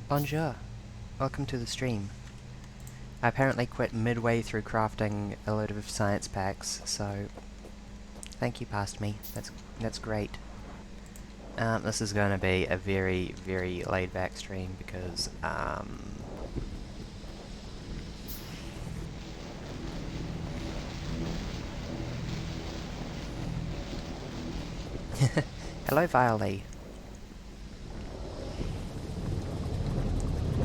Bonjour, welcome to the stream. I apparently quit midway through crafting a load of science packs, so thank you, past me. That's great. This is going to be a very, very laid-back stream because, hello, Viley.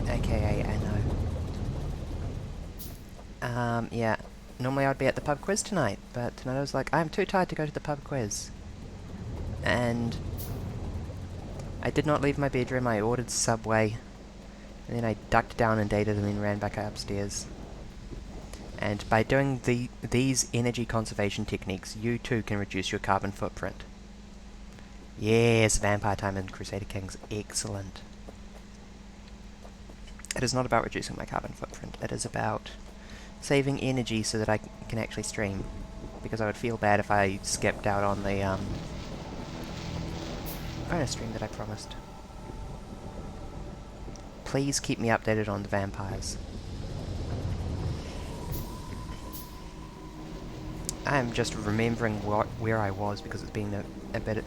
AKA Anno. Yeah. Normally I'd be at the pub quiz tonight, but tonight I was like, I'm too tired to go to the pub quiz. And I did not leave my bedroom, I ordered Subway, and then I ducked down and dated and then ran back upstairs. And by doing these energy conservation techniques, you too can reduce your carbon footprint. Yes, Vampire Time and Crusader Kings, excellent. It is not about reducing my carbon footprint, it is about saving energy so that I can actually stream. Because I would feel bad if I skipped out on the bonus stream that I promised. Please keep me updated on the vampires. I'm just remembering where I was because it's been a bit of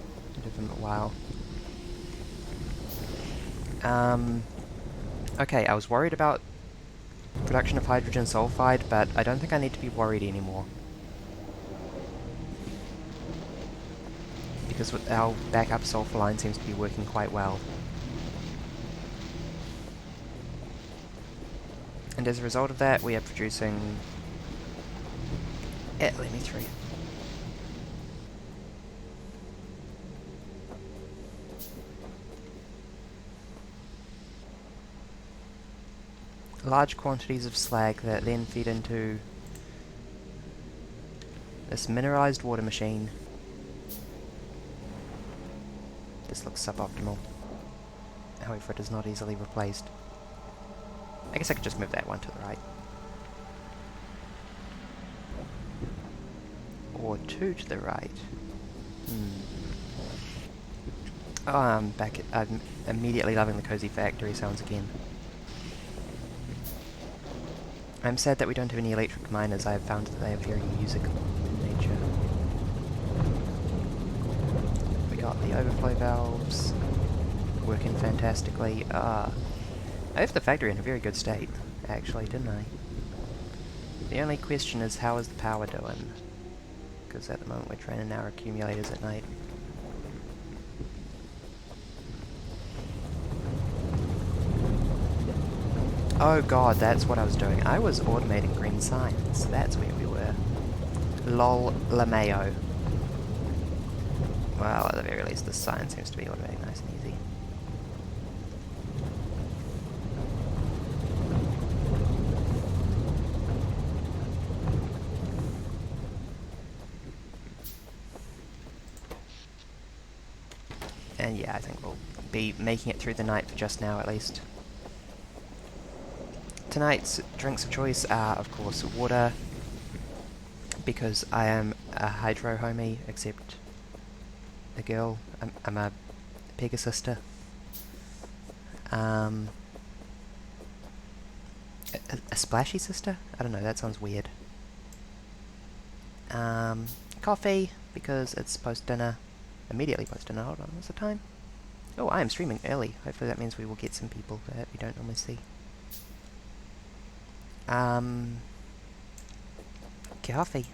a while. Okay, I was worried about production of hydrogen sulfide, but I don't think I need to be worried anymore. Because our backup sulfur line seems to be working quite well. And as a result of that, we are producing... let me through. Large quantities of slag that then feed into this mineralized water machine. This looks suboptimal. However, it is not easily replaced. I guess I could just move that one to the right. Or two to the right. Oh, I'm immediately loving the cozy factory sounds again. I'm sad that we don't have any electric miners. I have found that they are very musical in nature. We got the overflow valves working fantastically. I left the factory in a very good state, actually, didn't I? The only question is, how is the power doing? Because at the moment we're draining our accumulators at night. Oh god, that's what I was doing. I was automating green science. That's where we were. Lol LaMayo. Well, at the very least, the science seems to be automating nice and easy. And yeah, I think we'll be making it through the night for just now, at least. Tonight's drinks of choice are, of course, water, because I am a hydro homie, except a girl. I'm a Pegasister. A splashy sister? I don't know, that sounds weird. Coffee, because it's post-dinner. Immediately post-dinner. Hold on, what's the time? Oh, I am streaming early. Hopefully that means we will get some people that we don't normally see. Coffee.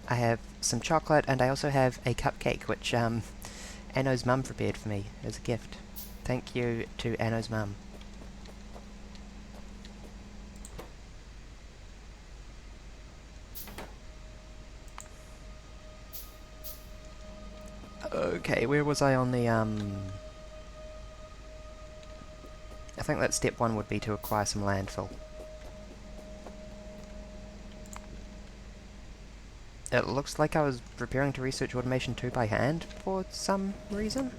I have some chocolate, and I also have a cupcake, which Anno's mum prepared for me as a gift. Thank you to Anno's mum. Okay, where was I on the, I think that step one would be to acquire some landfill. It looks like I was preparing to research automation 2 by hand for some reason.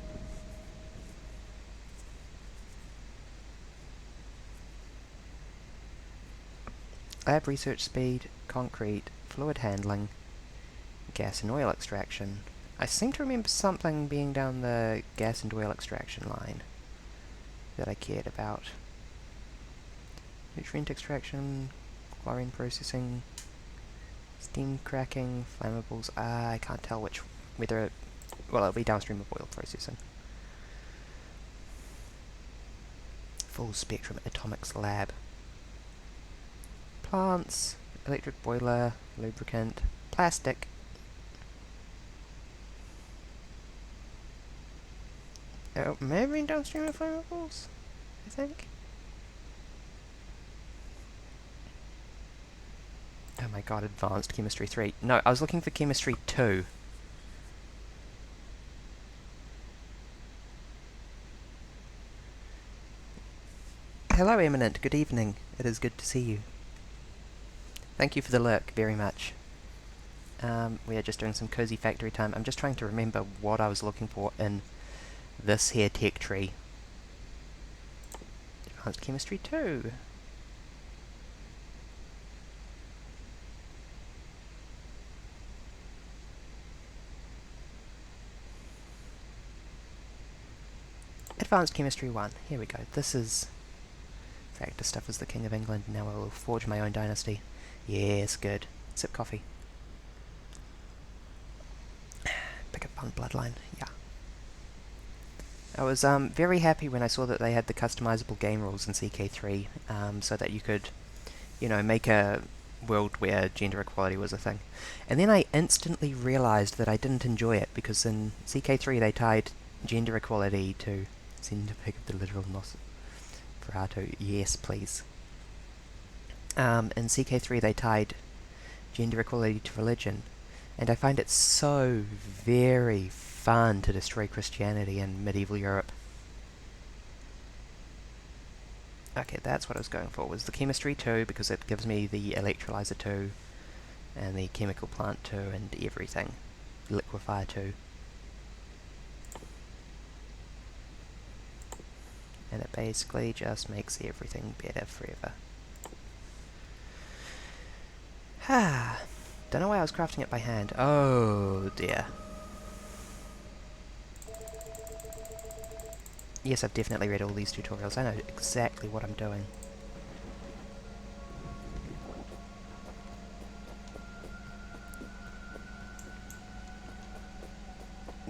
Lab research speed, concrete, fluid handling, gas and oil extraction, I seem to remember something being down the gas and oil extraction line that I cared about. Nutrient extraction, chlorine processing, steam cracking, flammables. I can't tell whether well, it'll be downstream of oil processing. Full spectrum atomics lab. Plants, electric boiler, lubricant, plastic. Oh, maybe downstream of flammables, I think. Oh my god, advanced chemistry 3. No, I was looking for chemistry 2. Hello, Eminent. Good evening. It is good to see you. Thank you for the lurk very much. We are just doing some cozy factory time. I'm just trying to remember what I was looking for in this here tech tree. Advanced chemistry 2. Advanced chemistry 1. Here we go. This is... Factor stuff is the king of England. Now I will forge my own dynasty. Yes, good. Sip coffee. Pick up on bloodline. Yeah. I was very happy when I saw that they had the customizable game rules in CK3, so that you could, you know, make a world where gender equality was a thing. And then I instantly realized that I didn't enjoy it, because in CK3 they tied gender equality to... Send to pick up the literal Nosferatu. Yes, please. In CK3 they tied gender equality to religion, and I find it so very fun to destroy Christianity in medieval Europe. Okay, that's what I was going for, was the chemistry 2, because it gives me the electrolyzer 2, and the chemical plant 2, and everything. Liquefier 2. And it basically just makes everything better forever. Don't know why I was crafting it by hand. Oh dear. Yes, I've definitely read all these tutorials. I know exactly what I'm doing.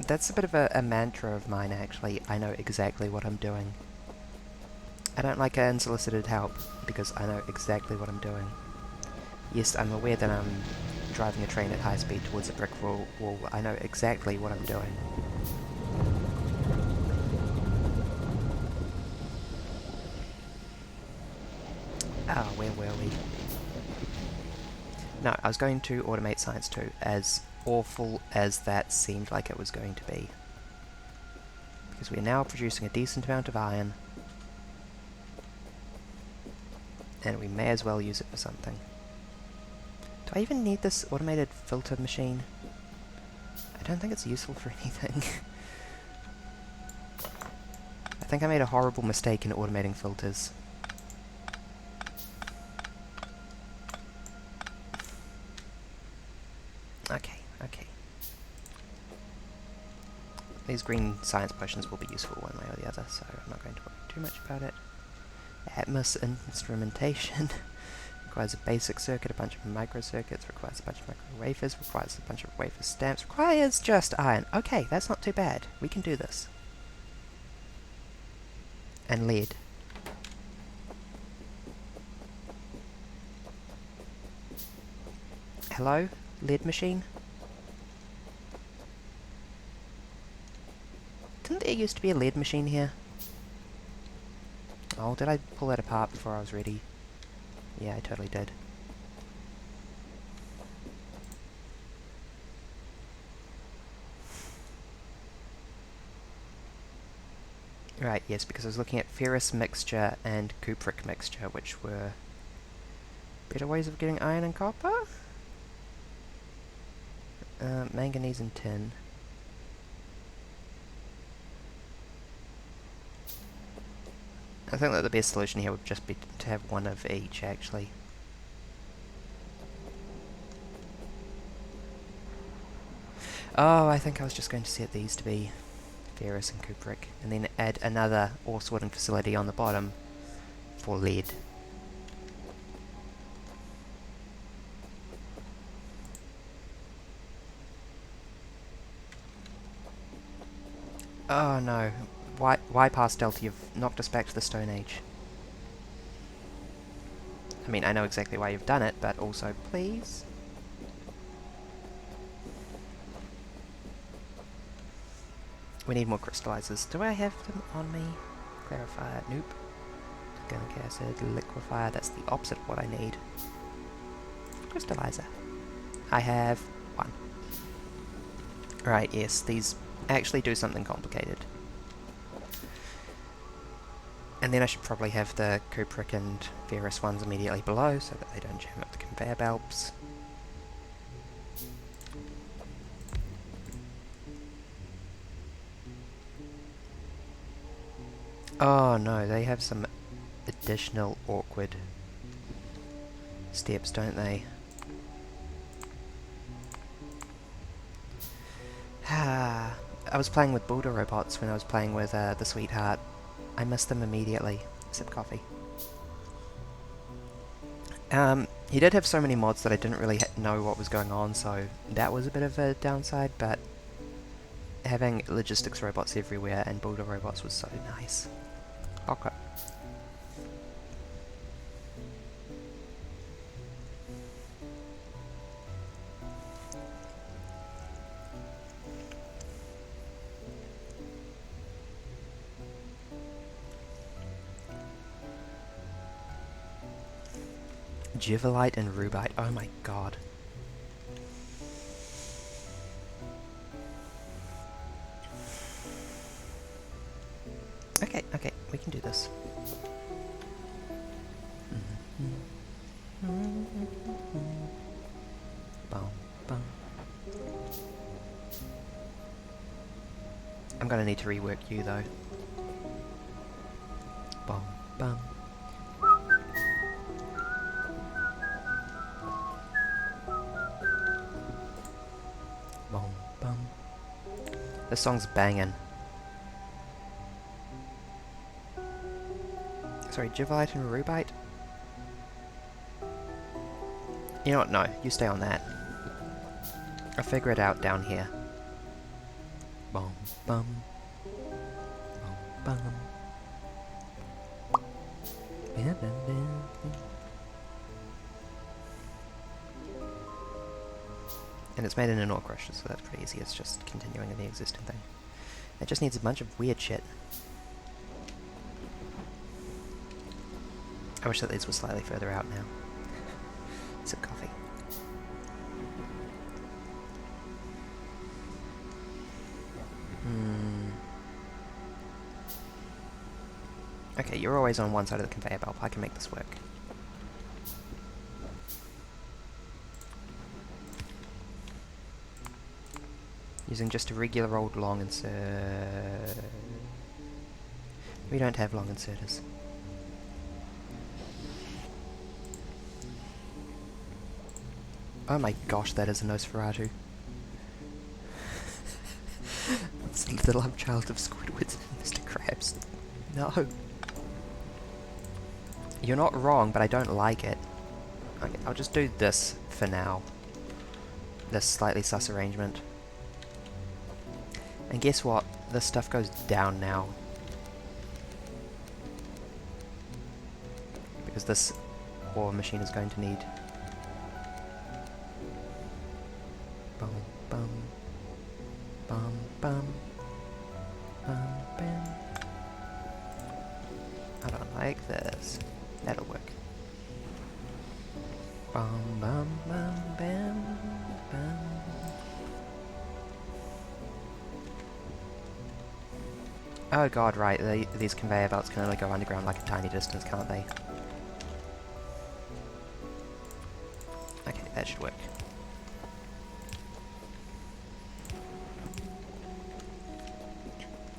That's a bit of a mantra of mine, actually. I know exactly what I'm doing. I don't like unsolicited help, because I know exactly what I'm doing. Yes, I'm aware that I'm driving a train at high speed towards a brick wall. I know exactly what I'm doing. Ah, where were we? No, I was going to automate science 2, as awful as that seemed like it was going to be. Because we are now producing a decent amount of iron, and we may as well use it for something. Do I even need this automated filter machine? I don't think it's useful for anything. I think I made a horrible mistake in automating filters. Okay, okay. These green science potions will be useful one way or the other, so I'm not going to worry too much about it. Atmos instrumentation requires a basic circuit, a bunch of microcircuits, requires a bunch of micro wafers, requires a bunch of wafer stamps, requires just iron. Okay, that's not too bad. We can do this. And lead. Hello? Lead machine? Didn't there used to be a lead machine here? Oh, did I pull that apart before I was ready? Yeah, I totally did. Right, yes, because I was looking at ferrous mixture and cupric mixture, which were better ways of getting iron and copper? Manganese and tin. I think that the best solution here would just be to have one of each, actually. Oh, I think I was just going to set these to be ferrous and cupric, and then add another ore sorting facility on the bottom for lead. Oh no, why past Delta? You've knocked us back to the Stone Age. I mean, I know exactly why you've done it, but also, please? We need more crystallizers. Do I have them on me? Clarifier, nope. Organic acid, liquefier, that's the opposite of what I need. Crystallizer. I have one. Right, yes, these actually do something complicated. And then I should probably have the cupric and ferrous ones immediately below so that they don't jam up the conveyor belts. Oh no, they have some additional awkward steps, don't they? I was playing with builder robots when I was playing with the Sweetheart. I missed them immediately. Sip coffee. He did have so many mods that I didn't really know what was going on, so that was a bit of a downside, but having logistics robots everywhere and builder robots was so nice. Okay. Jivalite and Rubite, oh my god. Okay, okay, we can do this. Bum, bum. I'm gonna need to rework you though. Bum, bum. Bum, bum. This song's banging. Sorry, Jivalite and Rubite? You know what, no, you stay on that. I'll figure it out down here. Bum, bum. Bum, bum. And it's made in an ore crusher, so that's pretty easy. It's just continuing in the existing thing. It just needs a bunch of weird shit. I wish that these were slightly further out now. Some coffee. Okay, you're always on one side of the conveyor belt. I can make this work. Using just a regular old long insert. We don't have long inserters. Oh my gosh, that is a Nosferatu. It's the love child of Squidwards and Mr. Krabs. No. You're not wrong, but I don't like it. Okay, I'll just do this for now. This slightly sus arrangement. And guess what? This stuff goes down now. Because this ore machine is going to need... Bum, bum. Bum, bum. Bum, bam. I don't like this. That'll work. Bum, bum, bum, bam, bam. Oh god, right, these conveyor belts can only go underground like a tiny distance, can't they? Okay, that should work.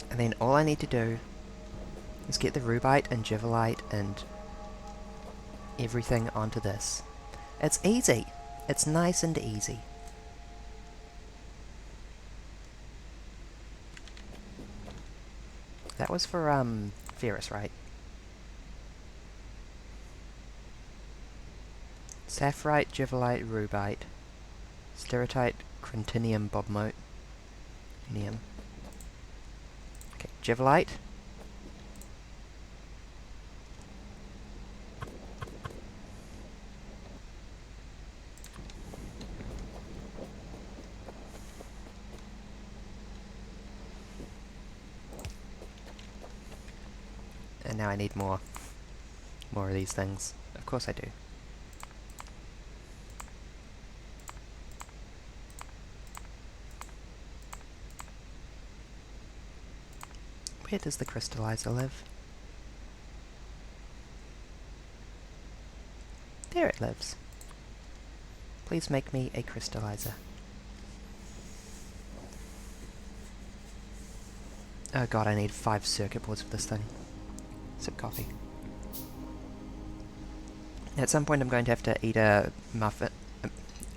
And then all I need to do is get the Rubite and Jivalite and everything onto this. It's easy. It's nice and easy. That was for, ferrous, right? Sapphirite, Givelite, Rubite, Steratite, Crantinium, Bobmote, Neum. Okay, Givelite. And now I need more of these things. Of course I do. Where does the crystallizer live? There it lives. Please make me a crystallizer. Oh god, I need 5 circuit boards for this thing. Sip coffee. At some point I'm going to have to eat a muffin,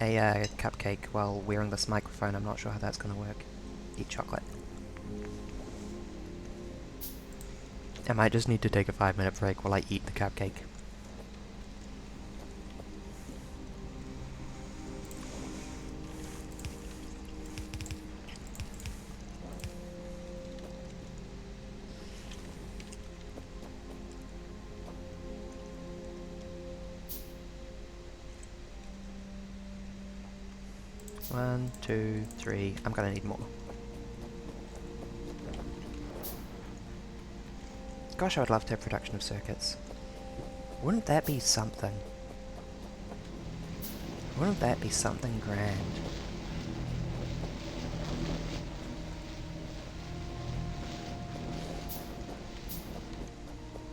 a cupcake while wearing this microphone. I'm not sure how that's going to work. Eat chocolate. I might just need to take a 5-minute break while I eat the cupcake. One, two, three. I'm gonna need more. Gosh, I would love to have production of circuits. Wouldn't that be something? Wouldn't that be something grand?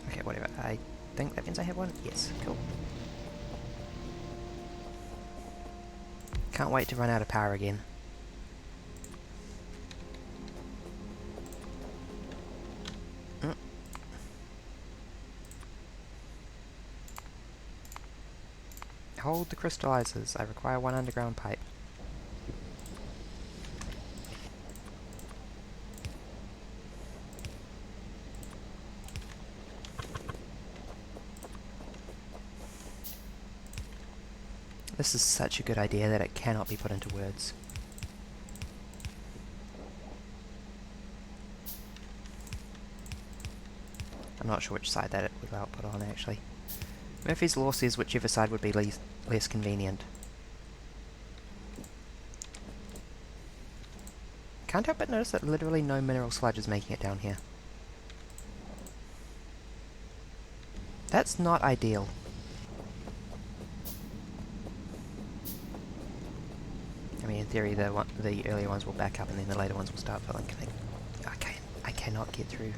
Okay, whatever. I think that means I have one? Yes, cool. Can't wait to run out of power again. Hold the crystallizers. I require 1 underground pipe. This is such a good idea that it cannot be put into words. I'm not sure which side that it would output on, actually. Murphy's Law says whichever side would be less convenient. Can't help but notice that literally no mineral sludge is making it down here. That's not ideal. I mean, in theory, the earlier ones will back up and then the later ones will start filling. I cannot get through.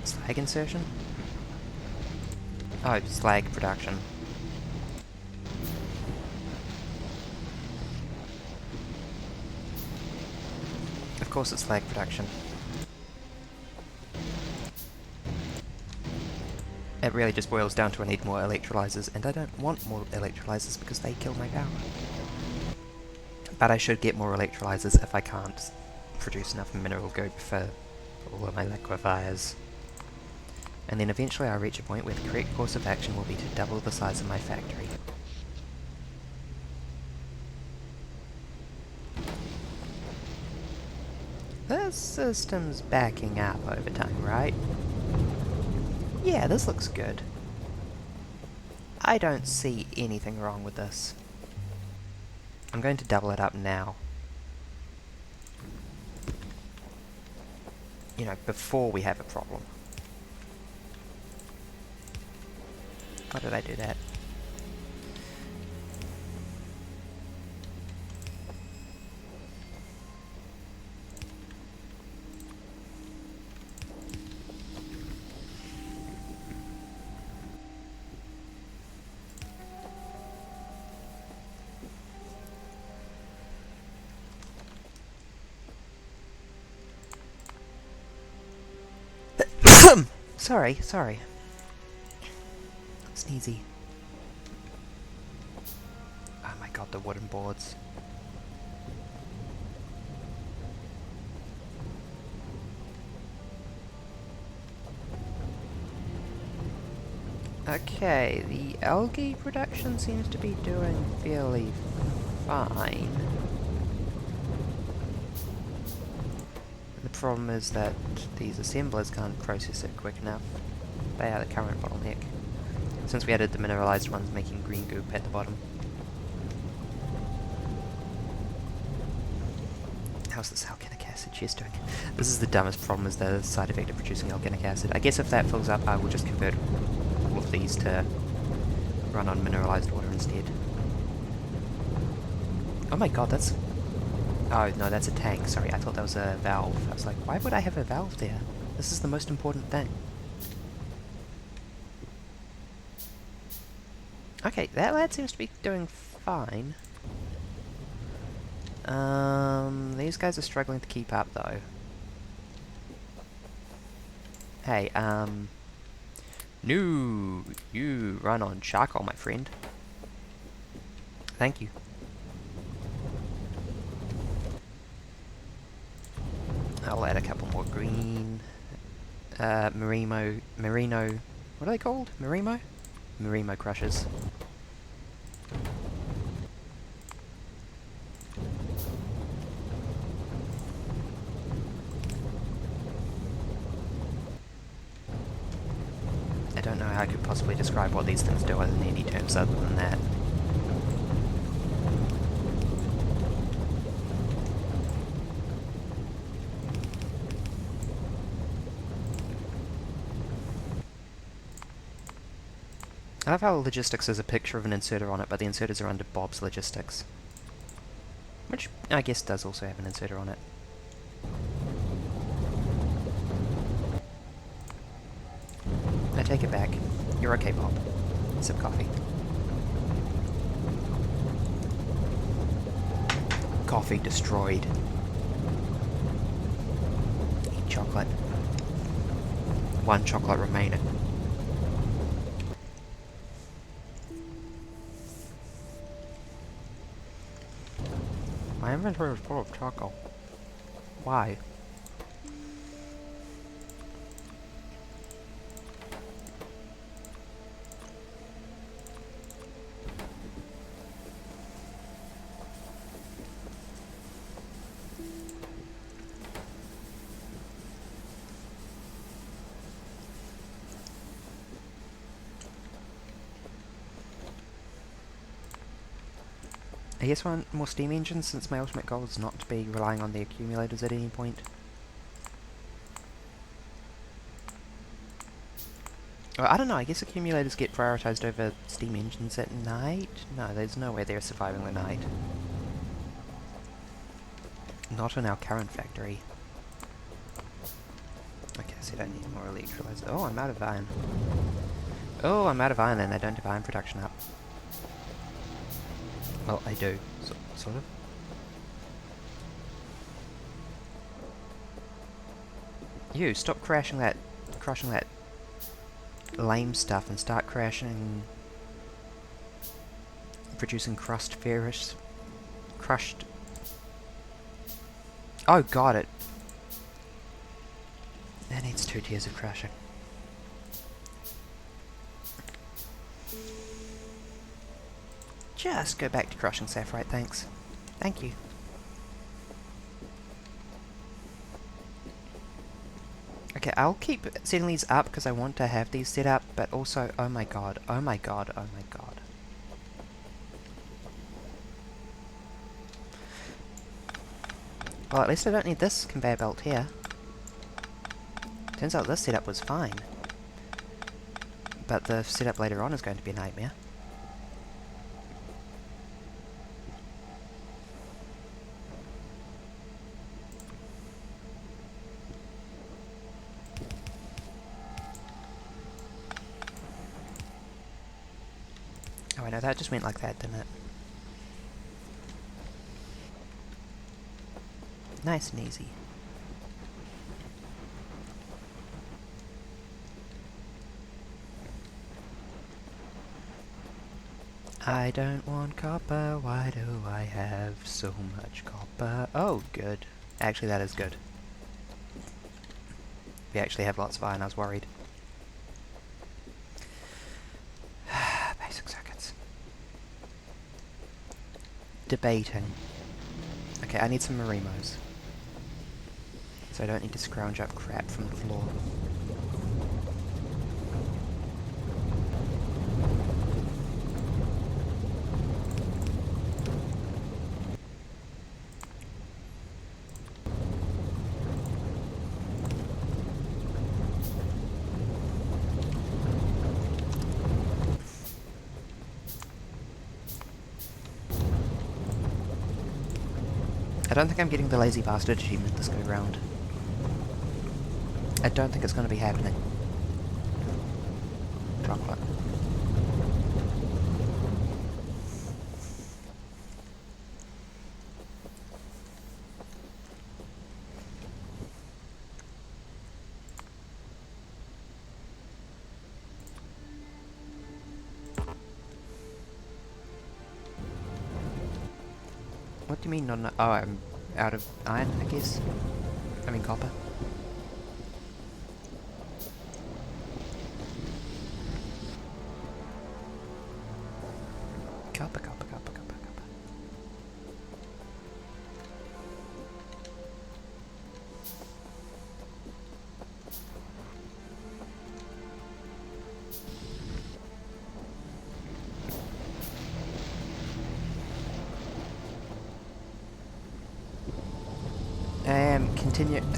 Slag insertion? Oh, slag production. Of course it's slag production. It really just boils down to I need more electrolyzers, and I don't want more electrolyzers because they kill my power. But I should get more electrolyzers if I can't produce enough mineral goop for all of my liquefiers. And then eventually I'll reach a point where the correct course of action will be to double the size of my factory. This system's backing up over time, right? Yeah, this looks good. I don't see anything wrong with this. I'm going to double it up now. You know, before we have a problem. Why did I do that? Sorry. Sneezy. Oh my god, the wooden boards. Okay, the algae production seems to be doing fairly fine. The problem is that these assemblers can't process it quick enough. They are the current bottleneck. Since we added the mineralized ones making green goop at the bottom. How's this organic acid chest doing? This is the dumbest problem, is the side effect of producing organic acid. I guess if that fills up, I will just convert all of these to run on mineralized water instead. Oh my god, that's... Oh no, that's a tank. Sorry, I thought that was a valve. I was like, why would I have a valve there? This is the most important thing. Okay, that lad seems to be doing fine. These guys are struggling to keep up though. Hey, no, you run on charcoal, my friend. Thank you. I'll add a couple more green. Merino, what are they called? Merino crushers. I don't know how I could possibly describe what these things do in any terms other than that. I love how logistics is a picture of an inserter on it, but the inserters are under Bob's logistics. Which, I guess, does also have an inserter on it. I take it back. You're okay, Bob. Sip coffee. Coffee destroyed. Eat chocolate. One chocolate remaining. My inventory is full of charcoal. Why? I guess I want more steam engines, since my ultimate goal is not to be relying on the accumulators at any point. Well, I don't know, I guess accumulators get prioritized over steam engines at night? No, there's no way they're surviving the night. Not in our current factory. Okay, so I don't need more electrolyzers. Oh, I'm out of iron. Oh, I'm out of iron and I don't have iron production up. Well, I do, sort of. You, stop crushing that lame stuff and start producing crushed. Oh, got it. That needs 2 tiers of crushing. Just go back to crushing sapphire, thanks. Thank you. Okay, I'll keep setting these up because I want to have these set up, but also, oh my god, oh my god, oh my god. Well, at least I don't need this conveyor belt here. Turns out this setup was fine. But the setup later on is going to be a nightmare. Oh, I know, that just went like that, didn't it? Nice and easy. I don't want copper, why do I have so much copper? Oh, good. Actually, that is good. We actually have lots of iron, I was worried. Basic circuits. Debating. Okay, I need some Marimos. So I don't need to scrounge up crap from the floor. I don't think I'm getting the lazy bastard achievement this go round. I don't think it's going to be happening. Chocolate. What do you mean not? Oh, I'm out of iron, I guess. I mean copper. Copper, copper, copper, copper, copper.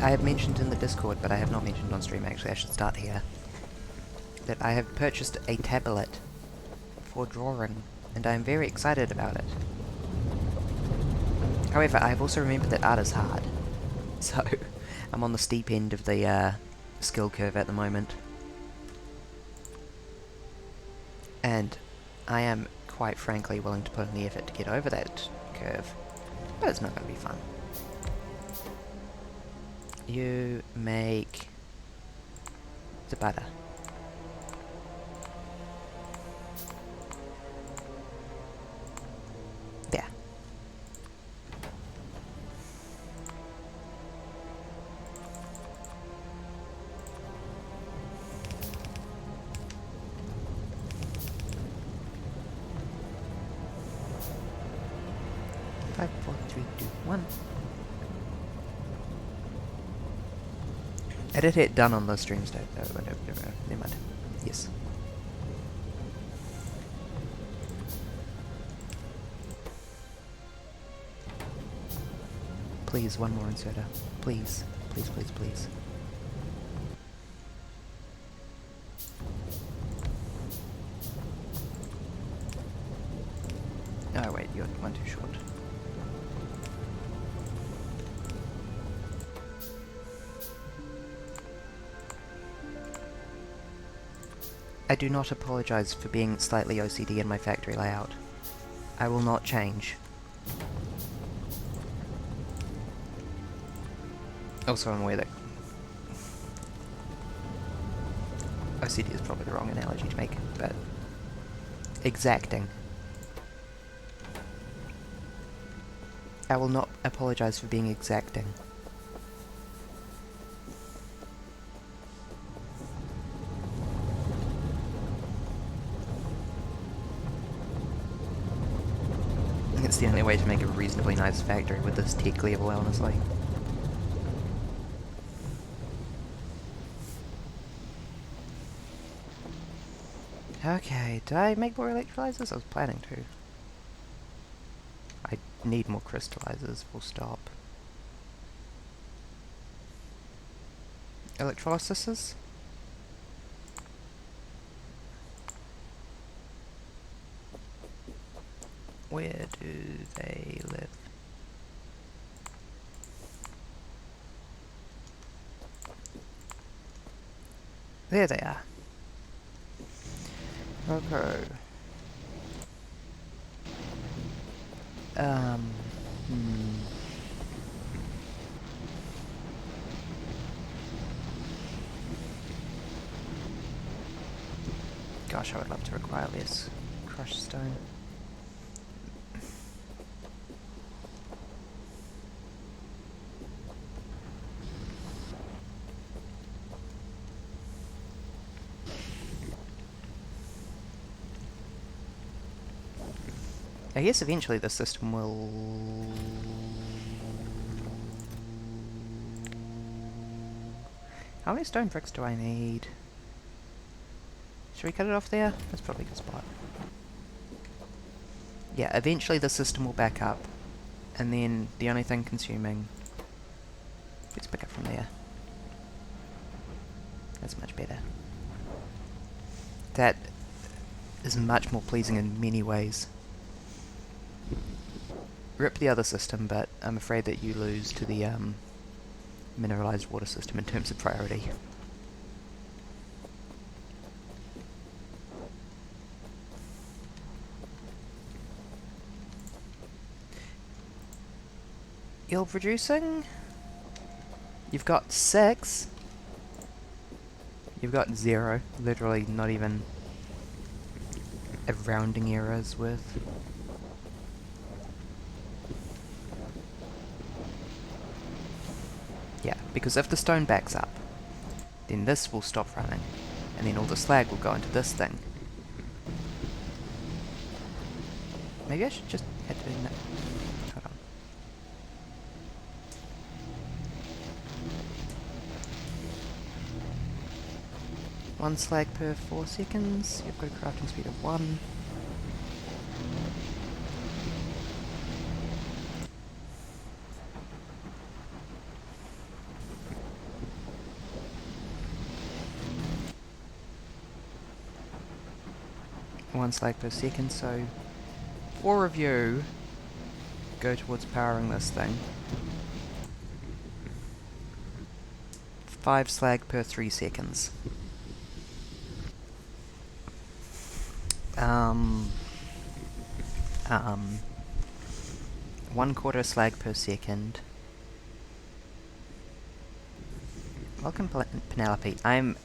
I have mentioned in the Discord, but I have not mentioned on stream actually, I should start here, that I have purchased a tablet for drawing, and I am very excited about it. However, I have also remembered that art is hard, so I'm on the steep end of the skill curve at the moment. And I am, quite frankly, willing to put in the effort to get over that curve, but it's not going to be fun. You make the butter. There. Five, four, three, two, one. I did hit done on those streams though. No, never mind. Yes. Please, one more inserter. Please. Please, please, please. Oh wait, you're one too short. I do not apologize for being slightly OCD in my factory layout. I will not change. Also, I'm aware that OCD is probably the wrong analogy to make, but exacting. I will not apologize for being exacting. It's the only way to make a reasonably nice factory with this tech level, honestly. Okay, did I make more electrolyzers? I was planning to. I need more crystallizers, full stop. Electrolysis? Where do they live? There they are. Okay. Gosh, I would love to require less crushed stone. I guess eventually the system will... How many stone bricks do I need? Should we cut it off there? That's probably a good spot. Yeah, eventually the system will back up, and then the only thing consuming... Let's pick up from there. That's much better. That is much more pleasing in many ways. Rip the other system, but I'm afraid that you lose to the mineralized water system in terms of priority. You're producing? You've got 6. You've got 0. Literally not even a rounding error's worth. Yeah, because if the stone backs up, then this will stop running, and then all the slag will go into this thing. Maybe I should just head to that. Hold on. One slag per 4 seconds. You've got a crafting speed of 1. One slag per second, so 4 of you go towards powering this thing. 5 slag per 3 seconds. 1/4 slag per second. Welcome, Penelope. I'm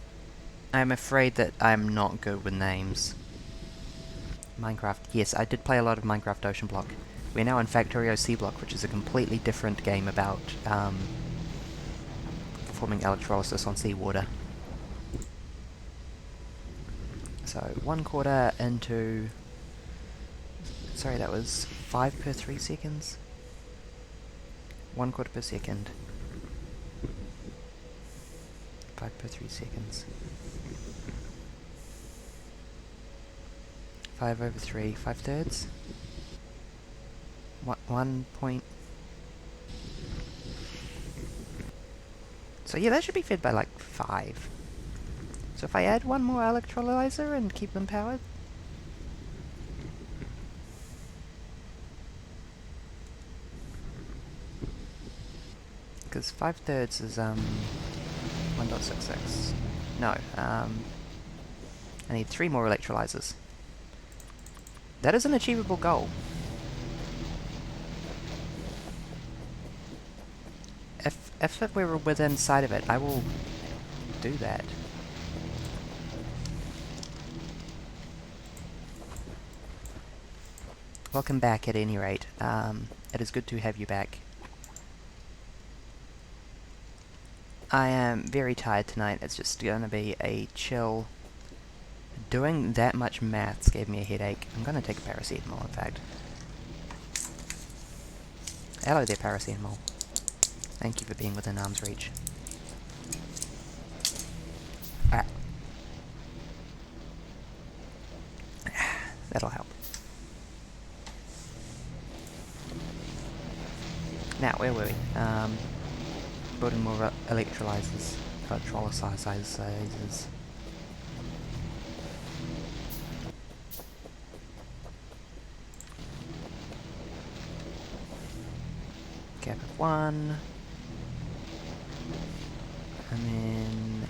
afraid that I'm not good with names. Minecraft. Yes, I did play a lot of Minecraft Ocean Block. We're now in Factorio Seablock, which is a completely different game about performing electrolysis on seawater. So 1/4 into... Sorry, that was 5 per 3 seconds? 1/4 per second. 5 per 3 seconds. 5 over 3, 5/3? 1 point... So yeah, that should be fed by like 5. So if I add 1 more electrolyzer and keep them powered... Because 5/3 is 1.66. No, I need 3 more electrolyzers. That is an achievable goal. If we were within sight of it, I will do that. Welcome back at any rate. It is good to have you back. I am very tired tonight. It's just going to be a chill. Doing that much maths gave me a headache. I'm going to take a paracetamol, in fact. Hello there, paracetamol. Thank you for being within arm's reach. Ah. That'll help. Now, where were we? Building more electrolyzers. Electrolysizers. Gap of 1. And then,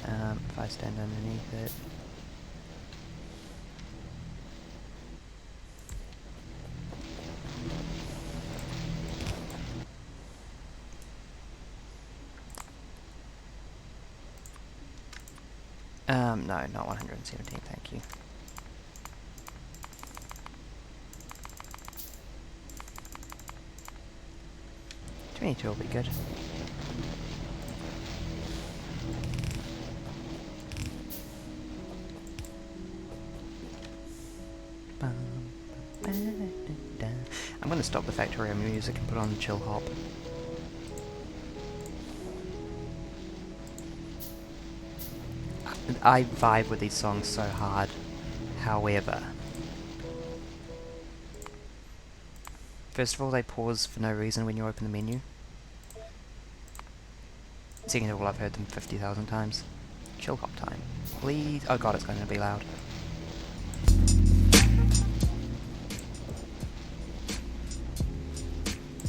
if I stand underneath it... no, not 117, thank you. $22 will be good. I'm gonna stop the Factorio music and put on chill hop. I vibe with these songs so hard. However, first of all, they pause for no reason when you open the menu. Second of all, I've heard them 50,000 times. Chill hop time. Please. Oh god, it's going to be loud.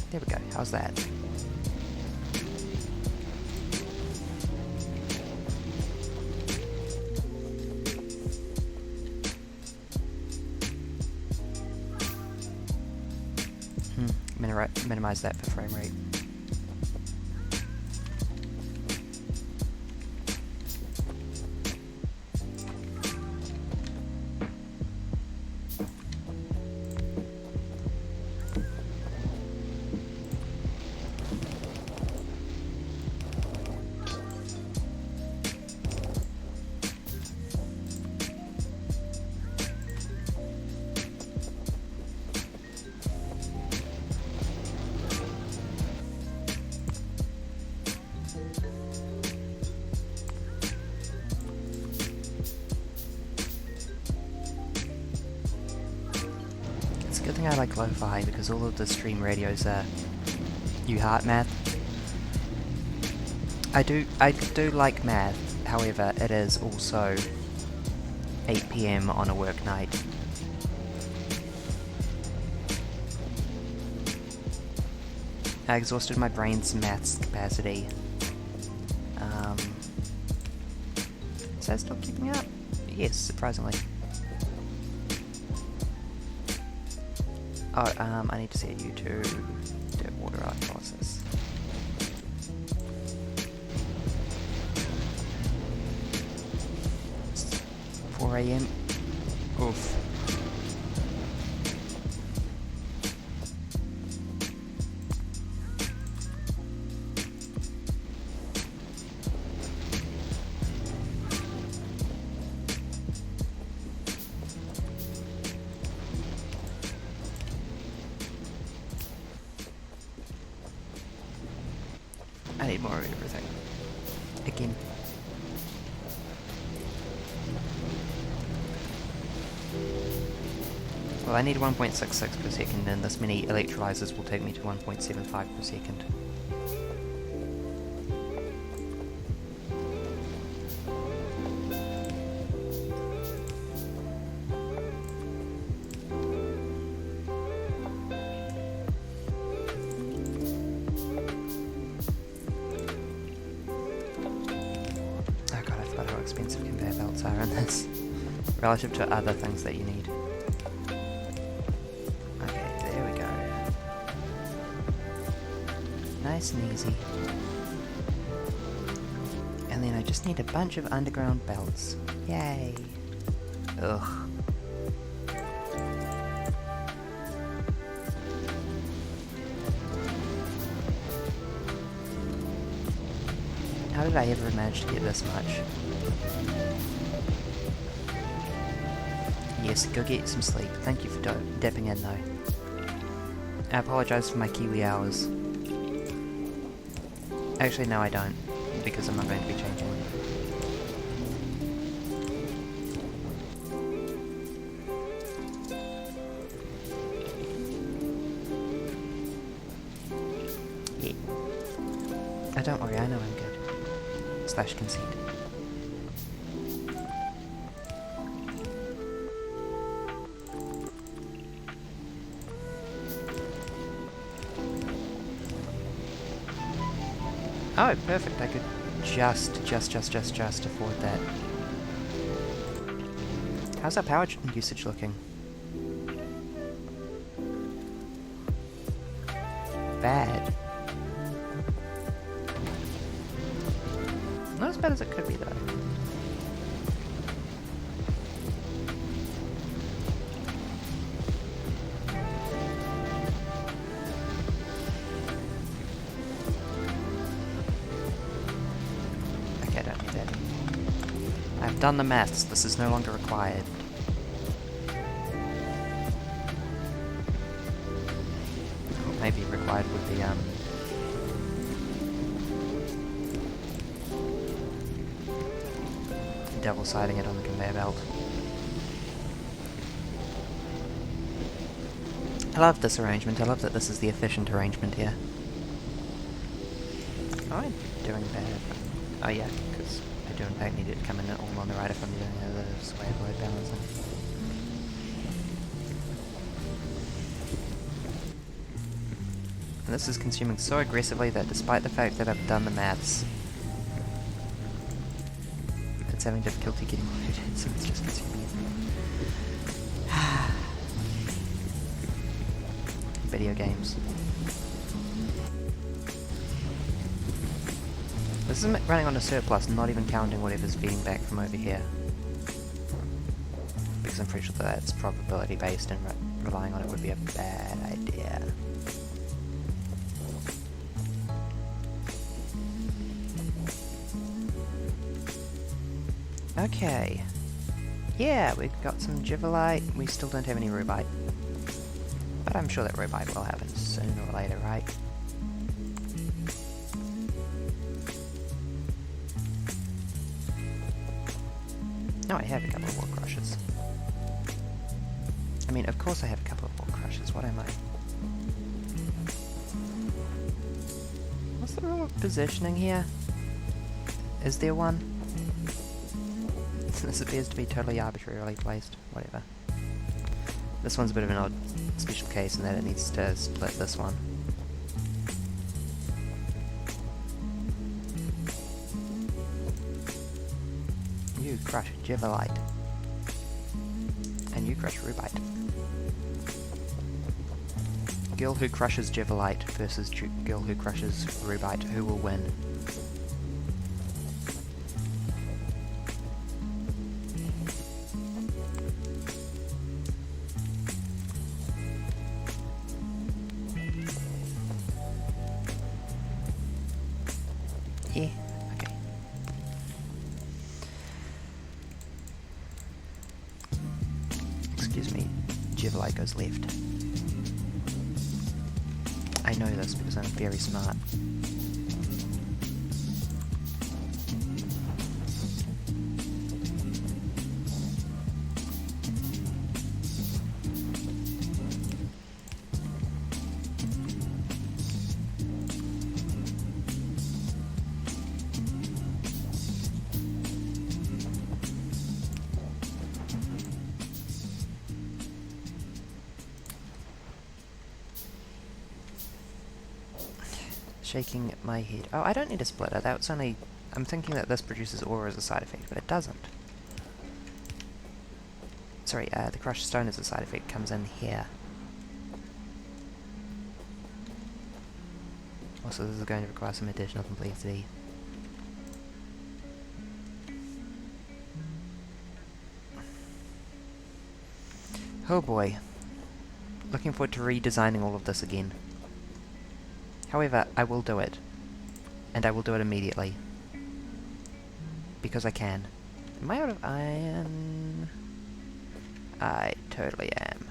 There we go. How's that? Minimize that for frame rate. Good thing I like lo-fi because all of the stream radios are U-Heart math. I do like math, however it is also 8 PM on a work night. I exhausted my brain's maths capacity. Is that still keeping up? Yes, surprisingly. Oh, I need to set you to do water electrolysis. It's 4 AM. Oof. I need more of everything. Again. Well, I need 1.66 per second, and this many electrolyzers will take me to 1.75 per second. How expensive conveyor belts are in this relative to other things that you need. Okay, there we go. Nice and easy. And then I just need a bunch of underground belts. Yay! Ugh. How did I ever manage to get this much? Yes, go get some sleep. Thank you for dipping in though. I apologise for my Kiwi hours. Actually, no I don't, because I'm not going to be changing them. Yeah. Oh, don't worry, I know I'm good. Slash concede. Oh, perfect. I could just afford that. How's our power usage looking? Bad. Not as bad as it could be, though. I've done the maths, this is no longer required. may be required would be double siding it on the conveyor belt. I love this arrangement. I love that this is the efficient arrangement here. Am I doing bad? Oh yeah, because I do in fact need it to come in all on the right if I'm doing the sway load balancing. And this is consuming so aggressively that despite the fact that I've done the maths, it's having difficulty getting loaded, so it's just consuming it. Video games. This is running on a surplus, not even counting whatever's feeding back from over here. Because I'm pretty sure that that's probability based and relying on it would be a bad idea. Okay. Yeah, we've got some Jivalite. We still don't have any Rubite. But I'm sure that Rubite will happen sooner or later, right? No, I have a couple of wall crushers. I mean, of course I have a couple of wall crushers. What am I? What's the rule of positioning here? Is there one? This appears to be totally arbitrarily placed. Whatever. This one's a bit of an odd special case in that it needs to split this one. You crush Jivalite. And you crush Rubite. Girl who crushes Jivalite versus girl who crushes Rubite. Who will win? Yeah, okay. Excuse me, Jivalite goes left. I know this because I'm very smart. Shaking my head. Oh, I don't need a splitter. That's only... I'm thinking that this produces ore as a side effect, but it doesn't. Sorry, the crushed stone as a side effect comes in here. Also, this is going to require some additional complexity. Oh boy. Looking forward to redesigning all of this again. However, I will do it. And I will do it immediately. Because I can. Am I out of iron? I totally am.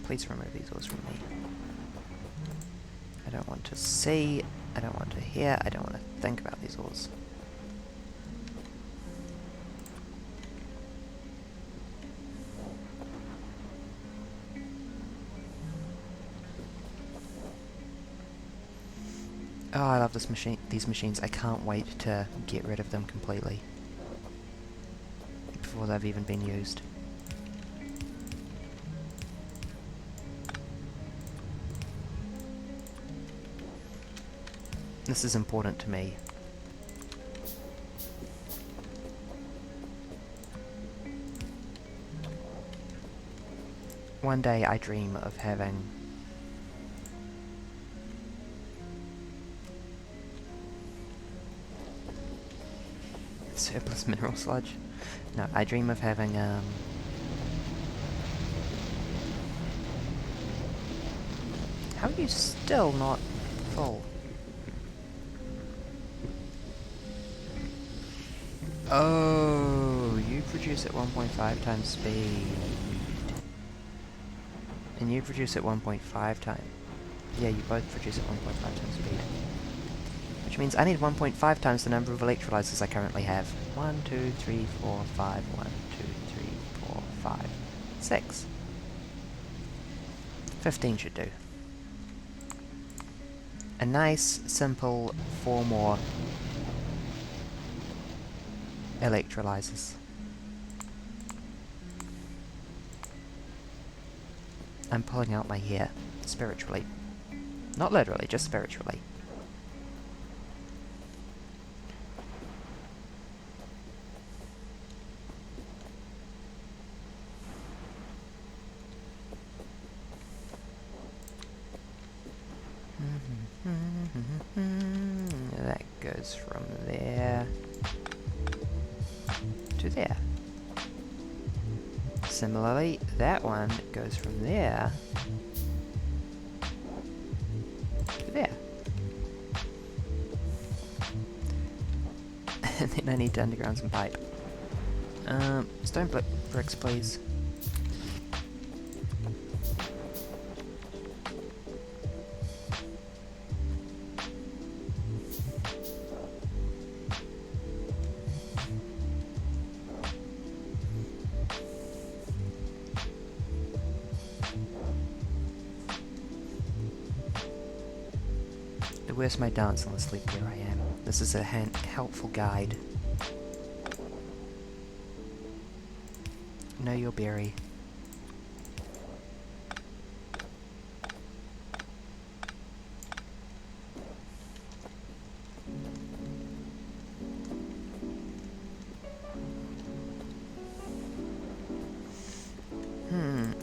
Please remove these ores from me. I don't want to see, I don't want to hear, I don't want to think about these ores. Oh, I love these machines. I can't wait to get rid of them completely. Before they've even been used. This is important to me. One day I dream of having surplus mineral sludge. No, I dream of having, how are you still not full? Oh, you produce at 1.5 times speed. And you produce at 1.5 times. Yeah, you both produce at 1.5 times speed. Which means I need 1.5 times the number of electrolyzers I currently have. 1, 2, 3, 4, 5. 1, 2, 3, 4, 5. 6. 15 should do. A nice, simple 4 more electrolyzers. I'm pulling out my hair, spiritually. Not literally, just spiritually. That goes from there to there. Similarly, that one goes from there to there. And then I need to underground some pipe. Stone bricks, please. The worse my dance, the sleepier I am. This is a helpful guide. Know your berry.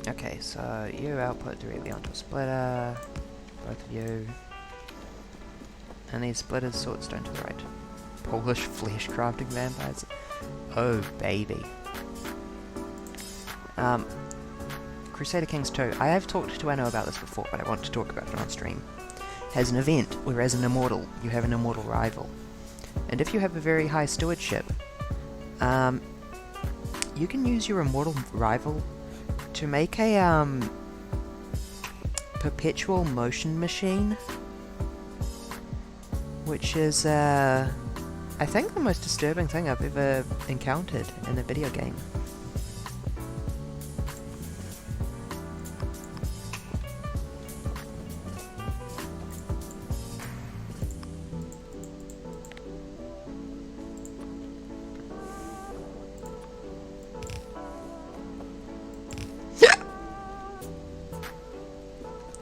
Okay, so you output directly onto a splitter. Both of you. And these splitters sort stone to the right. Polish flesh crafting vampires. Oh, baby. Crusader Kings 2. I have talked to Anno about this before, but I want to talk about it on stream. Has an event where as an immortal, you have an immortal rival. And if you have a very high stewardship, you can use your immortal rival to make a, perpetual motion machine. Which is, I think the most disturbing thing I've ever encountered in a video game.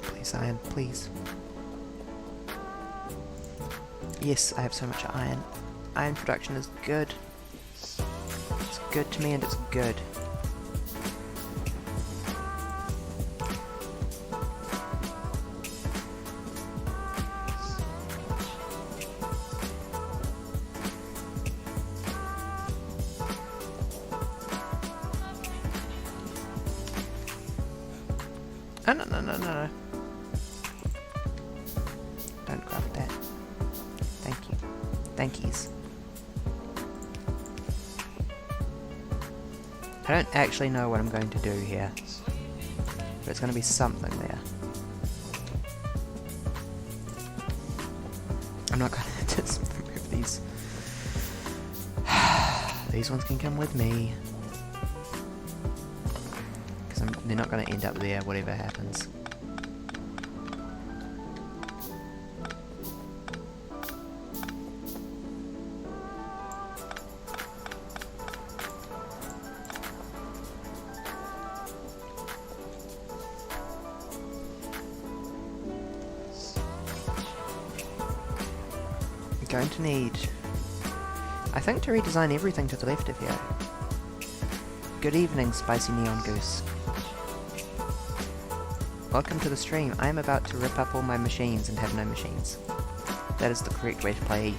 Please, iron, please. Yes, I have so much iron. Iron production is good. It's good to me and it's good. Oh, no. Don't grab that. Thank you. Thankies. I don't actually know what I'm going to do here, but it's going to be something there. I'm not going to just remove these. These ones can come with me. Because they're not going to end up there, whatever happens. Going to need, I think, to redesign everything to the left of here. Good evening, spicy neon goose. Welcome to the stream. I am about to rip up all my machines and have no machines. That is the correct way to play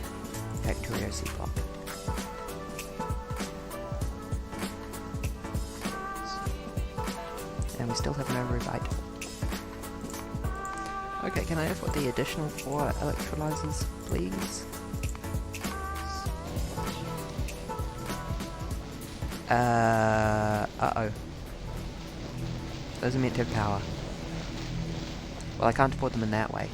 Factorio Seablock. And we still have no revite. Okay, can I have the additional 4 electrolyzers, please? Uh-oh. Those are meant to have power. Well, I can't afford them in that way.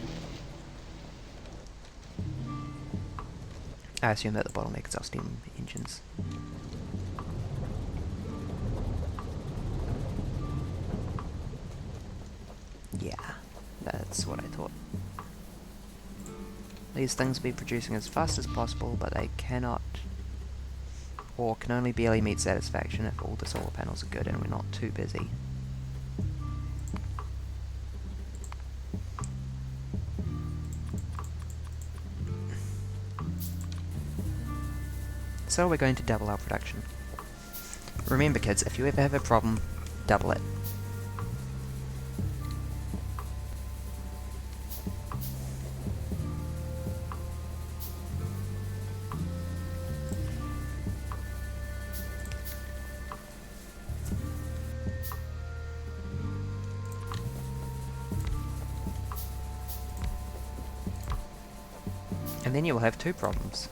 I assume that the bottleneck is our steam engines. Yeah, that's what I thought. These things will be producing as fast as possible, but they cannot, or can only barely meet satisfaction if all the solar panels are good and we're not too busy. So we're going to double our production. Remember kids, if you ever have a problem, double it. And then you will have 2 problems.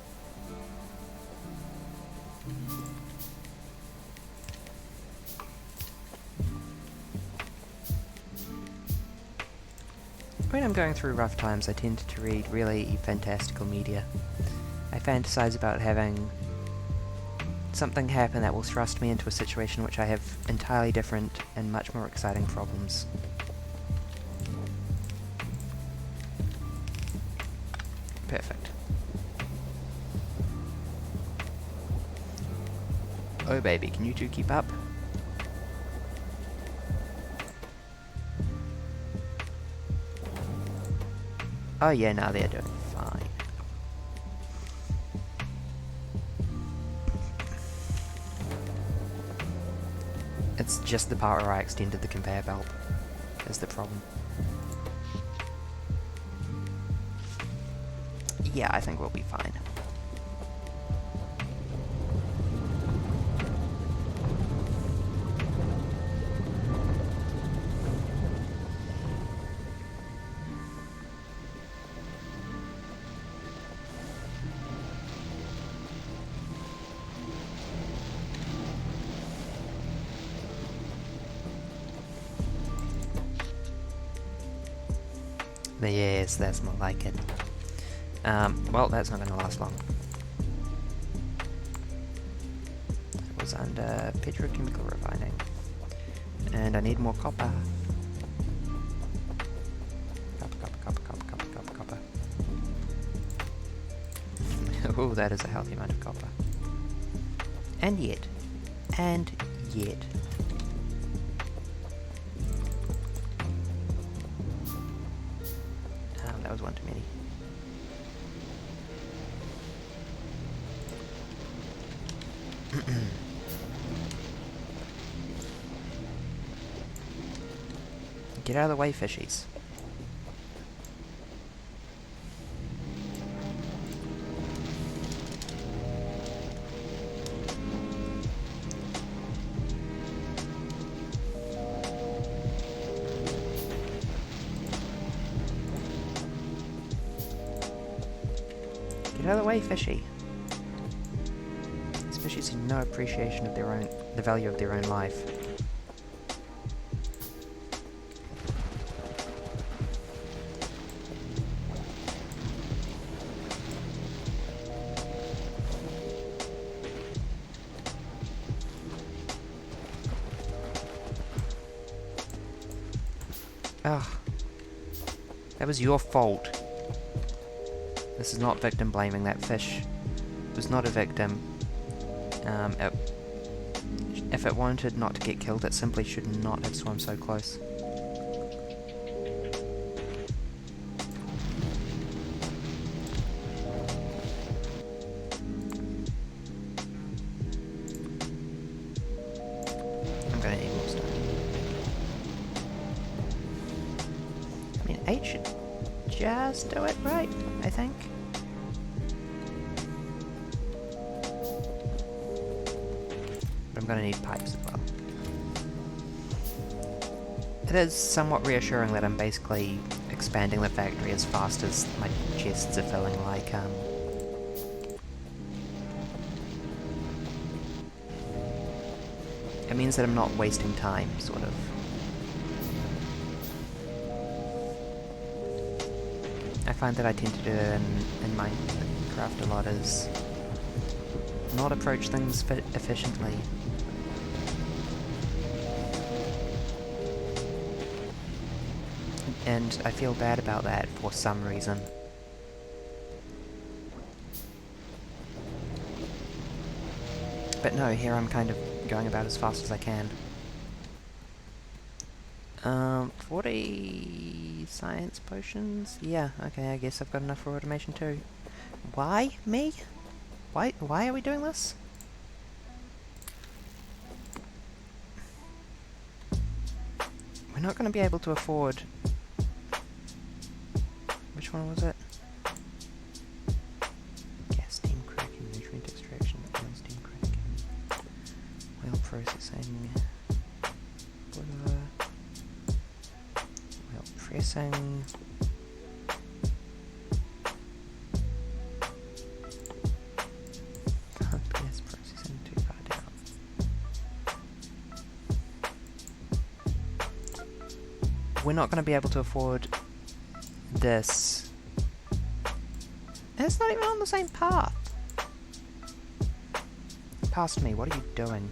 When I'm going through rough times, I tend to read really fantastical media. I fantasize about having something happen that will thrust me into a situation in which I have entirely different and much more exciting problems. Perfect. Oh baby, can you two keep up? Oh yeah, no, they're doing fine. It's just the part where I extended the conveyor belt is the problem. Yeah, I think we'll be fine. Yes, that's more like it. Well, that's not going to last long. It was under petrochemical refining. And I need more copper. Copper, copper, copper, copper, copper, copper, copper. Oh, that is a healthy amount of copper. And yet. That was one too many. Get out of the way, fishies. Get out of the way, fishy. These fishies have no appreciation of the value of their own life. Ugh. That was your fault. This is not victim blaming. That fish was not a victim. If it wanted not to get killed, it simply should not have swum so close. I'm gonna need more stone. I mean, 8 should just do it right, I think. But I'm going to need pipes as well. It is somewhat reassuring that I'm basically expanding the factory as fast as my chests are filling, like, it means that I'm not wasting time, sort of. I find that I tend to do in Minecraft a lot is not approach things efficiently. And I feel bad about that for some reason. But no, here I'm kind of going about as fast as I can. 40 science potions? Yeah, okay, I guess I've got enough for automation too. Why? Me? Why are we doing this? We're not going to be able to afford... Which one was it? Gas steam cracking, nutrient extraction, oil steam cracking, oil processing, boiler, oil pressing, gas processing, too far down. We're not going to be able to afford this. And it's not even on the same path. Past me, what are you doing?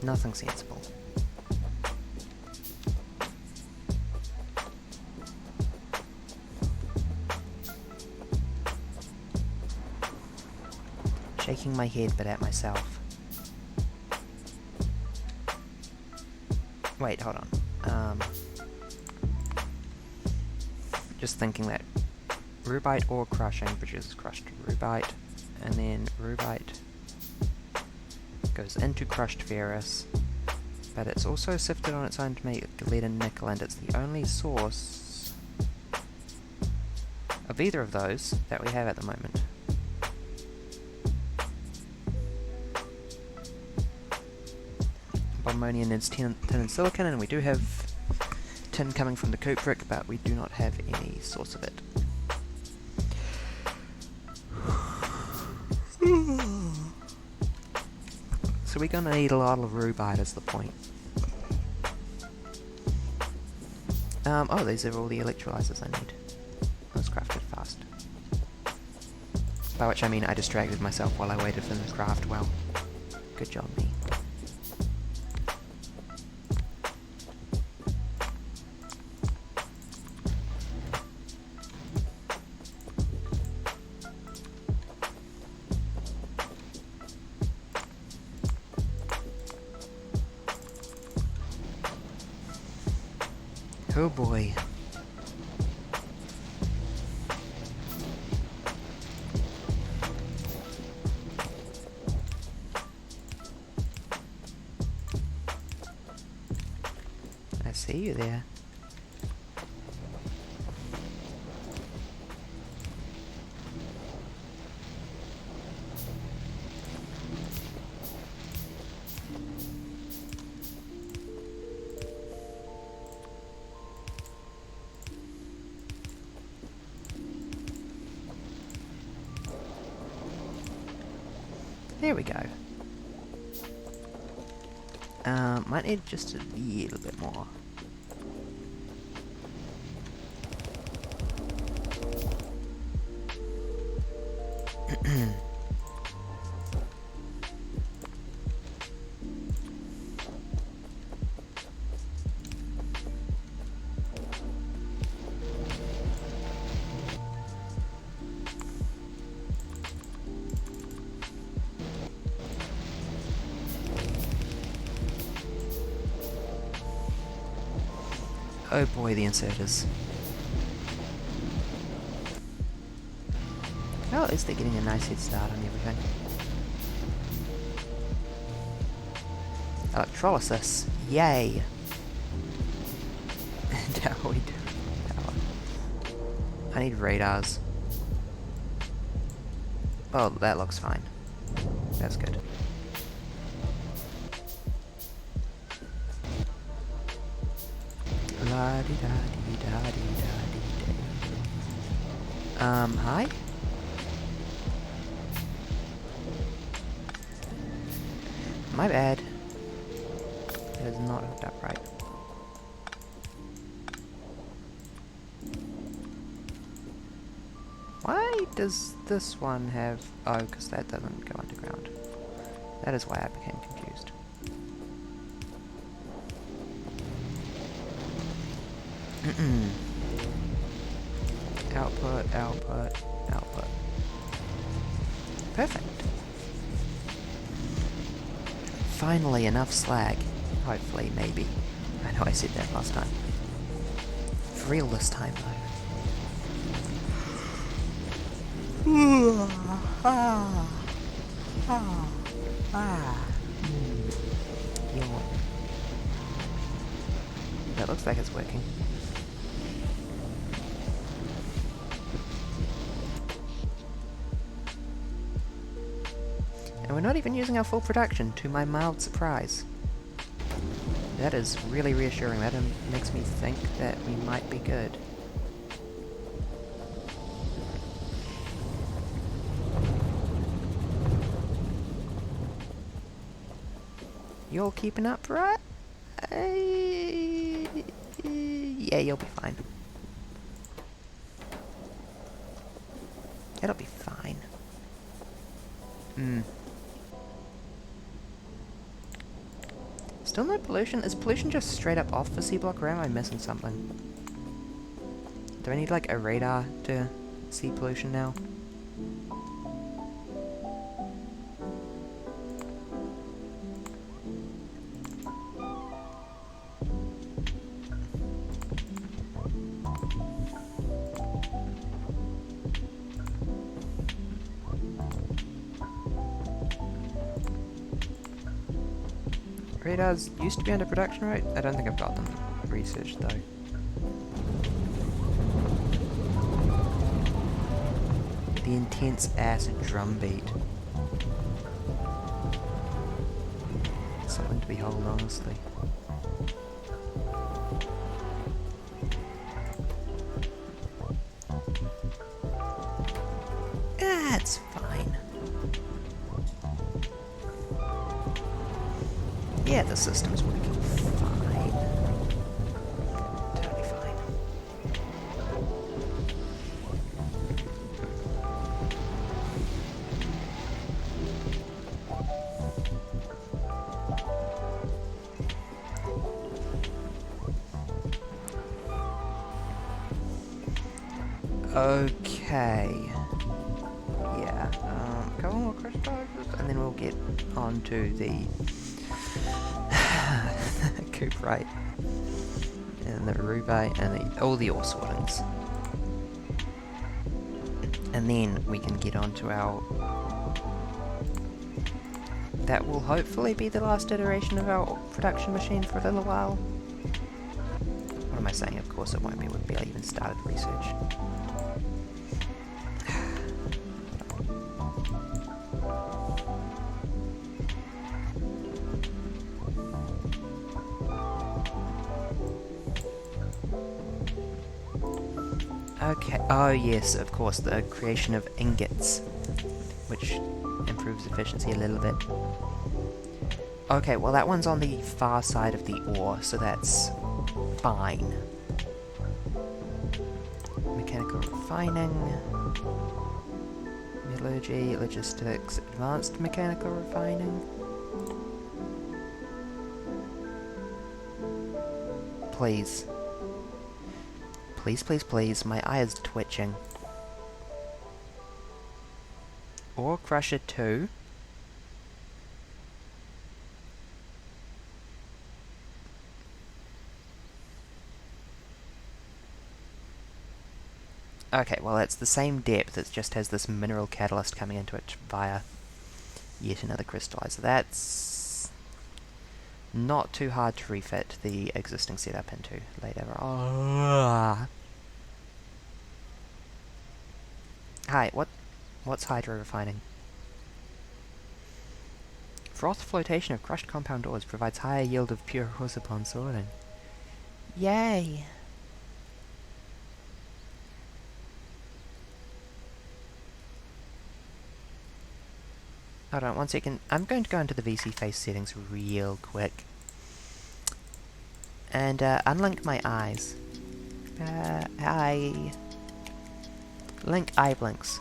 Nothing sensible. Shaking my head but at myself. Wait, hold on. Just thinking that rubite ore crushing produces crushed rubite, and then rubite goes into crushed ferrous, but it's also sifted on its own to make lead and nickel, and it's the only source of either of those that we have at the moment. Ammonium is tin and silicon, and we do have tin coming from the Kuprick, but we do not have any source of it. So we're gonna need a lot of rubite is the point. Oh, these are all the electrolyzers I need. Let's craft it fast. By which I mean I distracted myself while I waited for them to craft well. Good job, me. Oh boy. I see you there. There we go. Might need just a little bit more. Oh boy, the inserters. Well, at least they're getting a nice head start on everything. Electrolysis. Yay! And how we do power. I need radars. Oh, that looks fine. That's good. Hi? My bad. That is not hooked up right. Why does this one have... Oh, because that doesn't go underground. That is why I became confused. Output, output, output. Perfect. Finally, enough slag. Hopefully, maybe. I know I said that last time. For real this time, though. Yawn. That looks like it's working. And we're not even using our full production, to my mild surprise. That is really reassuring. That makes me think that we might be good. You all keeping up, right? Yeah, you'll be fine. It'll be fine. Still no pollution? Is pollution just straight up off for Seablock, or am I missing something? Do I need like a radar to see pollution now? Radars used to be under production, right? I don't think I've got them researched though. The intense acid drum beat. Something to behold, honestly. Ah, it's fine. Yeah, the system's working fine. Totally fine. Okay. Yeah, a couple more crystallizers, and then we'll get onto the Cooperite and the Rubite and all the ore sortings. And then we can get onto our... That will hopefully be the last iteration of our production machine for a little while. What am I saying? Of course it won't be. We've barely even started research. Okay, oh yes, of course, the creation of ingots, which improves efficiency a little bit. Okay, well that one's on the far side of the ore, so that's fine. Mechanical refining, metallurgy, logistics, advanced mechanical refining. Please. Please, please, please, my eye is twitching. Ore Crusher 2. Okay, well it's the same depth, it just has this mineral catalyst coming into it via yet another crystallizer. That's not too hard to refit the existing setup into later. Oh. Hi, what's hydro refining? Froth flotation of crushed compound ores provides higher yield of pure ores upon sorting. Yay! Hold on 1 second. I'm going to go into the VC face settings real quick. And unlink my eyes. Hi. Link eye blinks.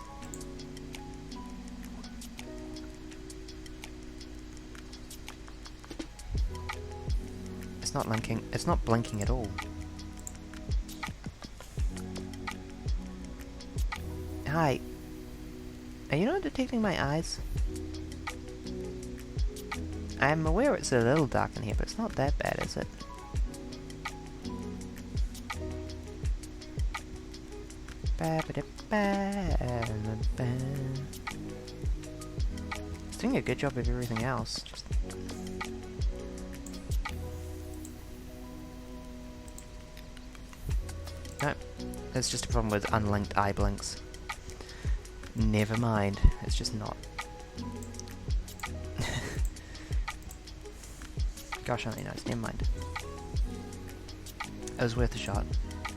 It's not linking. It's not blinking at all. Hi. Are you not detecting my eyes? I'm aware it's a little dark in here, but it's not that bad, is it? It's doing a good job of everything else. No, it's just a problem with unlinked eye blinks. Never mind, it's just not. Gosh, only knows, never mind. It was worth a shot,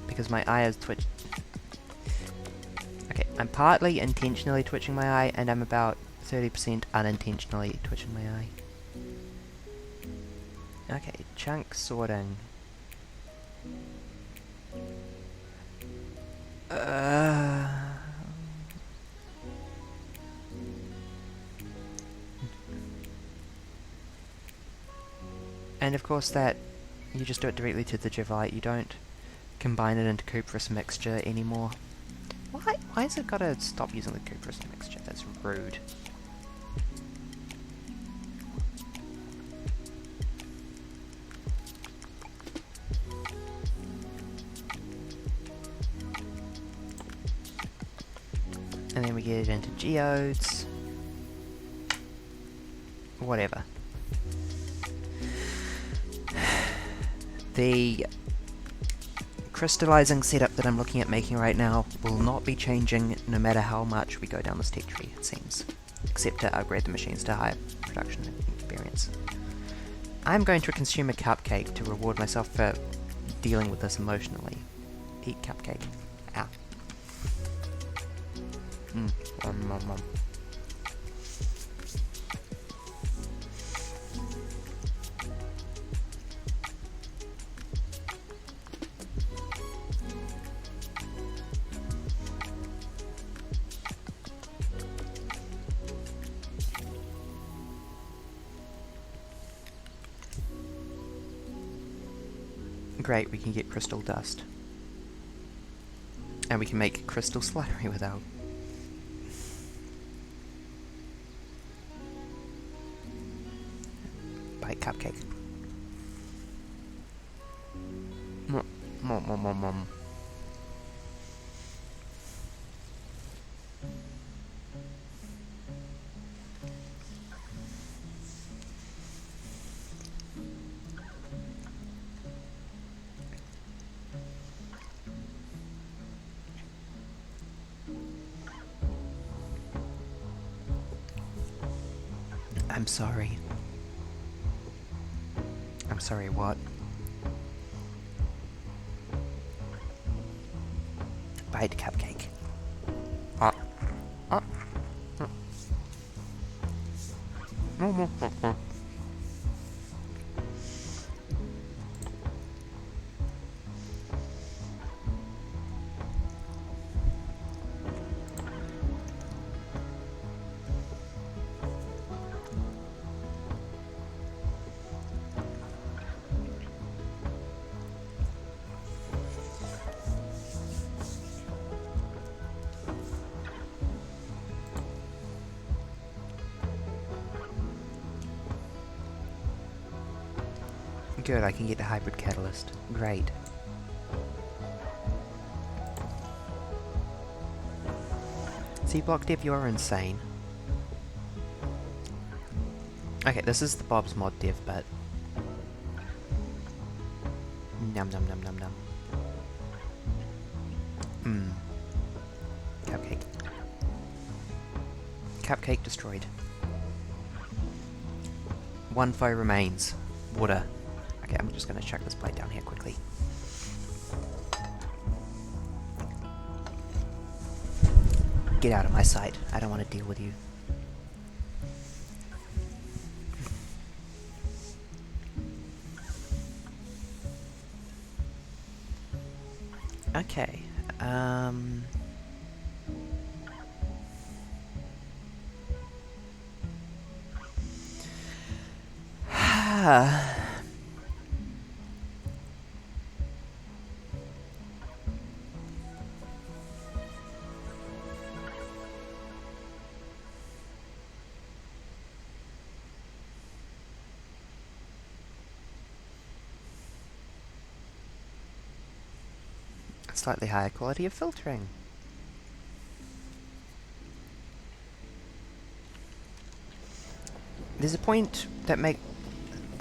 because my eye is twitch. Okay, I'm partly intentionally twitching my eye, and I'm about 30% unintentionally twitching my eye. Okay, chunk sorting. And of course that, you just do it directly to the Jivite, you don't combine it into cuprous mixture anymore. Why has it gotta stop using the cuprous mixture? That's rude. And then we get it into geodes. Whatever. The crystallizing setup that I'm looking at making right now will not be changing no matter how much we go down this tech tree, it seems. Except to upgrade the machines to higher production experience. I'm going to consume a cupcake to reward myself for dealing with this emotionally. Eat cupcake. Ow. Great, we can get crystal dust. And we can make crystal slurry without. Bite cupcake. Mom. I'm sorry. I'm sorry, what? Bite cupcake. Good, I can get a hybrid catalyst. Great. Seablock dev, you are insane. Okay, this is the Bob's mod dev, but... Num. Cupcake. Cupcake destroyed. One foe remains. Water. Okay, I'm just going to chuck this plate down here quickly. Get out of my sight. I don't want to deal with you. Okay, Slightly higher quality of filtering. There's a point that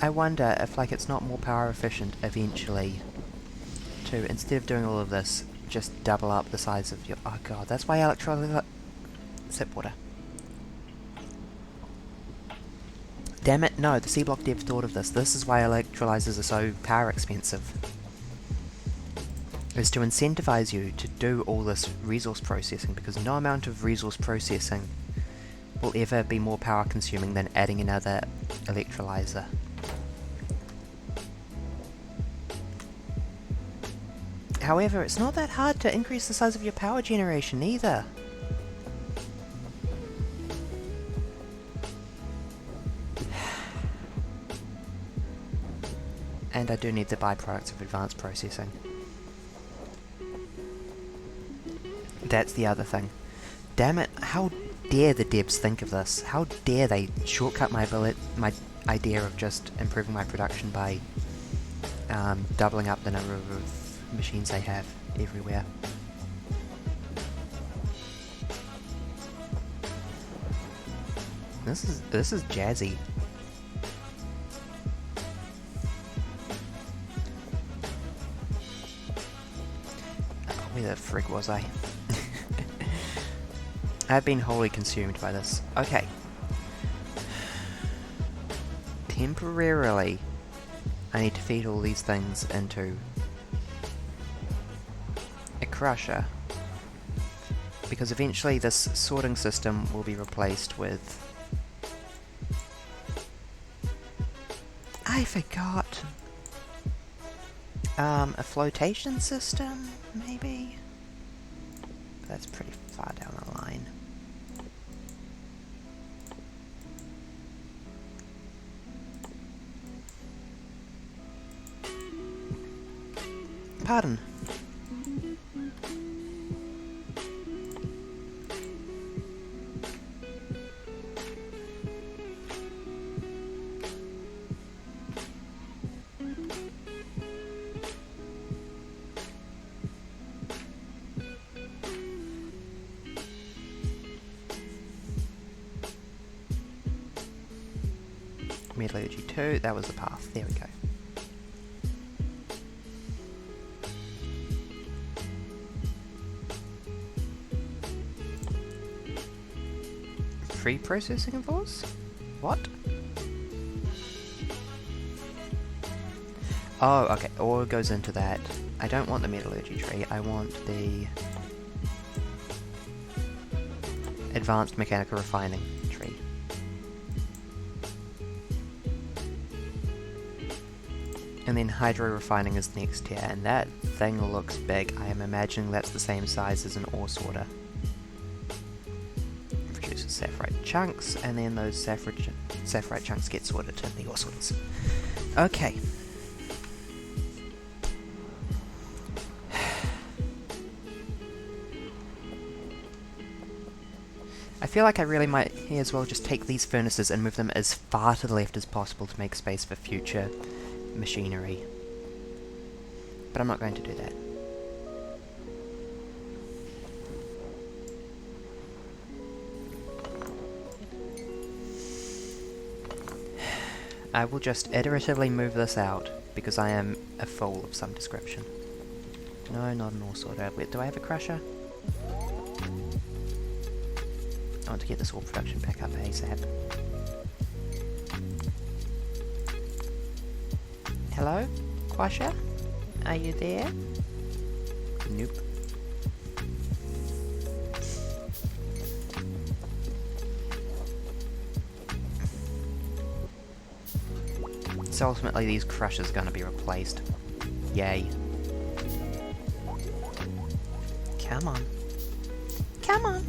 I wonder if like it's not more power efficient eventually to, instead of doing all of this, just double up the size of your... Oh god, that's why electrolyte... Sip water. Damn it, no, the Seablock dev thought of this. This is why electrolyzers are so power expensive. Is to incentivize you to do all this resource processing, because no amount of resource processing will ever be more power consuming than adding another electrolyzer. However, it's not that hard to increase the size of your power generation either. And I do need the byproducts of advanced processing. That's the other thing. Damn it, how dare the devs think of this? How dare they shortcut my idea of just improving my production by doubling up the number of machines they have everywhere. This is jazzy. Where the frig was I? I've been wholly consumed by this. Okay. Temporarily, I need to feed all these things into a crusher, because eventually this sorting system will be replaced with... I forgot! A flotation system, maybe? That's pretty far down the line. Pardon. Metallurgy 2, that was the path. There we go. Pre-processing of ores? What? Oh, okay, ore goes into that. I don't want the metallurgy tree, I want the advanced mechanical refining tree. And then hydro refining is next here, and that thing looks big. I am imagining that's the same size as an ore sorter. Produces sapphire chunks, and then those sapphire chunks get sorted to the ore sorters. Okay. I feel like I really might as well just take these furnaces and move them as far to the left as possible to make space for future machinery. But I'm not going to do that. I will just iteratively move this out, because I am a fool of some description. No, not an ore sorter. Wait, do I have a crusher? I want to get this ore production back up ASAP. Hello? Quasha? Are you there? Nope. So ultimately these crushers are going to be replaced. Yay. Come on. Come on!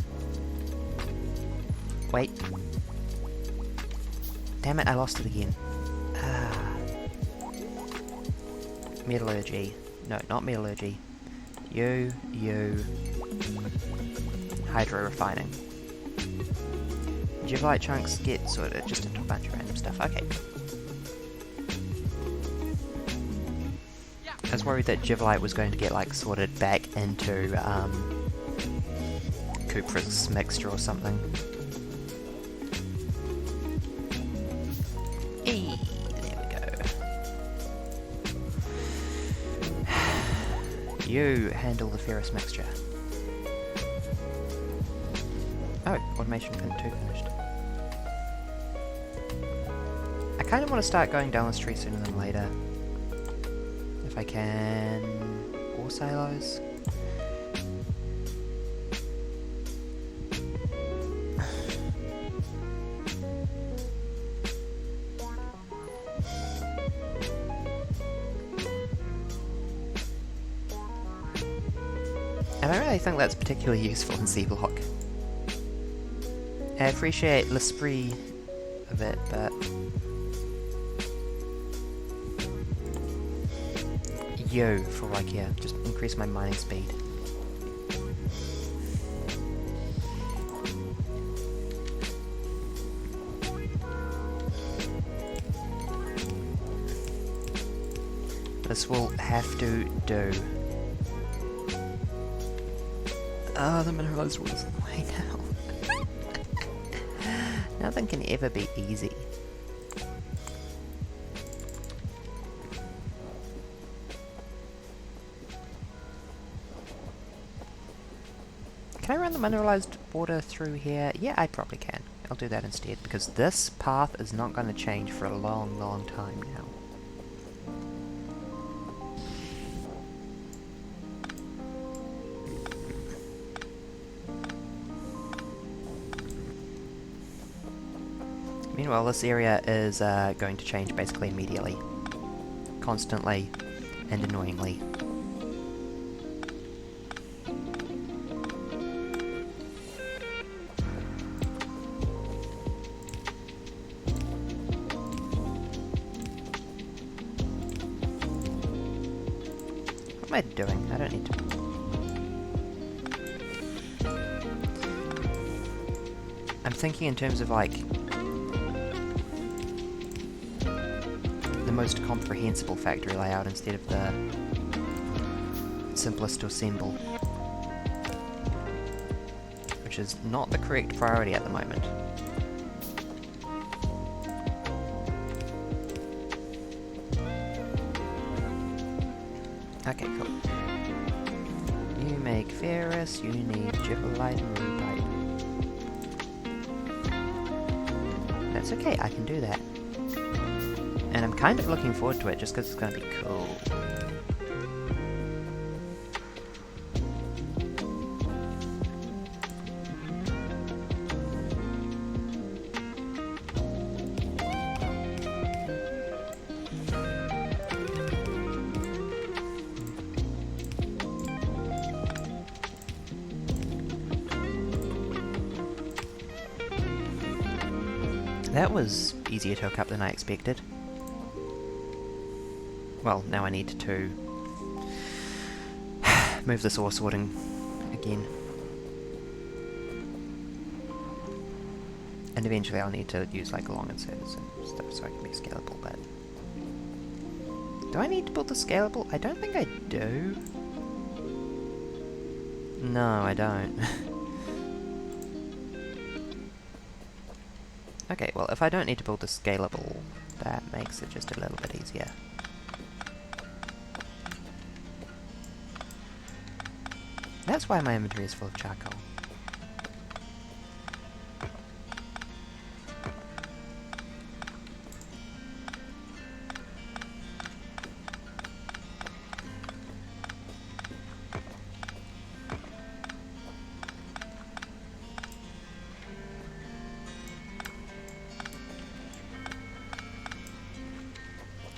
Wait. Damn it, I lost it again. Ah. Metallurgy. No, not metallurgy. You. Hydro refining. Givite chunks get sorted just into a bunch of random stuff. Okay. I was worried that Givite was going to get like sorted back into cuprous mixture or something. Eee, there we go. You handle the ferrous mixture. Oh, automation pin 2 finished. I kind of want to start going down this tree sooner than later. If I can... Ore silos? I don't really think that's particularly useful in Seablock. I appreciate l'esprit of it, but... for like, yeah, just increase my mining speed. This will have to do. Ah, the mineralized water's in the way now. Nothing can ever be easy. Can I run the mineralized water through here? Yeah, I probably can. I'll do that instead, because this path is not going to change for a long, long time now. Meanwhile, this area is going to change basically immediately. Constantly and annoyingly. What am I doing? I don't need to... I'm thinking in terms of like... the most comprehensible factory layout instead of the simplest to assemble. Which is not the correct priority at the moment. Okay, cool. You make ferrous, you need gibberellite and rubite. That's okay, I can do that. And I'm kind of looking forward to it just because it's going to be cool. That was easier to hook up than I expected. Well, now I need to move this ore sorting again. And eventually I'll need to use like long inserters and stuff so I can be scalable, but... Do I need to build the scalable? I don't think I do. No, I don't. Okay, well, if I don't need to build the scalable, that makes it just a little bit easier. That's why my inventory is full of charcoal.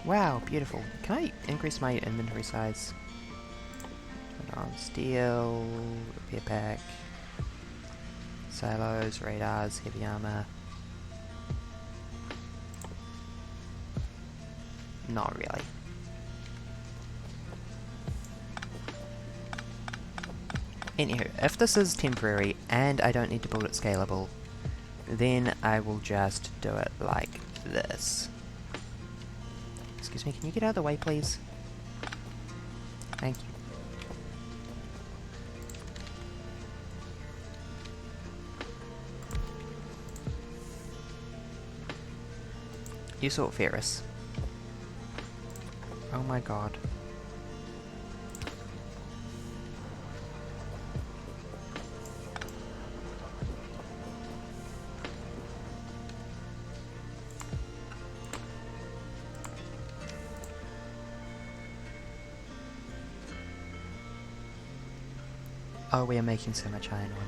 Wow, beautiful. Can I increase my inventory size? Turn on steel, repair pack, silos, radars, heavy armor. Not really. Anywho, if this is temporary and I don't need to build it scalable, then I will just do it like this. Excuse me, can you get out of the way, please? Thank you. You saw Ferris. Oh my god. Oh, we are making so much iron ore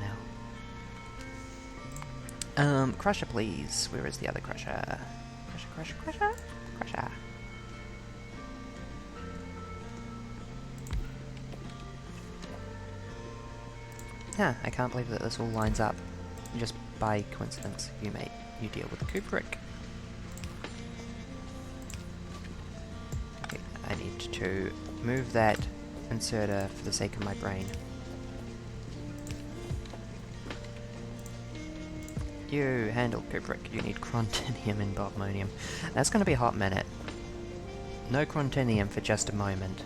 now. Crusher please. Where is the other crusher? Crusher. Huh, I can't believe that this all lines up. Just by coincidence. You deal with Kubrick. Okay, I need to move that inserter for the sake of my brain. You handle Kubrick. You need Chrontinium and Bobmonium. That's going to be a hot minute. No Chrontinium for just a moment.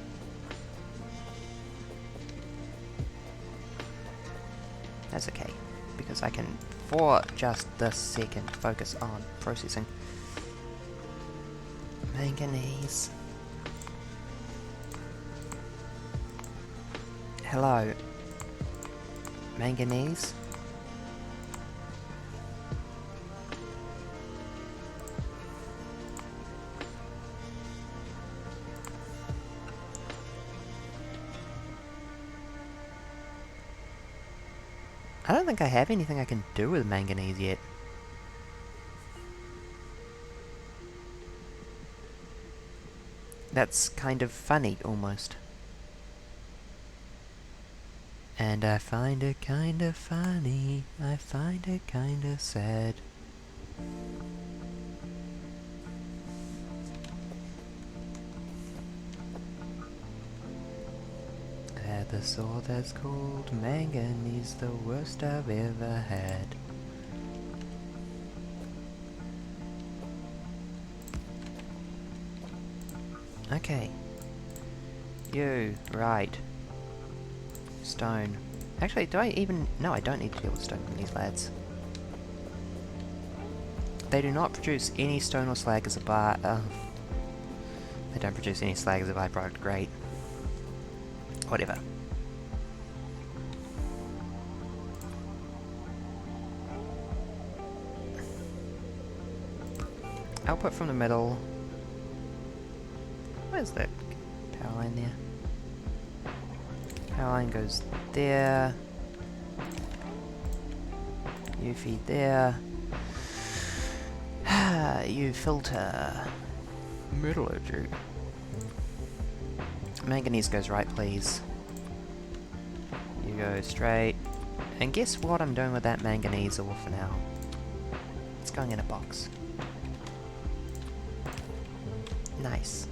That's okay, because I can, for just this second, focus on processing manganese. Hello. Manganese? I don't think I have anything I can do with manganese yet. That's kind of funny, almost. And I find it kind of funny, I find it kind of sad. The sword that's called manganese, the worst I've ever had. Okay. You, right. Stone. Actually, do I even... No, I don't need to deal with stone from these lads. They do not produce any stone or slag as a they don't produce any slag as a byproduct, great. Whatever. Output from the middle. Where's the power line there? Power line goes there. You feed there. You filter. Metallurgy. Manganese goes right, please. You go straight. And guess what I'm doing with that manganese ore for now? It's going in a box. Nice.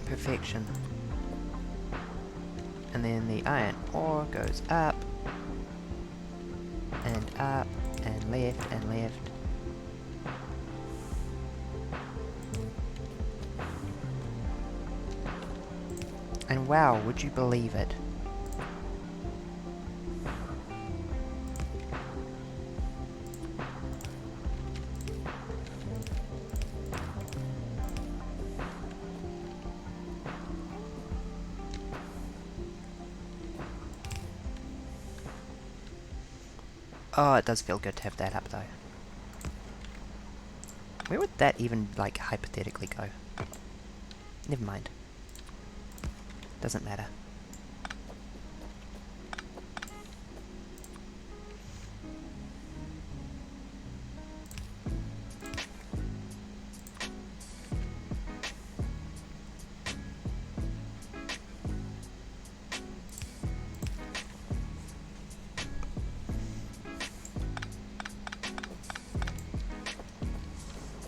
Perfection. And then the iron ore goes up and left and left. And wow, would you believe it? Oh, it does feel good to have that up, though. Where would that even, like, hypothetically go? Never mind. Doesn't matter.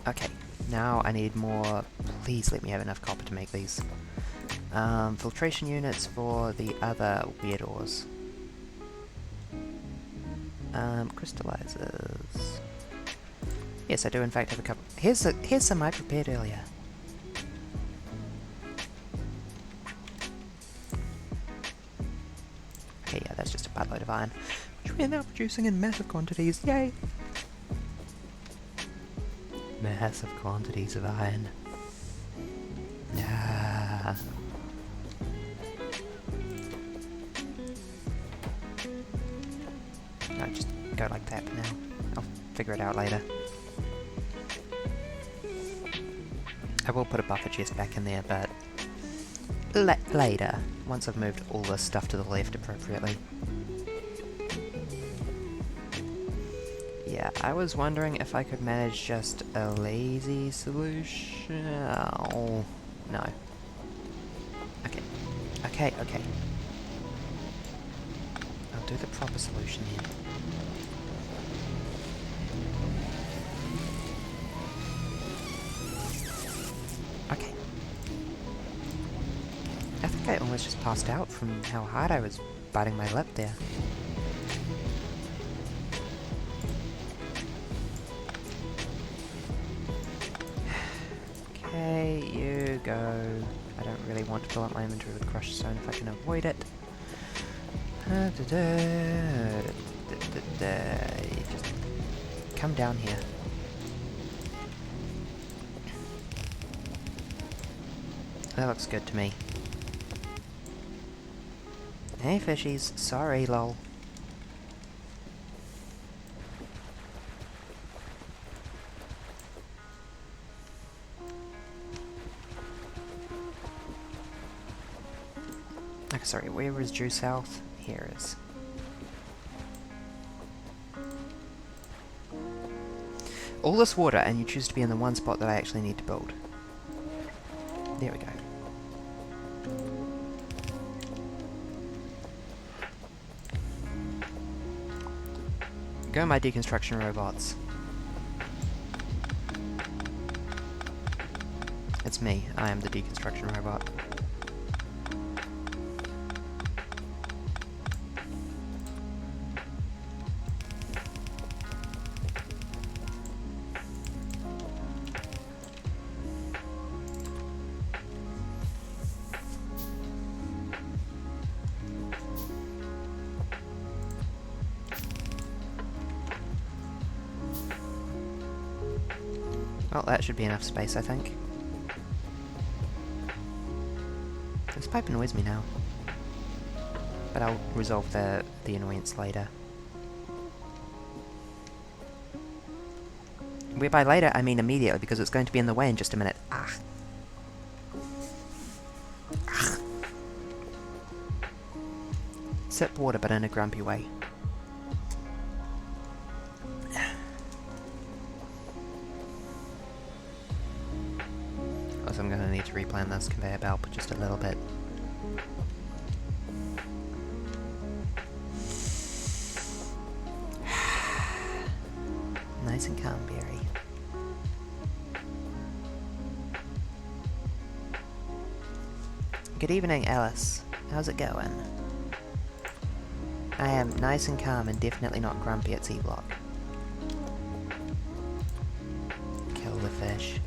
Okay, now I need more... Please let me have enough copper to make these. Filtration units for the other weird ores. Crystallizers. Yes, I do in fact have a couple. Here's some I prepared earlier. Okay, yeah, that's just a buttload of iron, which we're now producing in massive quantities. Yay! Massive quantities of iron. Ah. No, just go like that for now. I'll figure it out later. I will put a buffer chest back in there, but later, once I've moved all this stuff to the left appropriately. Yeah, I was wondering if I could manage just a lazy solution. Oh, no. Okay. Okay, okay. I'll do the proper solution then. Okay. I think I almost just passed out from how hard I was biting my lip there. Okay, you go. I don't really want to fill up my inventory with crushed stone if I can avoid it. Just come down here. That looks good to me. Hey fishies, sorry lol. Okay, sorry, where was due south? Here is. All this water and you choose to be in the one spot that I actually need to build. There we go. Go my deconstruction robots. It's me, I am the deconstruction robot. Well, that should be enough space, I think. This pipe annoys me now. But I'll resolve the annoyance later. Whereby later, I mean immediately, because it's going to be in the way in just a minute. Ah. Ah. Sip water, but in a grumpy way. I'm going to need to replan this conveyor belt just a little bit. Nice and calm, Barry. Good evening, Alice. How's it going? I am nice and calm and definitely not grumpy at Seablock. Kill the fish.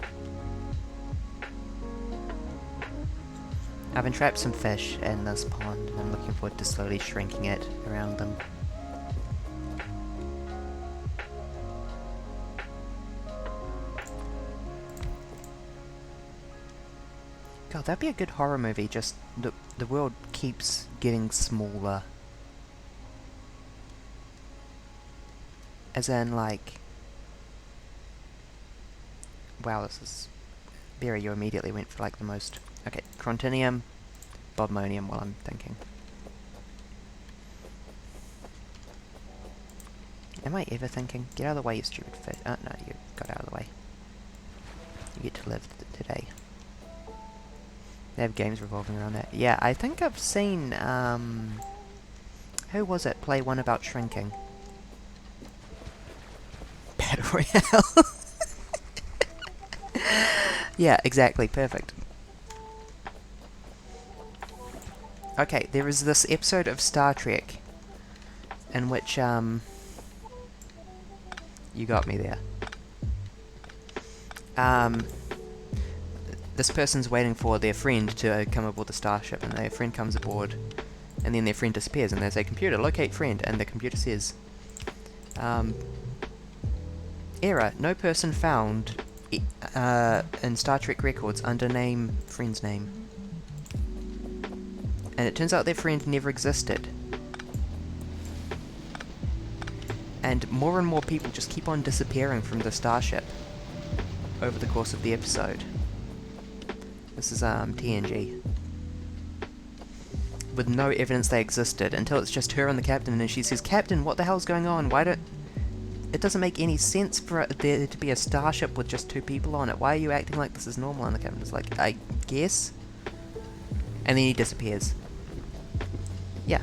I've entrapped some fish in this pond, and I'm looking forward to slowly shrinking it around them. God, that'd be a good horror movie, just the world keeps getting smaller. As in, like... Wow, this is... Barry, you immediately went for, like, the most... Okay, Crontinium, Bobmonium while I'm thinking. Am I ever thinking? Get out of the way, you stupid fish. Oh, no, you got out of the way. You get to live today. They have games revolving around that. Yeah, I think I've seen, who was it play one about shrinking? Battle Royale. Yeah, exactly, perfect. Okay, there is this episode of Star Trek in which, you got me there. This person's waiting for their friend to come aboard the starship, and their friend comes aboard, and then their friend disappears, and they say, "Computer, locate friend," and the computer says, error, no person found in Star Trek records under name, friend's name. And it turns out their friend never existed. And more people just keep on disappearing from the starship over the course of the episode. This is TNG. With no evidence they existed, until it's just her and the captain, and she says, "Captain, what the hell's going on? Why don't..." It doesn't make any sense for there to be a starship with just 2 people on it. Why are you acting like this is normal? And the captain's like, "I guess." And then he disappears. Yeah.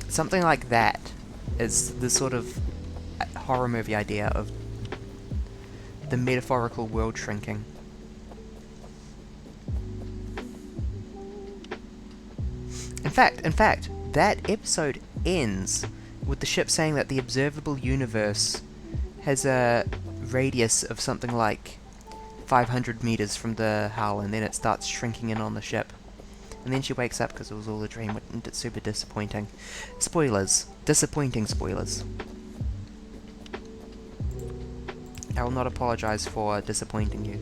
Something like that is the sort of horror movie idea of the metaphorical world shrinking. In fact, that episode ends with the ship saying that the observable universe has a radius of something like 500 meters from the hull, and then it starts shrinking in on the ship. And then she wakes up because it was all a dream, and it's super disappointing. Spoilers. Disappointing spoilers. I will not apologize for disappointing you.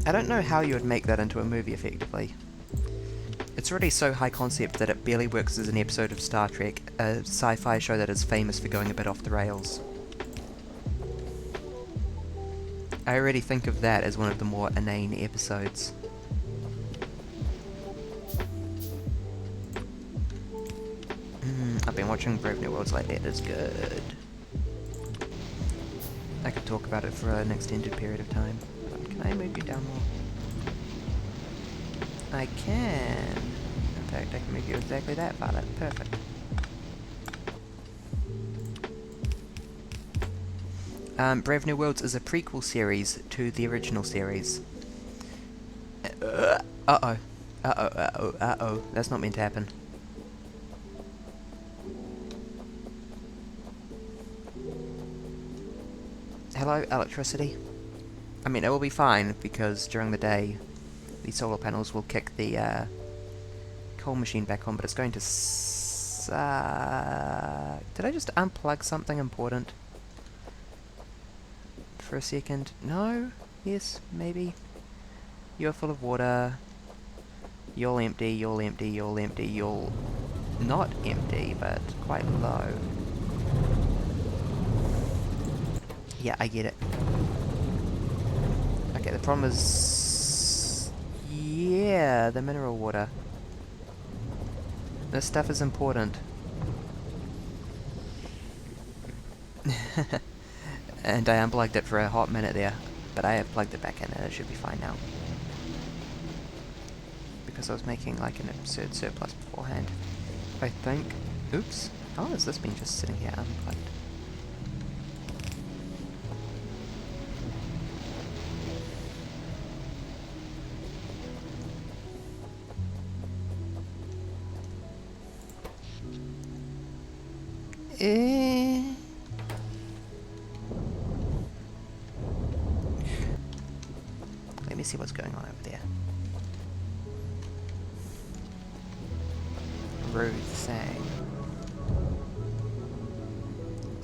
I don't know how you would make that into a movie effectively. It's already so high concept that it barely works as an episode of Star Trek, a sci-fi show that is famous for going a bit off the rails. I already think of that as one of the more inane episodes. I've been watching Brave New Worlds lately, it is good. I could talk about it for an extended period of time. Can I move you down more? I can. In fact, I can move you exactly that far. That's perfect. Brave New Worlds is a prequel series to the original series. Uh-oh. That's not meant to happen. Hello, electricity? I mean, it will be fine, because during the day, the solar panels will kick the coal machine back on, but it's going to suck. Did I just unplug something important? For a second? No? Yes? Maybe? You're full of water. You're empty, you're empty, you're empty, you're not empty, but quite low. Yeah, I get it. Okay, the problem is... yeah, the mineral water. This stuff is important. And I unplugged it for a hot minute there, but I have plugged it back in and it should be fine now. Because I was making like an absurd surplus beforehand. I think... oops. How long has this been just sitting here unplugged? Let me see what's going on over there. Ruth saying.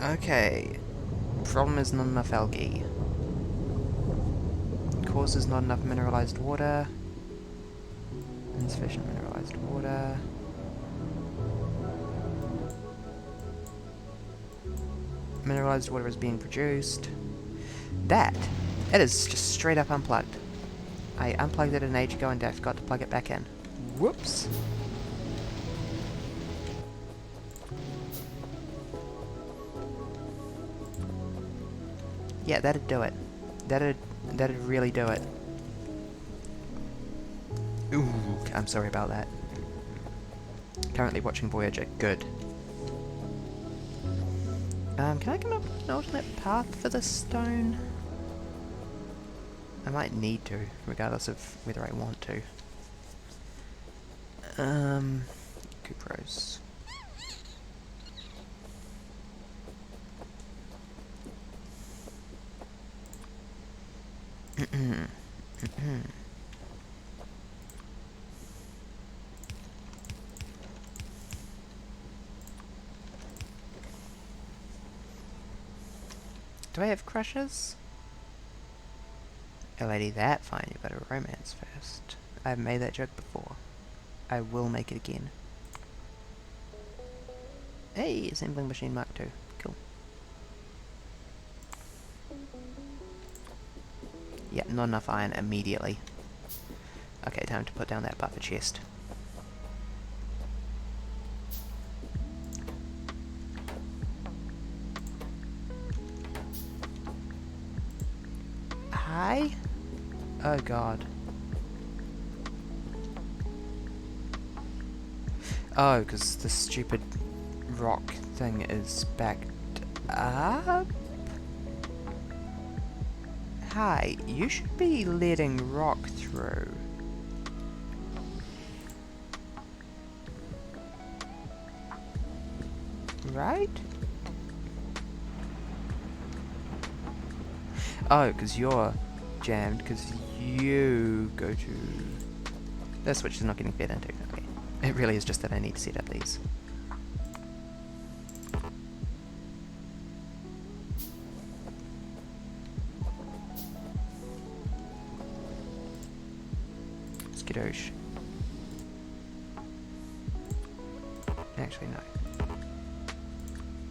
Okay. Problem is not enough algae. Cause is not enough mineralized water. Insufficient mineralized water. Mineralized water is being produced. It is just straight up unplugged. I unplugged it an age ago and I forgot to plug it back in. Whoops. Yeah, that'd do it. That'd really do it. Ooh, I'm sorry about that. Currently watching Voyager. Good. Can I come up with an alternate path for this stone? I might need to, regardless of whether I want to. Cupros. Do I have crushes? A lady that fine, you better romance first. I've made that joke before. I will make it again. Hey, assembling machine Mark II. Cool. Yeah, not enough iron immediately. Okay, time to put down that buffer chest. Hi? Oh god. Oh, because the stupid rock thing is backed up? Hi, you should be letting rock through. Right? Oh, because you're jammed, because you go to... This switch is not getting fed into. Okay. It really is just that I need to set up these. Skadoosh. Actually, no.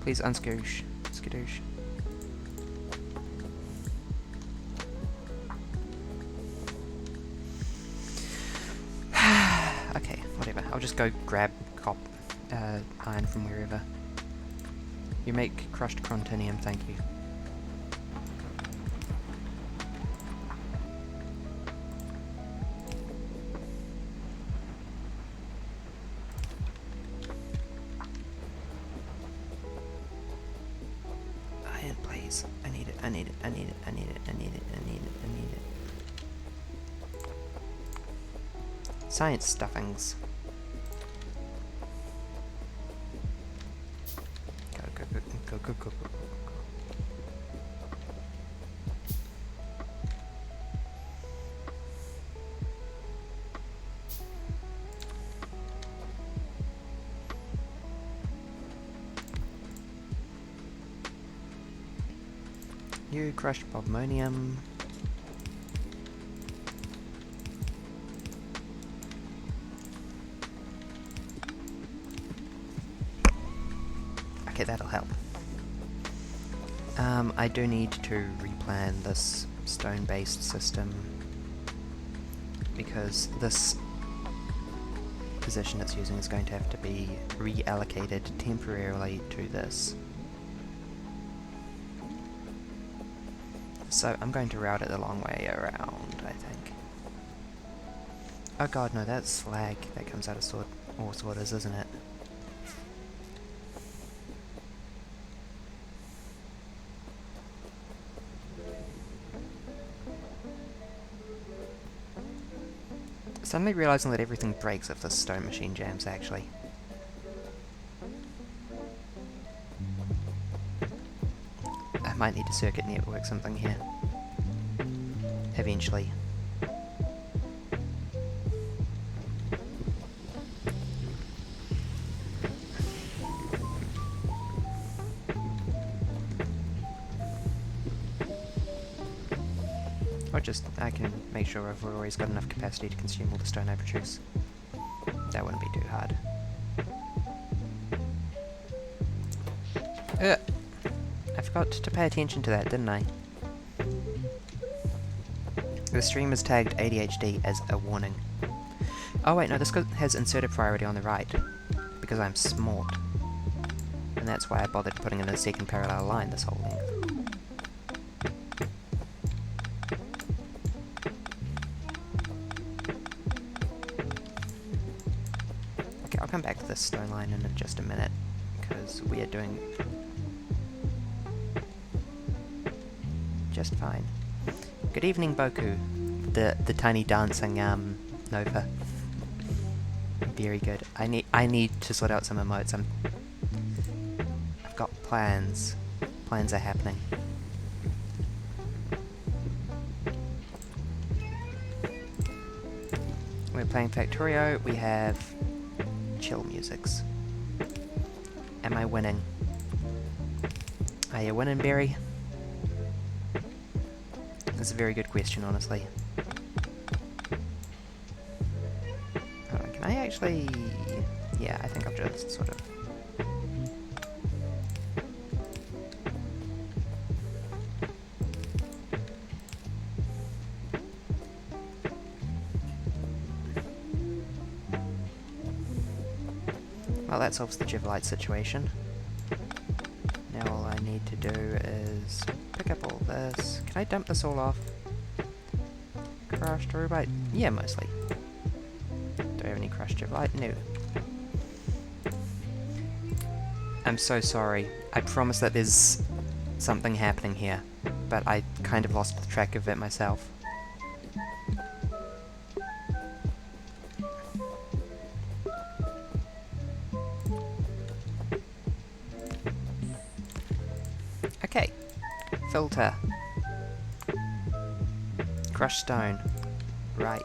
Please unskadoosh. Skadoosh. Okay, whatever. I'll just go grab iron from wherever. You make crushed chrontinium, thank you. Iron, please. I need it, I need it, I need it, I need it, I need it, I need it, I need it. Science stuffings. Go. You crushed bobmonium. Okay, that'll help. I do need to replan this stone-based system because this position it's using is going to have to be reallocated temporarily to this. So I'm going to route it the long way around, I think. Oh god, no, that's slag that comes out of ore sorters, isn't it? Suddenly realising that everything breaks if this stone machine jams, actually. I might need to circuit network something here. Eventually. Or just, I can make sure I've always got enough capacity to consume all the stone I produce. That wouldn't be too hard. I forgot to pay attention to that, didn't I? The stream is tagged ADHD as a warning. Oh wait, no, this has inserted priority on the right, because I'm smart. And that's why I bothered putting in a second parallel line this whole length. Okay, I'll come back to this stone line in just a minute, because we are doing just fine. Good evening, Boku. The tiny dancing Nova. Very good. I need to sort out some emotes. I've got plans. Plans are happening. We're playing Factorio. We have chill musics. Am I winning? Are you winning, Barry? That's a very good question, honestly. Hold on, can I actually... Yeah, I think I'll just sort of... Well, that solves the Jivelite situation. Now all I need to do is pick up all this. Can I dump this all off? Crushed Rubite? Yeah, mostly. Do I have any crushed Jivelite? No. I'm so sorry. I promise that there's something happening here, but I kind of lost track of it myself. Okay. Filter. Crushed stone. Right.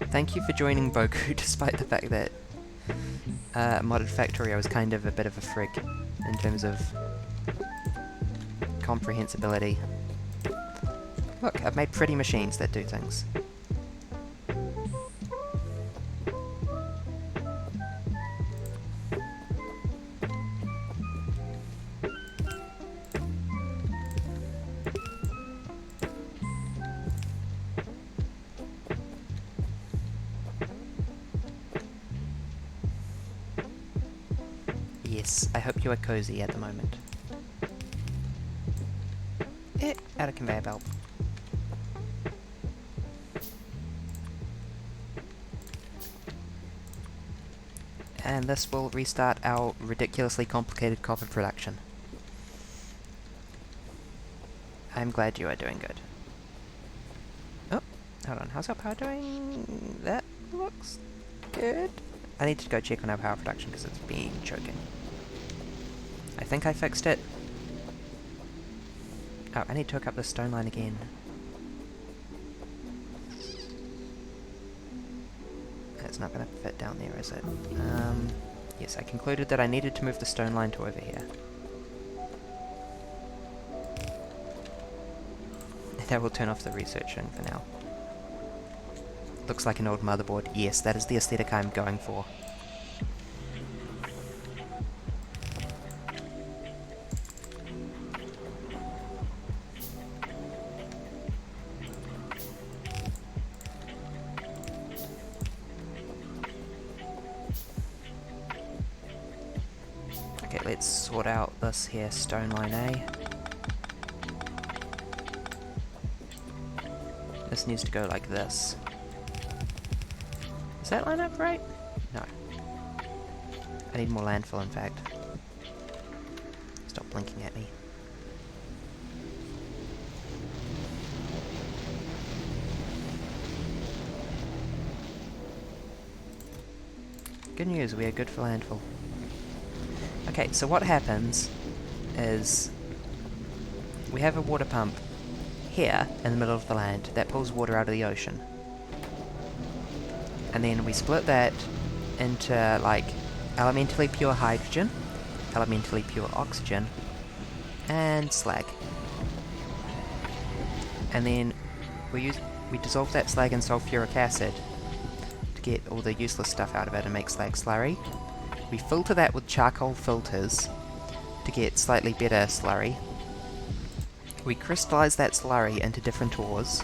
Thank you for joining Boku, despite the fact that modded Factorio is kind of a bit of a frig in terms of comprehensibility. Look, I've made pretty machines that do things. Yes, I hope you are cozy at the moment. Out of conveyor belt. And this will restart our ridiculously complicated copper production. I'm glad you are doing good. Oh, hold on, how's our power doing? That looks good. I need to go check on our power production because it's been choking. I think I fixed it. Oh, I need to hook up the stone line again. That's not going to fit down there, is it? Yes, I concluded that I needed to move the stone line to over here. That will turn off the researching for now. Looks like an old motherboard. Yes, that is the aesthetic I'm going for. Okay, let's sort out this here stone line A. This needs to go like this. Does that line up right? No. I need more landfill, in fact. Stop blinking at me. Good news, we are good for landfill. Okay, so what happens is we have a water pump here in the middle of the land that pulls water out of the ocean. And then we split that into like elementally pure hydrogen, elementally pure oxygen, and slag. And then we dissolve that slag in sulfuric acid to get all the useless stuff out of it and make slag slurry. We filter that with charcoal filters to get slightly better slurry. We crystallize that slurry into different ores.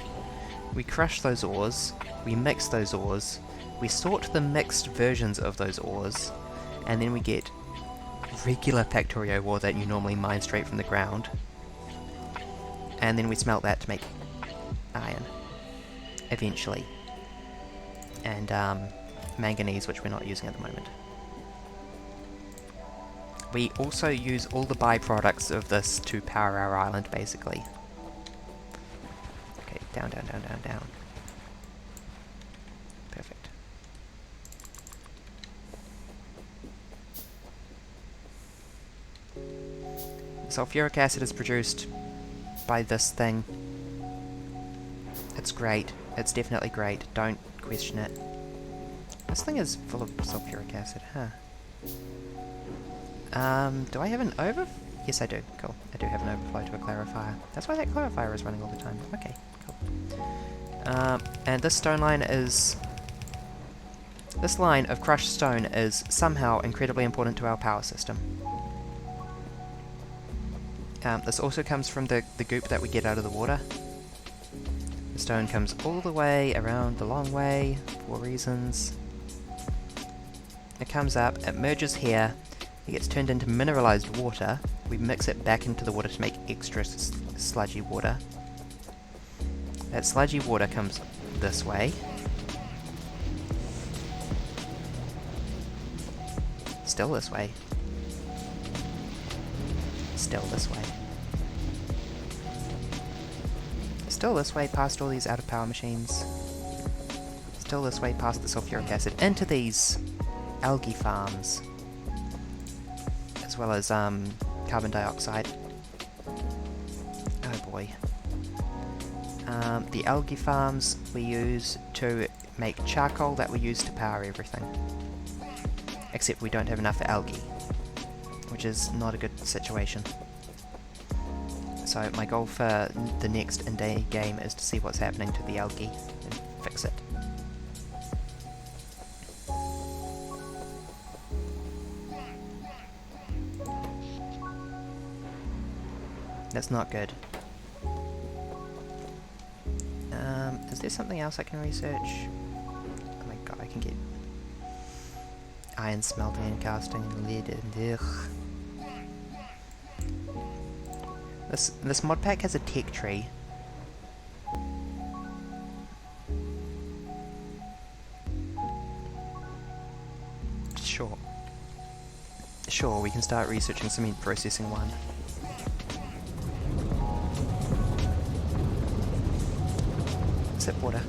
We crush those ores, we mix those ores, we sort the mixed versions of those ores, and then we get regular Factorio ore that you normally mine straight from the ground. And then we smelt that to make iron, eventually. And manganese, which we're not using at the moment. We also use all the byproducts of this to power our island, basically. Down, down, down, down, down. Perfect. Sulfuric acid is produced by this thing. It's great. It's definitely great. Don't question it. This thing is full of sulfuric acid, huh? Do I have an over... Yes, I do. Cool. I do have an overflow to a clarifier. That's why that clarifier is running all the time. Okay, cool. And this stone line is... This line of crushed stone is somehow incredibly important to our power system. This also comes from the goop that we get out of the water. The stone comes all the way around the long way for weasons. It comes up, it merges here, it gets turned into mineralized water. We mix it back into the water to make extra sludgy water. That sludgy water comes this way. Still this way. Still this way. Still this way past all these out of power machines. Still this way past the sulfuric acid into these algae farms. As well as carbon dioxide. Oh boy. The algae farms we use to make charcoal that we use to power everything. Except we don't have enough algae, which is not a good situation. So my goal for the next in-day game is to see what's happening to the algae and fix it. That's not good. Is there something else I can research? Oh my god, I can get iron smelting and casting and lead and ugh. This mod pack has a tech tree. Sure. Sure, we can start researching cement processing 1. Sip water.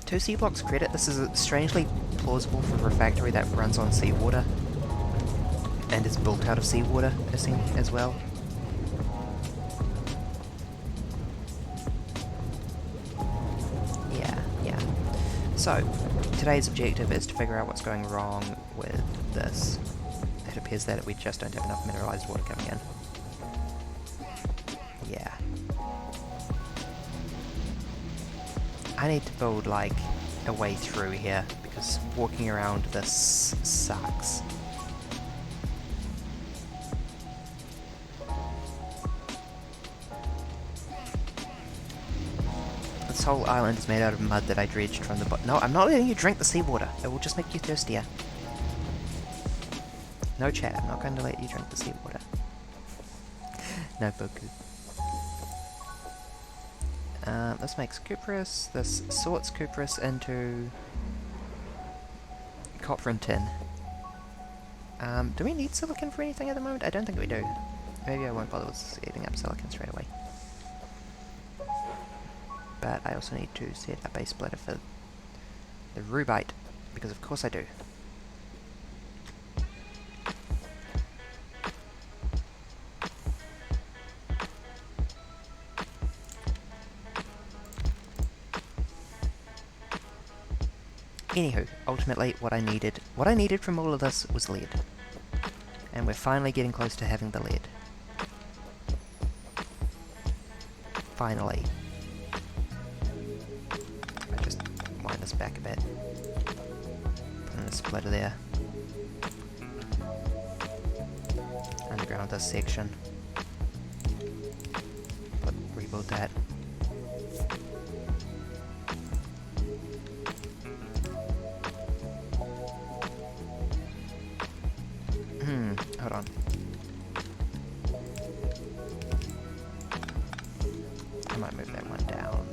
To Seablock's credit, this is strangely plausible for a factory that runs on seawater and is built out of seawater as well. Yeah. So, today's objective is to figure out what's going wrong with this. It appears that we just don't have enough mineralized water coming in. Yeah. I need to build, like, a way through here, because walking around this sucks. This whole island is made out of mud that I dredged from the bottom. No, I'm not letting you drink the seawater. It will just make you thirstier. No chat, I'm not going to let you drink the seawater. No boku. This makes cuprous, this sorts cuprous into copper and tin. Do we need silicon for anything at the moment? I don't think we do. Maybe I won't bother with setting up silicon straight away. But I also need to set up a splitter for the rubite, because of course I do. Anywho, ultimately what I needed from all of this was lead. And we're finally getting close to having the lead. Finally. I just wind this back a bit. Put in a splitter there. Underground this section. Rebuild that. Hold on. I might move that one down.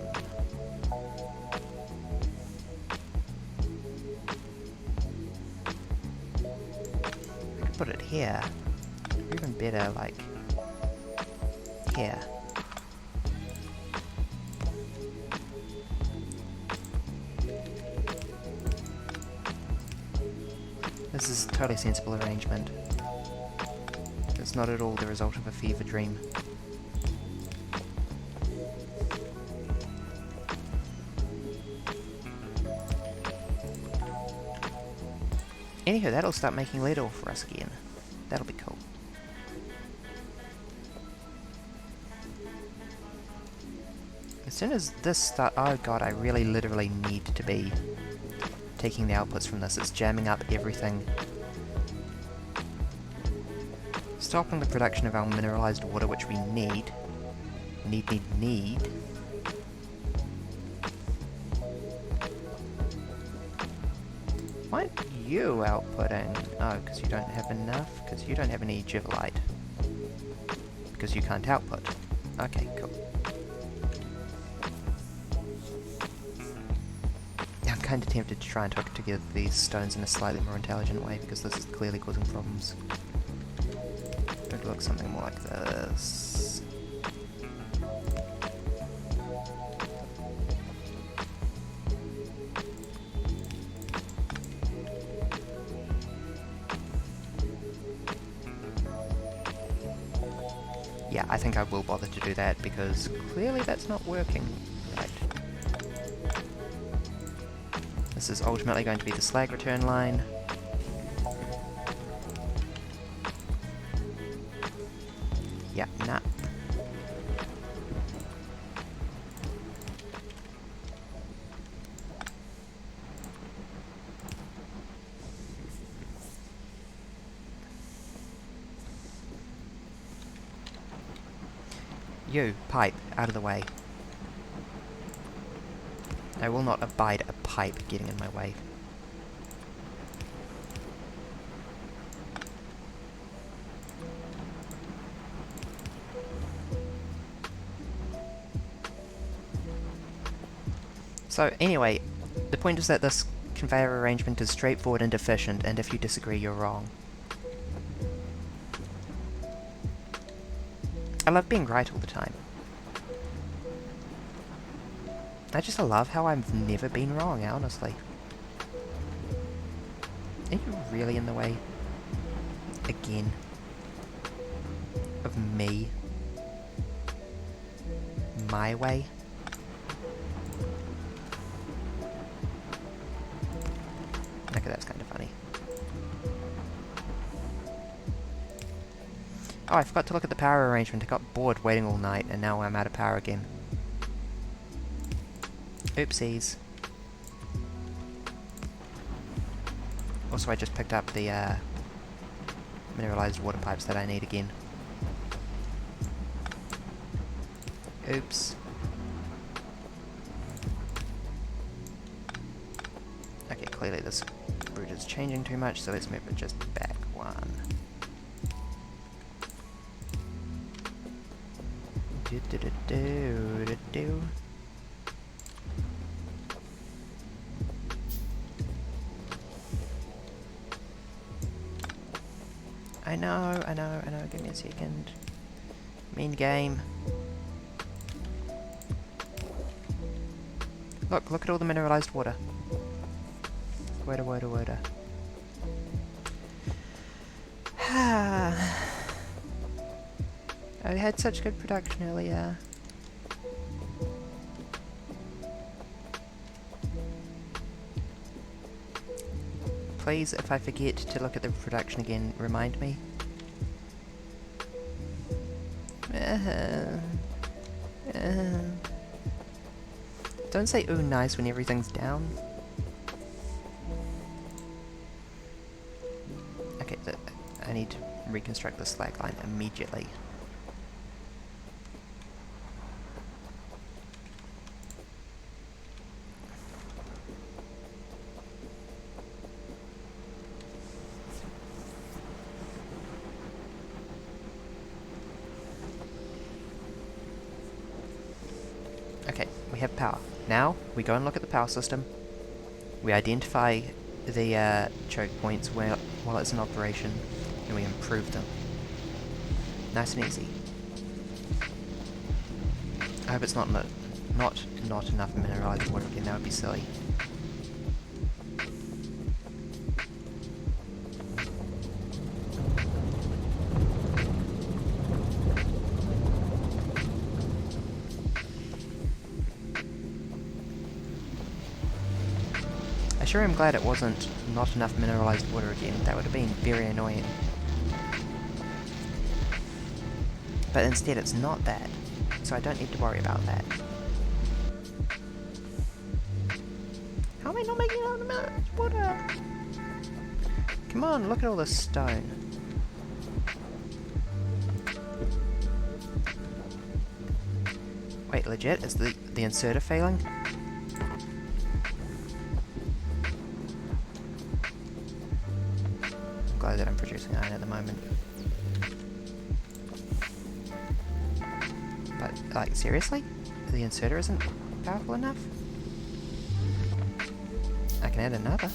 I could put it here. Or even better, like, here. This is a totally sensible arrangement. It's not at all the result of a fever dream. Anywho, that'll start making lead ore for us again. That'll be cool. As soon as this start... Oh god, I really literally need to be taking the outputs from this. It's jamming up everything. Stopping the production of our mineralized water, which we need. Need. Why aren't you outputting? Oh, because you don't have enough? Because you don't have any givelite. Because you can't output. Okay, cool. I'm kind of tempted to try and hook together these stones in a slightly more intelligent way, because this is clearly causing problems. It looks something more like this. Yeah, I think I will bother to do that, because clearly that's not working right. This is ultimately going to be the slag return line. Yeah, nah. You, pipe, out of the way. I will not abide a pipe getting in my way. So, anyway, the point is that this conveyor arrangement is straightforward and efficient, and if you disagree, you're wrong. I love being right all the time. I just love how I've never been wrong, honestly. Are you really in the way? Again. Of me? My way? Okay, that's kind of funny. Oh, I forgot to look at the power arrangement. I got bored waiting all night, and now I'm out of power again. Oopsies. Also, I just picked up the mineralized water pipes that I need again. Oops. Okay, clearly this route is changing too much, so let's move it just back one. Do-do-do-do-do-do. I know, give me a second. Mean game. Look at all the mineralized water. Water. I had such good production earlier. Please, if I forget to look at the production again, remind me. Don't say ooh nice when everything's down. Okay, I need to reconstruct the slag line immediately. Okay, we have power. Now, we go and look at the power system. We identify the choke points while it's in operation, and we improve them. Nice and easy. I hope it's not enough mineralized water again. That would be silly. sure am glad it wasn't not enough mineralized water again. That would have been very annoying. But instead it's not that, so I don't need to worry about that. How am I not making enough mineralized water? Come on, look at all this stone. Wait, legit? Is the inserter failing? I'm glad that I'm producing iron at the moment. But, like, seriously? The inserter isn't powerful enough? I can add another.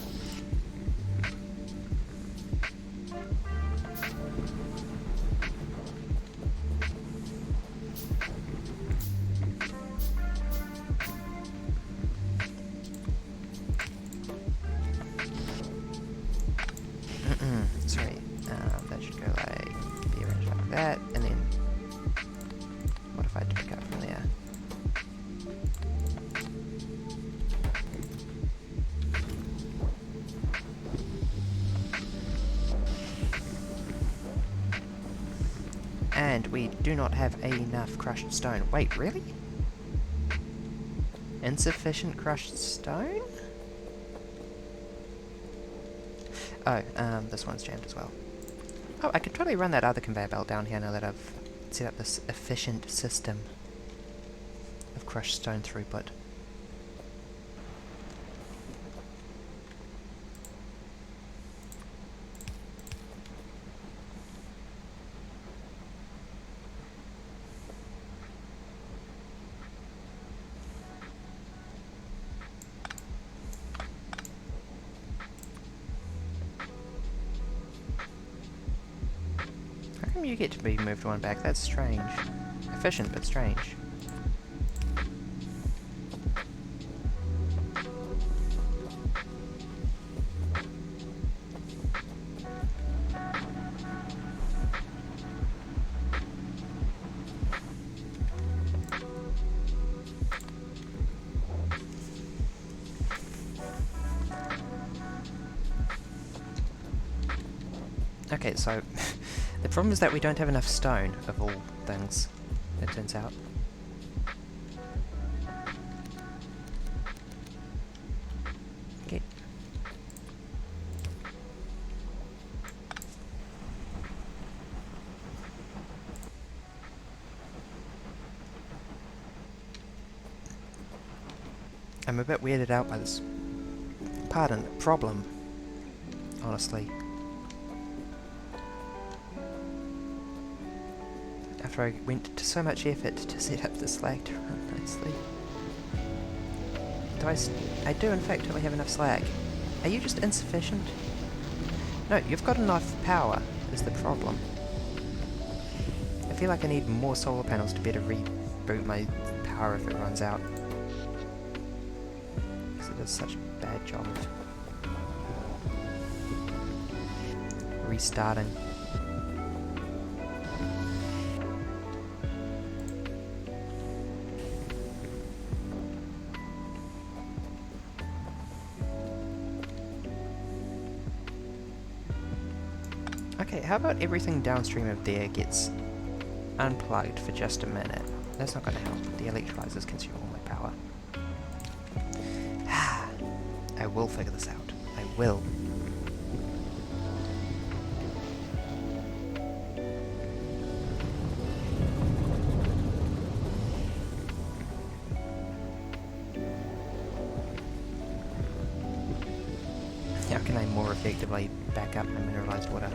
Sorry, that should go like, be arranged like that, and then modified to pick up from there. And we do not have enough crushed stone. Wait, really? Insufficient crushed stone? Oh, this one's jammed as well. Oh, I could totally run that other conveyor belt down here now that I've set up this efficient system of crushed stone throughput. How come you get to be moved one back? That's strange. Efficient, but strange. Okay, so the problem is that we don't have enough stone, of all things, it turns out. Okay. I'm a bit weirded out by this problem, honestly. After I went to so much effort to set up this slag to run nicely. I do in fact only have enough slag. Are you just insufficient? No, you've got enough power, is the problem. I feel like I need more solar panels to better reboot my power if it runs out. Because it does such a bad job of restarting. Okay, how about everything downstream of there gets unplugged for just a minute? That's not going to help. The electrolyzers consume all my power. I will figure this out. I will. How can I more effectively back up my mineralized water?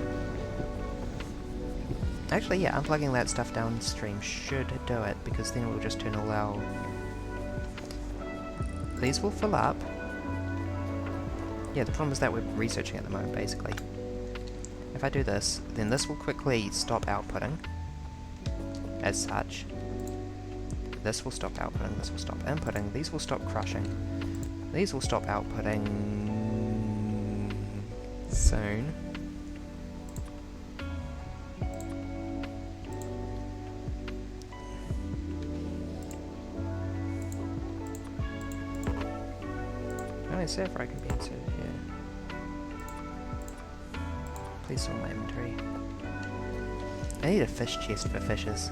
Actually, yeah, unplugging that stuff downstream should do it, because then we'll just turn all our... These will fill up. Yeah, the problem is that we're researching at the moment, basically. If I do this, then this will quickly stop outputting, as such. This will stop outputting, this will stop inputting, these will stop crushing. These will stop outputting... soon. server I can be inserted here. Please sort my inventory. I need a fish chest for fishes.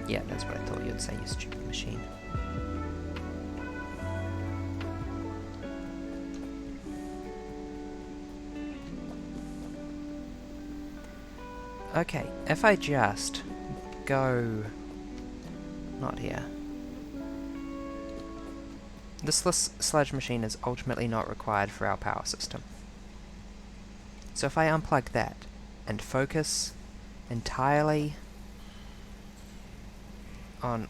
Yeah, that's what I thought you'd say, you stupid machine. Okay, if I just go... not here. This sludge machine is ultimately not required for our power system. So if I unplug that and focus entirely on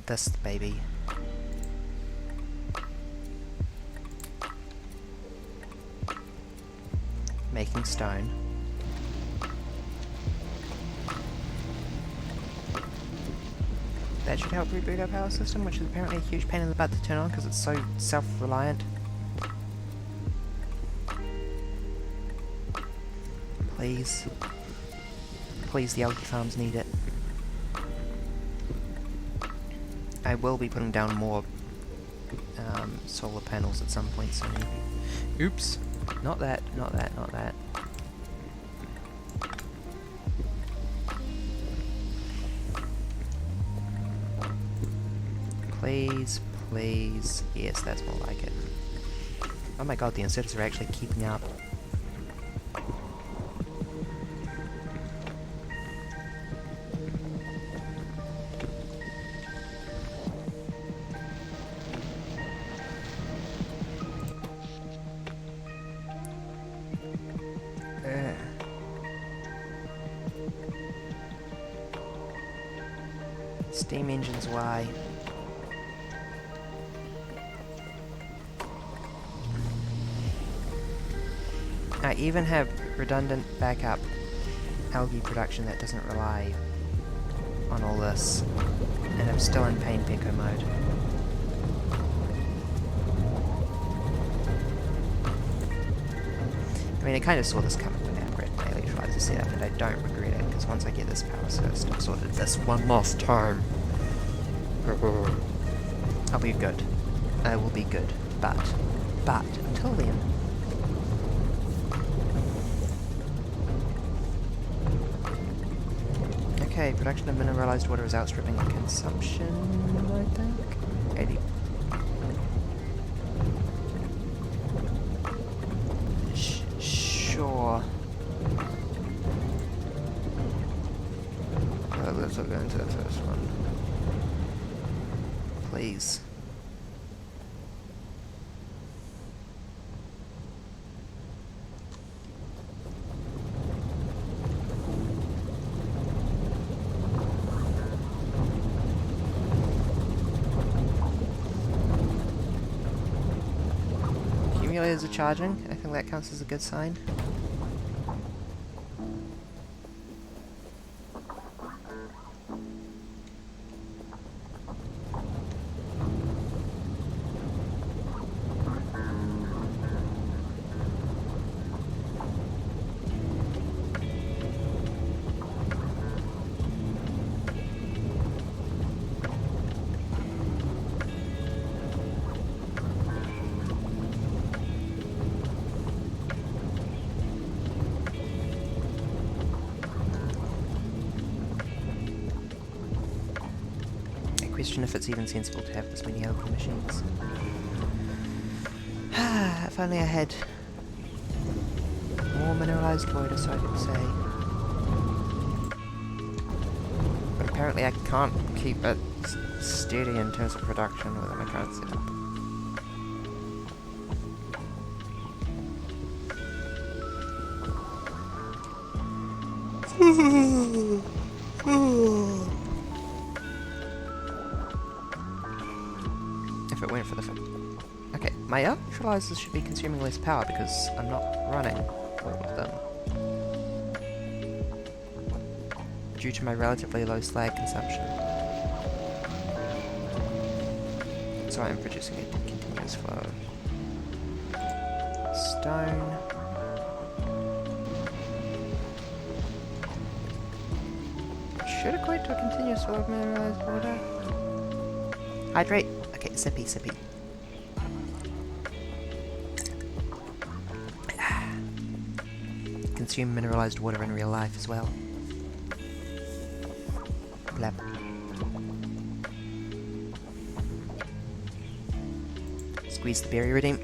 this baby, making stone, that should help reboot our power system, which is apparently a huge pain in the butt to turn on because it's so self-reliant. Please. Please, the algae farms need it. I will be putting down more solar panels at some point soon. Oops. Not that, not that, not that. Please, please. Yes, that's more like it. Oh my god, the inserters are actually keeping up. Steam engines, why? I even have redundant backup algae production that doesn't rely on all this, and I'm still in pain picker mode. I mean, I kind of saw this coming when I upgraded my electrolyzer setup, and I don't regret it, because once I get this power system sorted this one last time, I'll be good. I will be good. But, until then... Okay, production of mineralized water is outstripping consumption, I think? 80. Sure. Well, let's look into the first one. Please. Accumulators are charging. I think that counts as a good sign. Question if it's even sensible to have this many algae machines. If only I had more mineralized water so I could say. But apparently I can't keep it steady in terms of production with my current setup. If it went for the... Okay, my electrolyzers should be consuming less power because I'm not running all of them. Due to my relatively low slag consumption. So I am producing a continuous flow. Stone. Should equate to a continuous flow of mineralized water. Hydrate. Okay, sippy, sippy. Consume mineralized water in real life as well. Blab. Squeeze the berry redeem.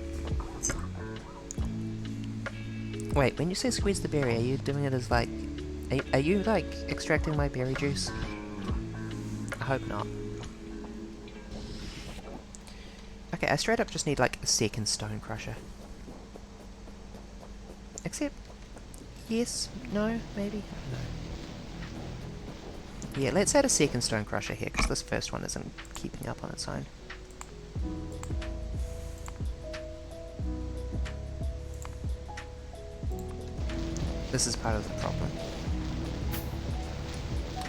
Wait, when you say squeeze the berry, are you doing it as like... Are you like extracting my berry juice? I hope not. Okay, I straight up just need like a second stone crusher. Except... Yes, no, maybe? No. Yeah, let's add a second stone crusher here, because this first one isn't keeping up on its own. This is part of the problem.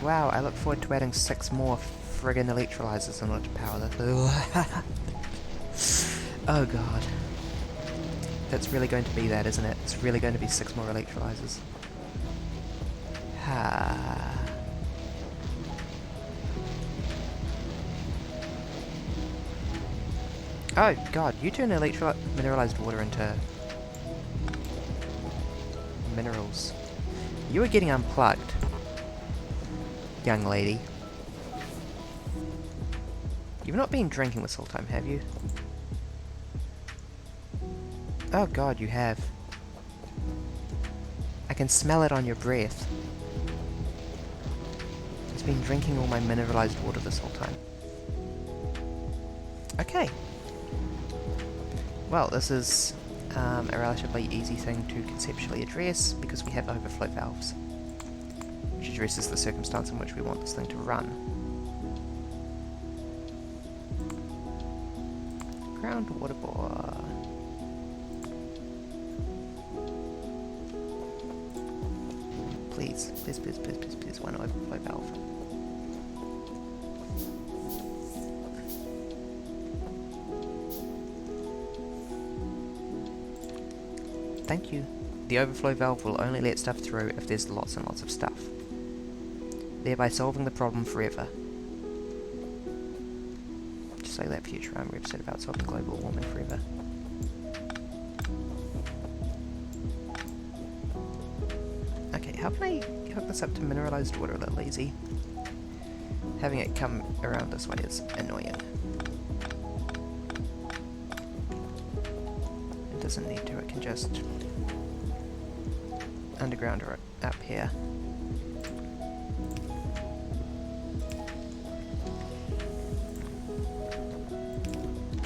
Wow, I look forward to adding 6 more friggin' electrolyzers in order to power this. Oh god. That's really going to be that, isn't it? It's really going to be 6 more electrolyzers. Ha. Oh god, you turn mineralized water into minerals. You are getting unplugged, young lady. You've not been drinking this whole time, have you? Oh god, you have. I can smell it on your breath. It's been drinking all my mineralized water this whole time. Okay. Well, this is a relatively easy thing to conceptually address because we have overflow valves, which addresses the circumstance in which we want this thing to run. Groundwater bore. Please, please, please, please, please, please, one overflow valve. Thank you. The overflow valve will only let stuff through if there's lots and lots of stuff, thereby solving the problem forever. Just like that Futurama episode about solving global warming forever. Okay, how can I hook this up to mineralized water a little easy? Having it come around this way is annoying. It doesn't need to, it can just underground or up here.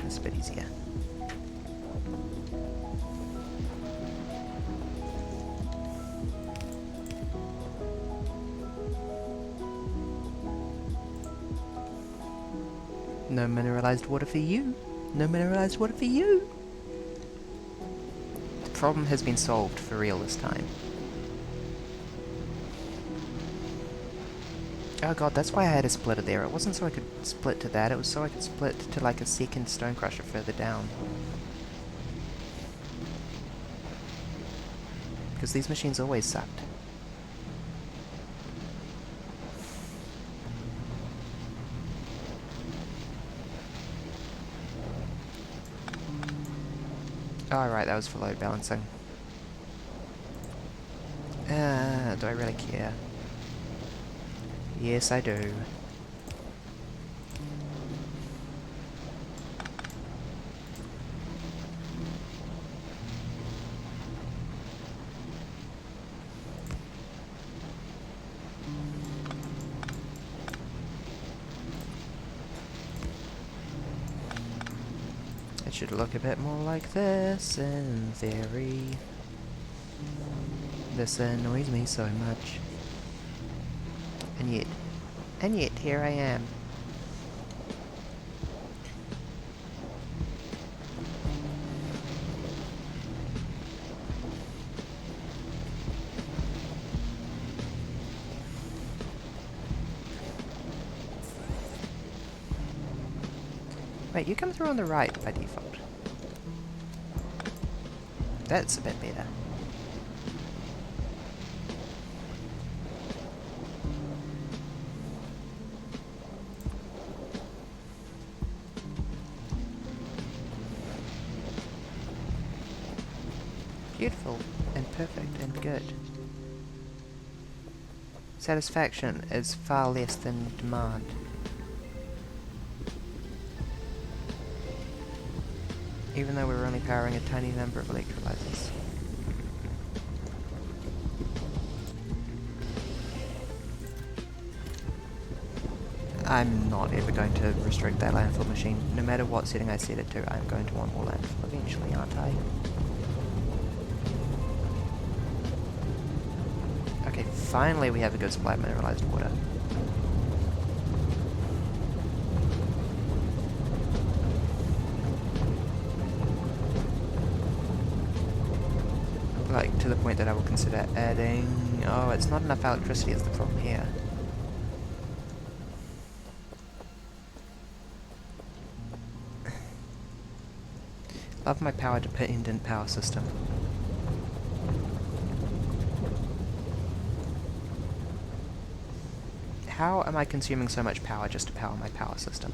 That's a bit easier. No mineralized water for you. No mineralized water for you. The problem has been solved for real this time. Oh god, that's why I had a splitter there. It wasn't so I could split to that, it was so I could split to like a second stone crusher further down. Because these machines always sucked. Oh right, that was for load balancing. Do I really care? Yes, I do. It should look a bit more like this in theory. This annoys me so much. And yet, here I am. Wait, you come through on the right by default. That's a bit better. beautiful and perfect and good. Satisfaction is far less than demand. Even though we're only powering a tiny number of electrolyzers. I'm not ever going to restrict that landfill machine. No matter what setting I set it to, I'm going to want more landfill eventually, aren't I? Okay, finally we have a good supply of mineralized water. Like, to the point that I will consider adding... Oh, it's not enough electricity is the problem here. Love my power dependent power system. How am I consuming so much power just to power my power system?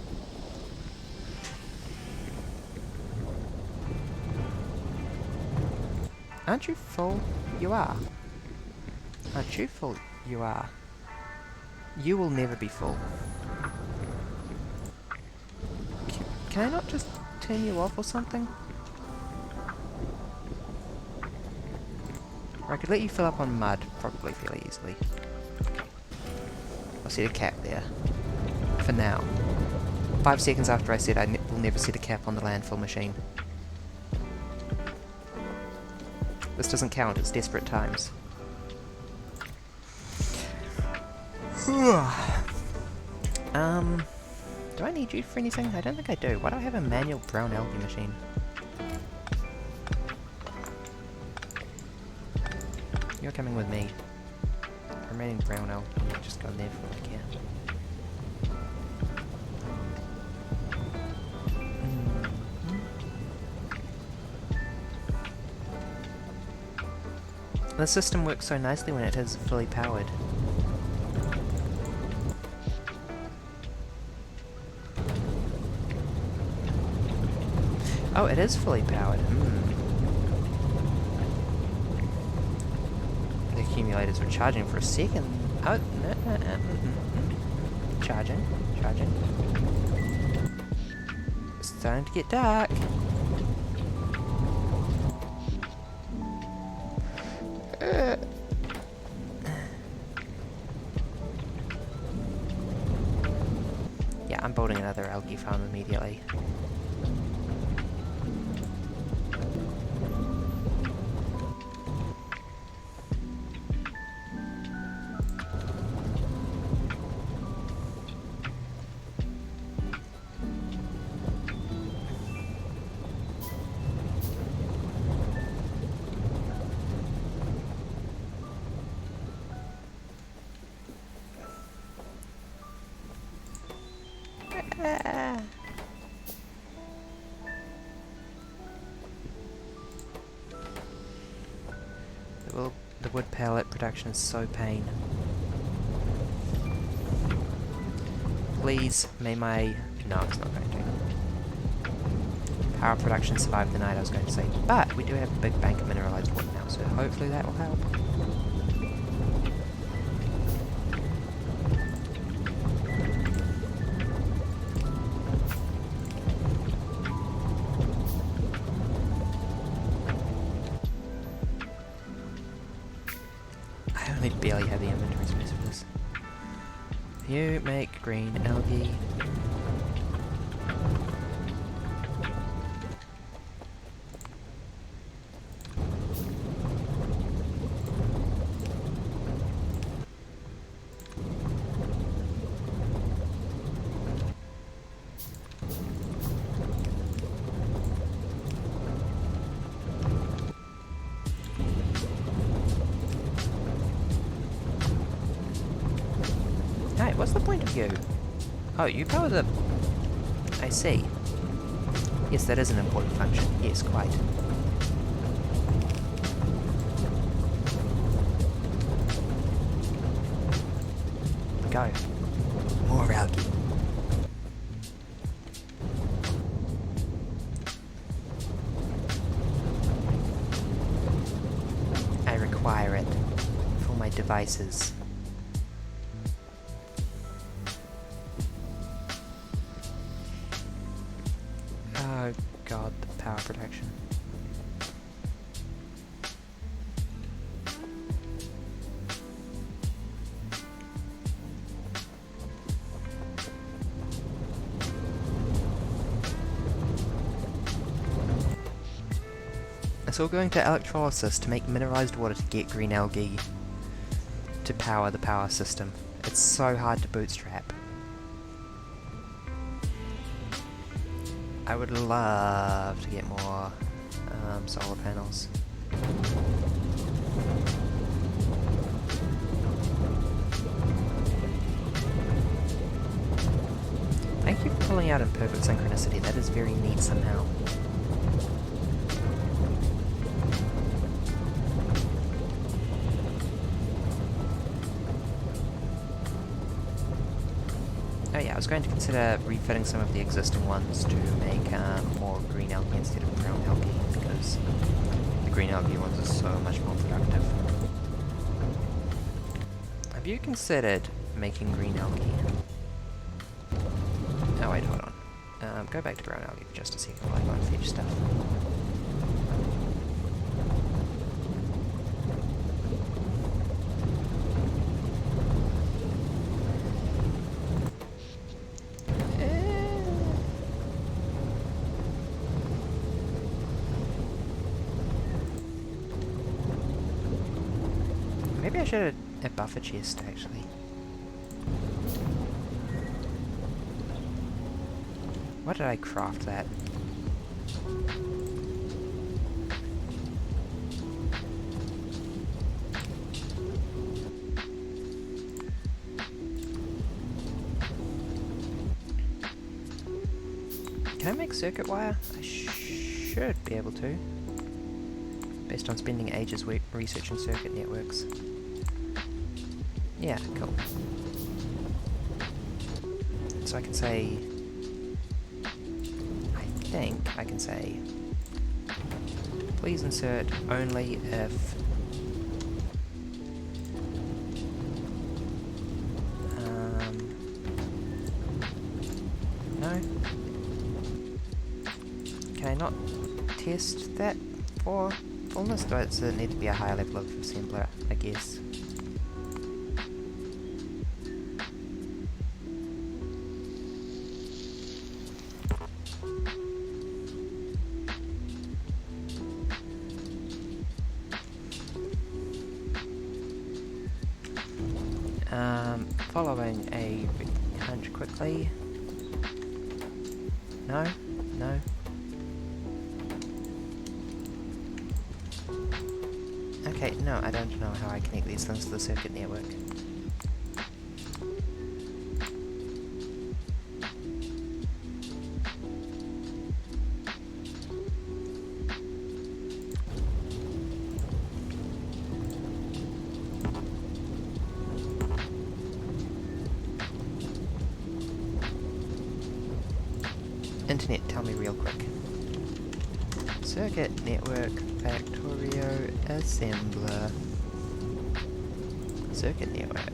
Aren't you full? You are. Aren't you full? You are. You will never be full. Can I not just turn you off or something? Or I could let you fill up on mud, probably fairly easily. I'll set a cap there. For now. 5 seconds after I said I will never set a cap on the landfill machine. This doesn't count, it's desperate times. Do I need you for anything? I don't think I do. Why do I have a manual brown algae machine? You're coming with me. Remaining brown algae, just go there for like here. The system works so nicely when it is fully powered. Oh, it is fully powered. The accumulators were charging for a second. Oh, no. Charging. It's starting to get dark. Yeah, I'm building another algae farm immediately. The wood pellet production is so pain. Please, may my... No, it's not going to. Power production survived the night, I was going to say. But we do have a big bank of mineralized wood now, so hopefully that will help. I barely have the inventory space for this. You make green algae. Hey, what's the point of you? Oh, you power the... I see. Yes, that is an important function. Yes, quite. Go. More algae. devices. Oh god, the power protection. It's all going to electrolysis to make mineralized water to get green algae to power the power system. It's so hard to bootstrap. I would love to get more solar panels. Thank you for pulling out in perfect synchronicity. That is very neat somehow. Oh yeah, I was going to consider refitting some of the existing ones to make more green algae instead of brown algae, because the green algae ones are so much more productive. Have you considered making green algae? Oh wait, hold on. Go back to brown algae for just a second while I go and fetch stuff. Maybe I should have a buffer chest, actually. Why did I craft that? Can I make circuit wire? I should be able to, based on spending ages researching circuit networks. Yeah, cool. So I can say... I think I can say... Please insert only if... No? Can I not test that for fullness? Does it need to be a higher level of assembler, I guess? Following a hunch quickly. No? No? Okay, no, I don't know how I connect these things to the circuit network. Internet, tell me real quick. Circuit network, Factorio, assembler. Circuit network.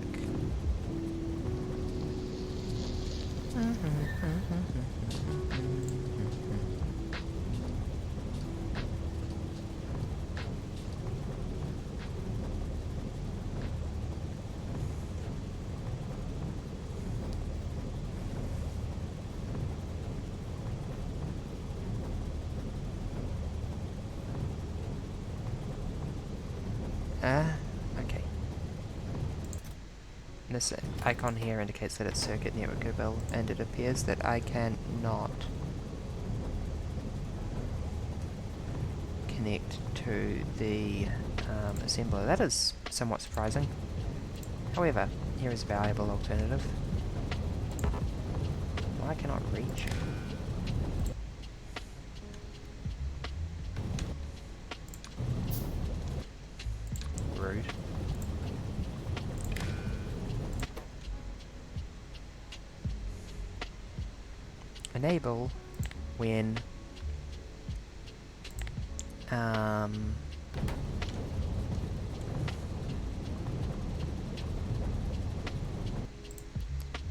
Okay. This icon here indicates that it's circuit networkable, and it appears that I can not connect to the assembler. That is somewhat surprising. However, here is a valuable alternative. Well, I cannot reach. Rude. Enable when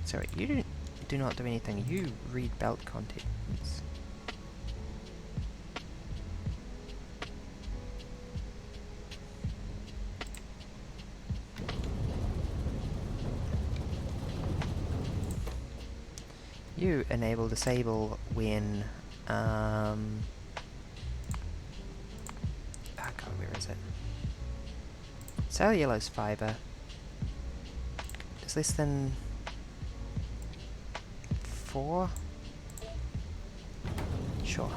Sorry, you do not do anything. You read belt contents. You enable disable when oh god, where is it? Cellulose fiber is less than 4? Sure.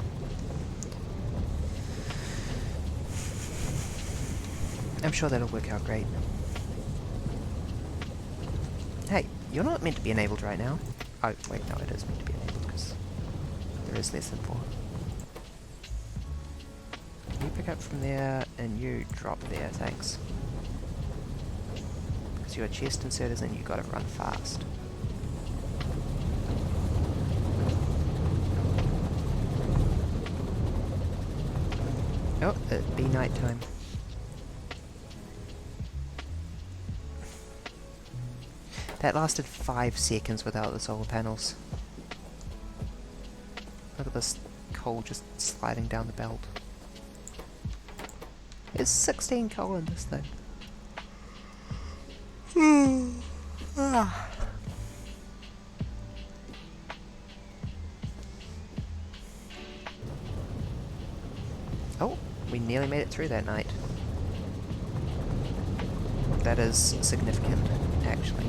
I'm sure that'll work out great. Hey, you're not meant to be enabled right now. Oh, wait, no, it is meant to be enabled, because there is less than 4. You pick up from there, and you drop there, thanks. Because your chest inserters and you gotta run fast. Oh, it'd be night time. That lasted 5 seconds without the solar panels. Look at this coal just sliding down the belt. There's 16 coal in this thing. Oh, we nearly made it through that night. That is significant, actually.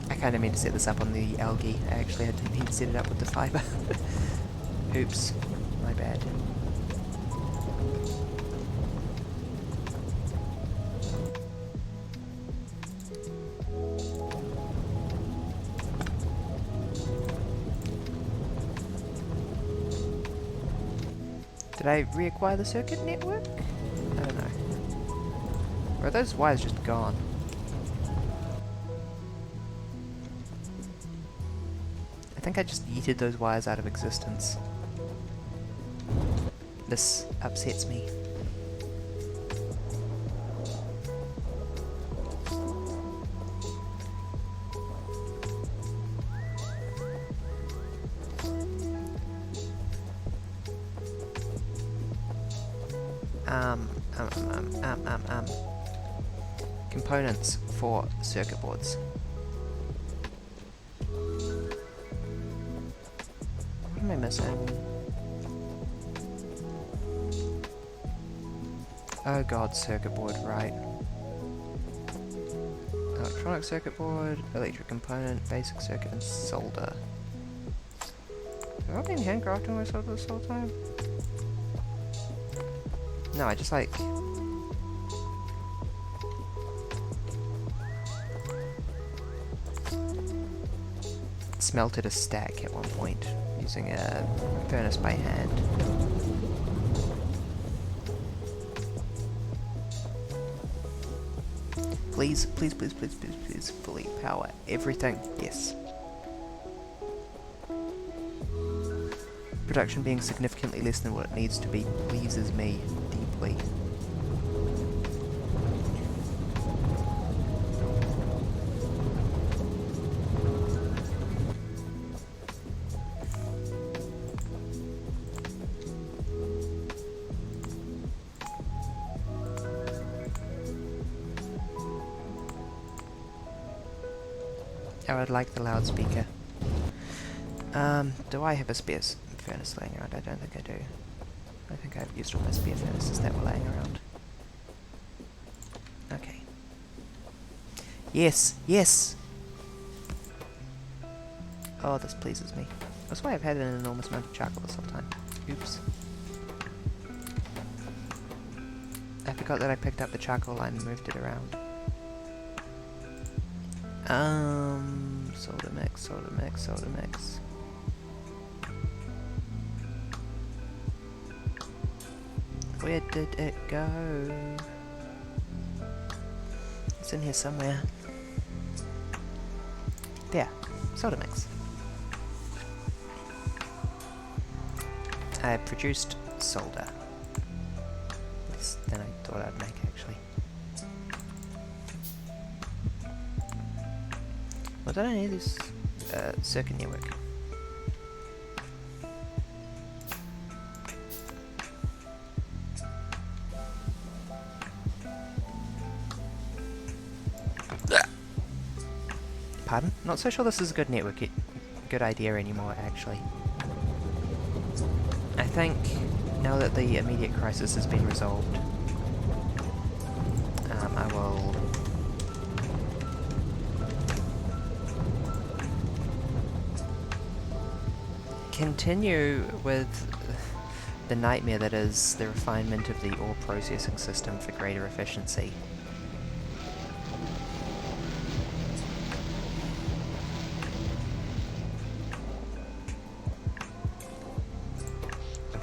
I kind of meant to set this up on the algae. Actually, I didn't mean to set it up with the fiber. Oops, my bad. Did I reacquire the circuit network? I don't know. Or are those wires just gone? I think I just yeeted those wires out of existence. This upsets me. Components for circuit boards. What am I missing? Oh god, circuit board, right. Electronic circuit board, electric component, basic circuit, and solder. Have I been handcrafting myself this whole time? No, I just like... smelted a stack at one point using a furnace by hand. Please, please, please, please, please, please, fully power everything. Yes. Production being significantly less than what it needs to be pleases me deeply. I would like the loudspeaker. Do I have a spare furnace laying around? I don't think I do. I think I've used all my spare furnaces that were laying around. Okay. Yes! Yes! Oh, this pleases me. That's why I've had an enormous amount of charcoal this whole time. Oops. I've forgot that I picked up the charcoal and moved it around. Solder mix, solder mix, solder mix. Where did it go? It's in here somewhere. There, solder mix. I produced solder. Less than I thought I'd make, actually. What did I need this circuit network? Pardon? Not so sure this is a good good idea anymore, actually. I think now that the immediate crisis has been resolved, I will continue with the nightmare that is the refinement of the ore processing system for greater efficiency.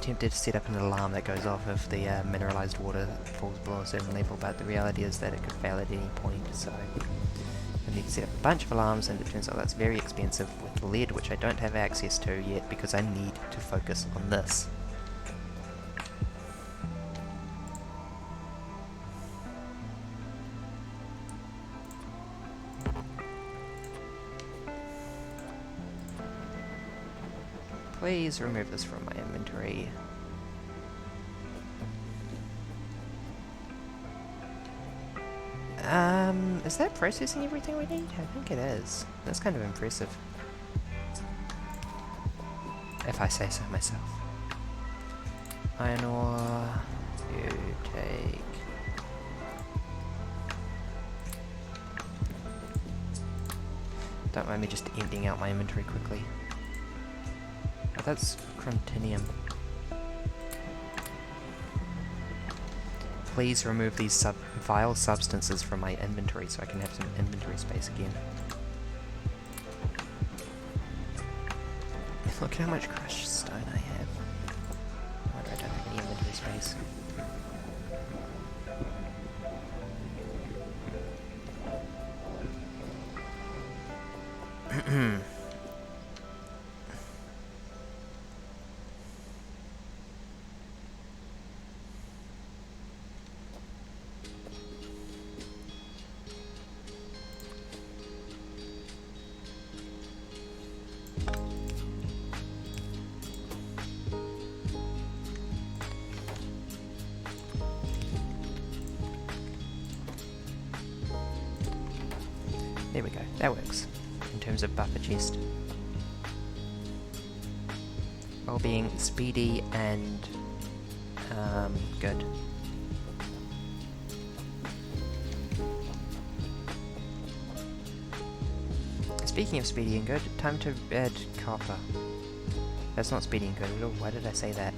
Tempted to set up an alarm that goes off if the mineralized water falls below a certain level, but the reality is that it could fail at any point, so I need to set up a bunch of alarms, and it turns out that's very expensive with lead, which I don't have access to yet because I need to focus on this. Please remove this from my inventory. Is that processing everything we need? I think it is. That's kind of impressive. If I say so myself. Iron ore, you take... Don't mind me just emptying out my inventory quickly. Oh, that's Cruntinium. Please remove these vile substances from my inventory so I can have some inventory space again. Look at how much crushed stone I have. No wonder I don't have any inventory space. There we go, that works, in terms of buffer chest. While being speedy and good. Speaking of speedy and good, time to add copper. That's not speedy and good at all, why did I say that?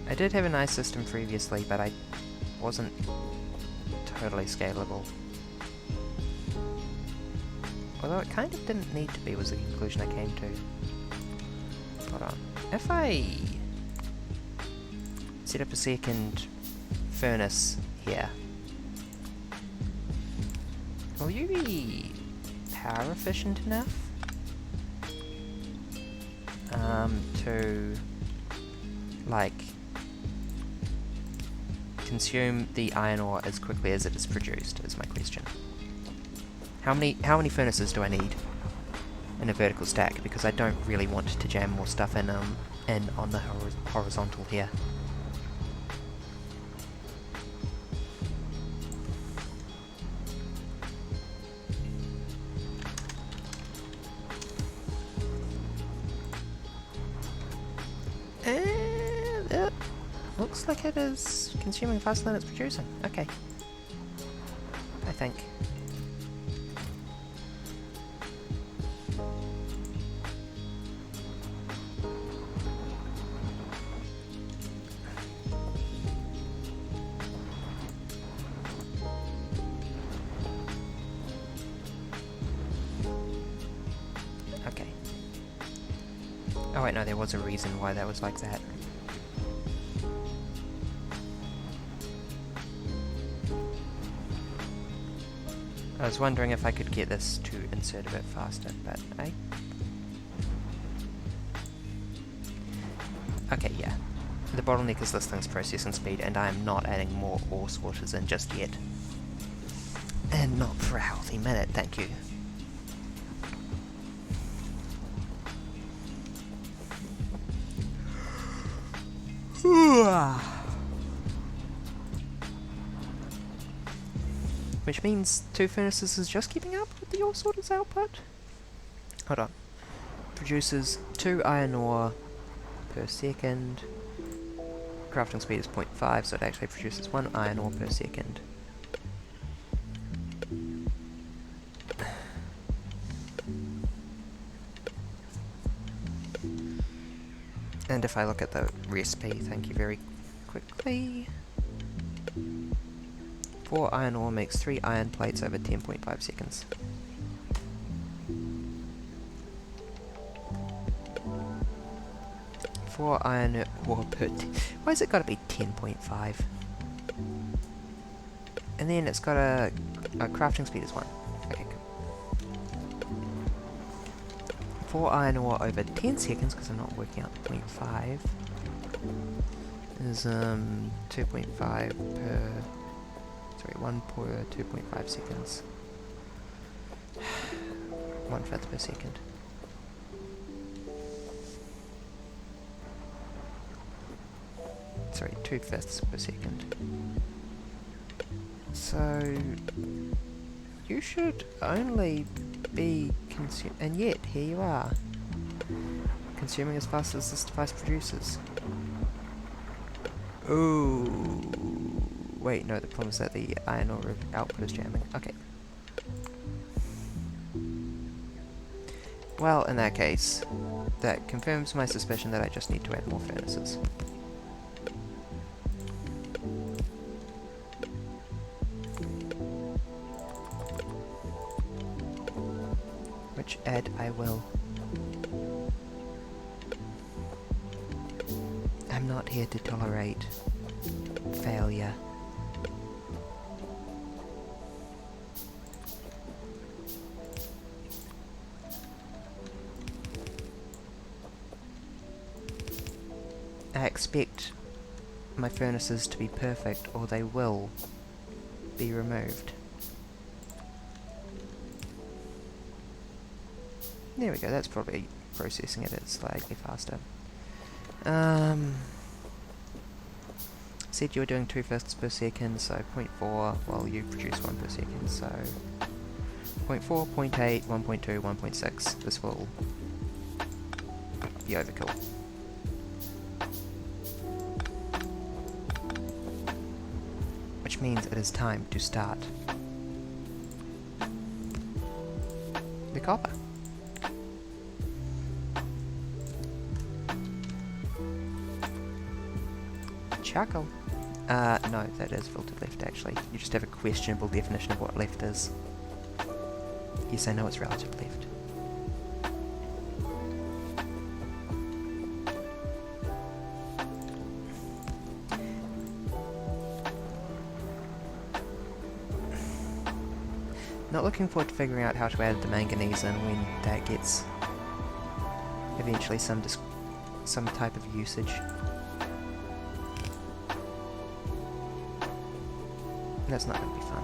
I did have a nice system previously, but I wasn't totally scalable. Although it kind of didn't need to be, was the conclusion I came to. Hold on. If I set up a second furnace here, will you be power efficient enough to, like, consume the iron ore as quickly as it is produced, is my question. How many furnaces do I need in a vertical stack? Because I don't really want to jam more stuff in on the horizontal here. Looks like it is consuming faster than it's producing. Okay. I think. Oh wait, no, there was a reason why that was like that. I was wondering if I could get this to insert a bit faster, but okay, yeah. The bottleneck is this thing's processing speed, and I am not adding more ore sorters in just yet. And not for a healthy minute, thank you. Which means 2 furnaces is just keeping up with the ore sorters output? Hold on. Produces 2 iron ore per second. Crafting speed is 0.5, so it actually produces 1 iron ore per second. And if I look at the recipe, thank you very quickly. 4 iron ore makes 3 iron plates over 10.5 seconds. For iron ore per... Why has it got to be 10.5? And then it's got a crafting speed is 1. Okay, cool. 4 iron ore over 10 seconds, because I'm not working out 0.5, is 2.5 per... Sorry, 1 per 2.5 seconds. 1/5 per second. Sorry, 2/5 per second. So you should only be and yet here you are, consuming as fast as this device produces. Ooh, wait, no, the problem is that the iron ore output is jamming. Okay. Well, in that case, that confirms my suspicion that I just need to add more furnaces. Which add I will. I'm not here to tolerate failure. I expect my furnaces to be perfect, or they will be removed. There we go, that's probably processing it slightly faster. Said you were doing 2/5 per second, so 0.4, well you produce 1 per second, so 0.4, 0.8, 1.2, 1.6, this will be overkill. Which means it is time to start the copper. Charcoal. No, that is filtered left actually. You just have a questionable definition of what left is. Yes, I know it's relative left. Not looking forward to figuring out how to add the manganese in when that gets eventually some type of usage. That's not going to be fun.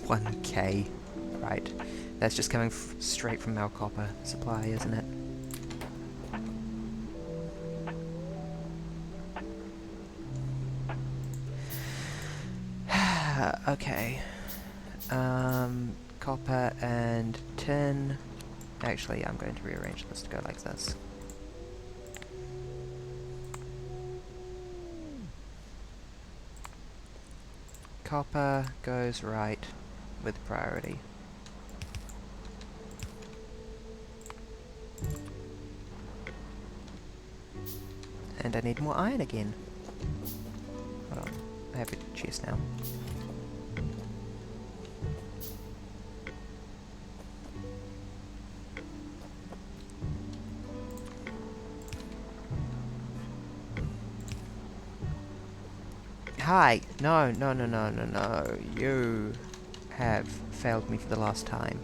$1K. Right. That's just coming straight from our copper supply, isn't it? Okay. Copper and tin. Actually, I'm going to rearrange this to go like this. Copper goes right with priority. And I need more iron again. Hold on, I have a chest now. Hi! No, no, no, no, no, no. You have failed me for the last time.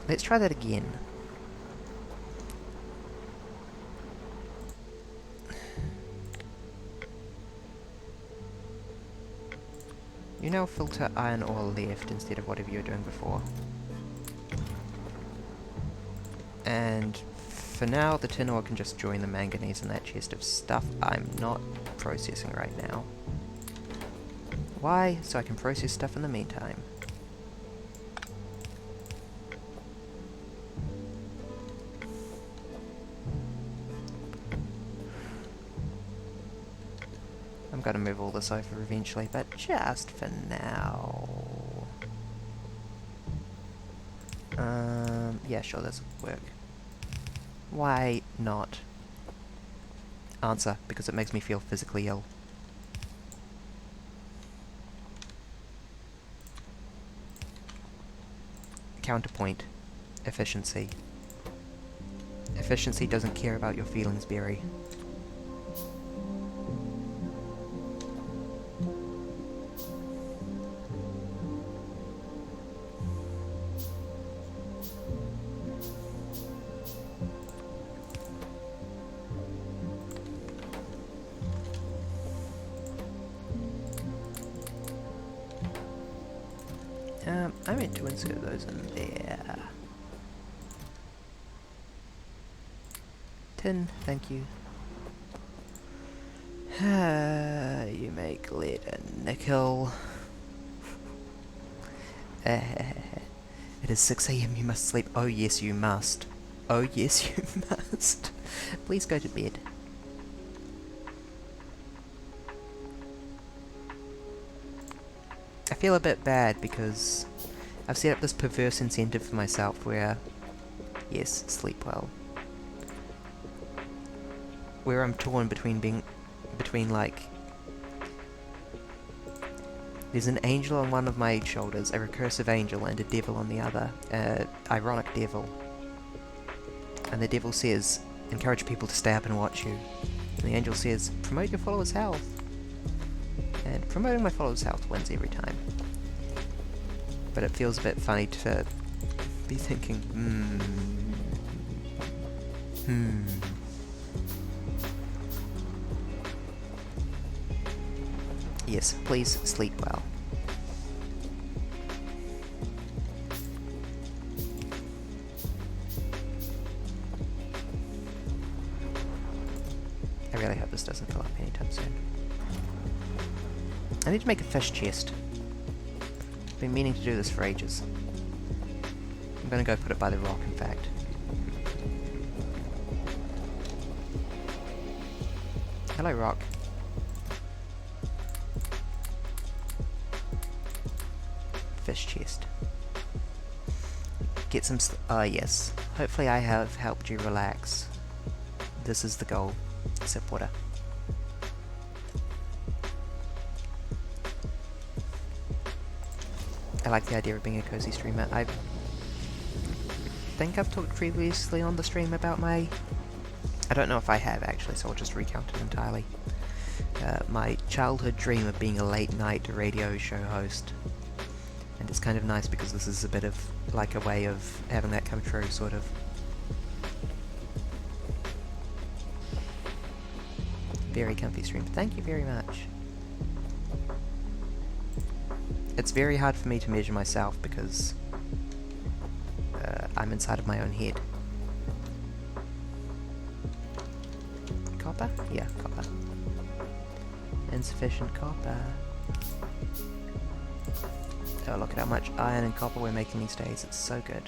Let's try that again. You now filter iron ore left instead of whatever you were doing before. And for now, the tin ore can just join the manganese in that chest of stuff I'm not processing right now. Why? So I can process stuff in the meantime. I'm gonna move all this over eventually, but just for now. Yeah, sure, this will work. Why not? Answer, because it makes me feel physically ill. Counterpoint. Efficiency. Efficiency doesn't care about your feelings, Barry. I meant to insert those in there. Tin, thank you. You make lead and nickel. It is 6 AM, you must sleep. Oh yes, you must. Oh yes, you must. Please go to bed. I feel a bit bad because I've set up this perverse incentive for myself where, yes, sleep well. Where I'm torn between like, there's an angel on one of my shoulders, a recursive angel, and a devil on the other, ironic devil. And the devil says, encourage people to stay up and watch you. And the angel says, promote your followers' health. And promoting my followers' health wins every time. But it feels a bit funny to be thinking, Yes, please sleep well. I really hope this doesn't fill up anytime soon. I need to make a fish chest. I've been meaning to do this for ages. I'm gonna go put it by the rock, in fact. Hello, rock. Fish chest. Get some yes. Hopefully I have helped you relax. This is the goal. Sip water. I like the idea of being a cozy streamer. I think I've talked previously on the stream about my... I don't know if I have actually, so I'll just recount it entirely. My childhood dream of being a late night radio show host. And it's kind of nice because this is a bit of like a way of having that come true, sort of. Very comfy stream. Thank you very much. It's very hard for me to measure myself because I'm inside of my own head. Copper? Yeah, copper. Insufficient copper. Oh, look at how much iron and copper we're making these days. It's so good.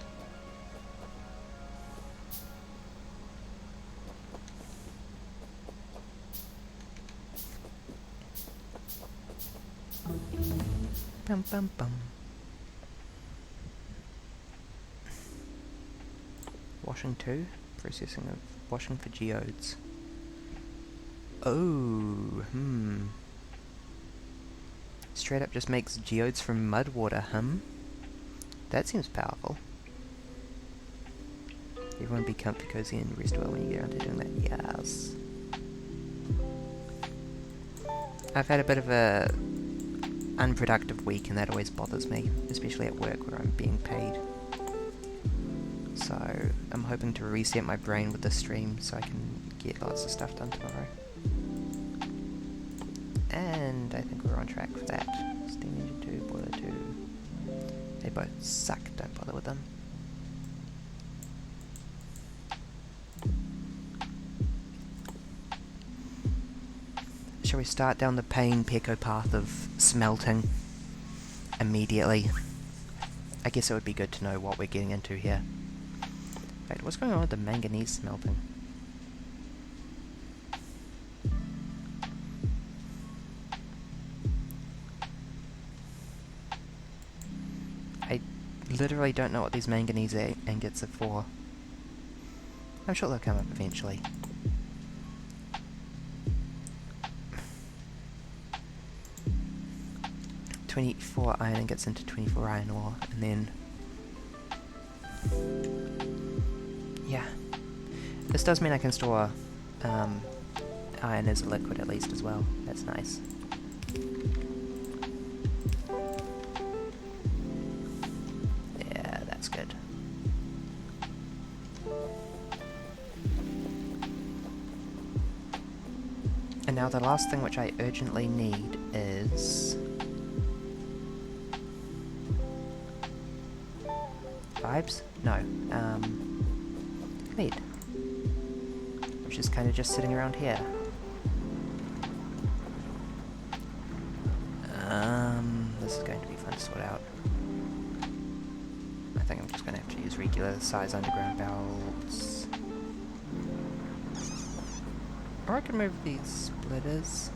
Bum bum bum. Washing 2? Processing of washing for geodes. Oh, Straight up just makes geodes from mud water, That seems powerful. Everyone be comfy, cozy, and rest well when you get around to doing that. Yes. I've had a bit of a unproductive week, and that always bothers me, especially at work where I'm being paid. So I'm hoping to reset my brain with this stream so I can get lots of stuff done tomorrow. And I think we're on track for that. Steam engine 2, boiler 2. They both suck, don't bother with them. Shall we start down the pain Pecco path of smelting immediately? I guess it would be good to know what we're getting into here. Wait, what's going on with the manganese smelting? I literally don't know what these manganese ingots are for. I'm sure they'll come up eventually. "24 iron ingots into 24 iron ore," and then... yeah. This does mean I can store iron as a liquid at least as well. That's nice. Yeah, that's good. And now the last thing which I urgently need is... vibes? No. Lead. Which is kind of just sitting around here. This is going to be fun to sort out. I think I'm just going to have to use regular size underground belts. Or I can move these splitters.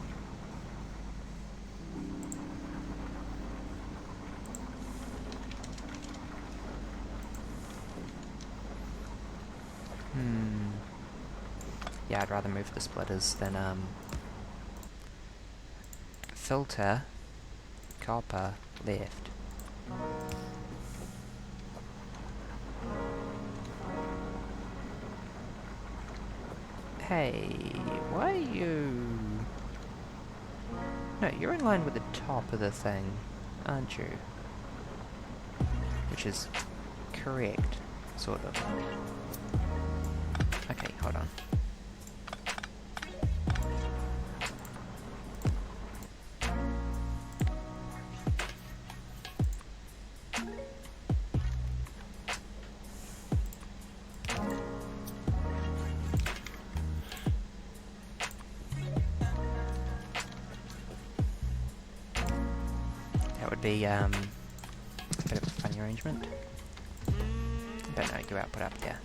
Yeah, I'd rather move the splitters than, filter, copper, left. Hey, why are you... No, you're in line with the top of the thing, aren't you? Which is correct, sort of. Okay, hold on. Be a bit of a funny arrangement. Don't know, go output up there.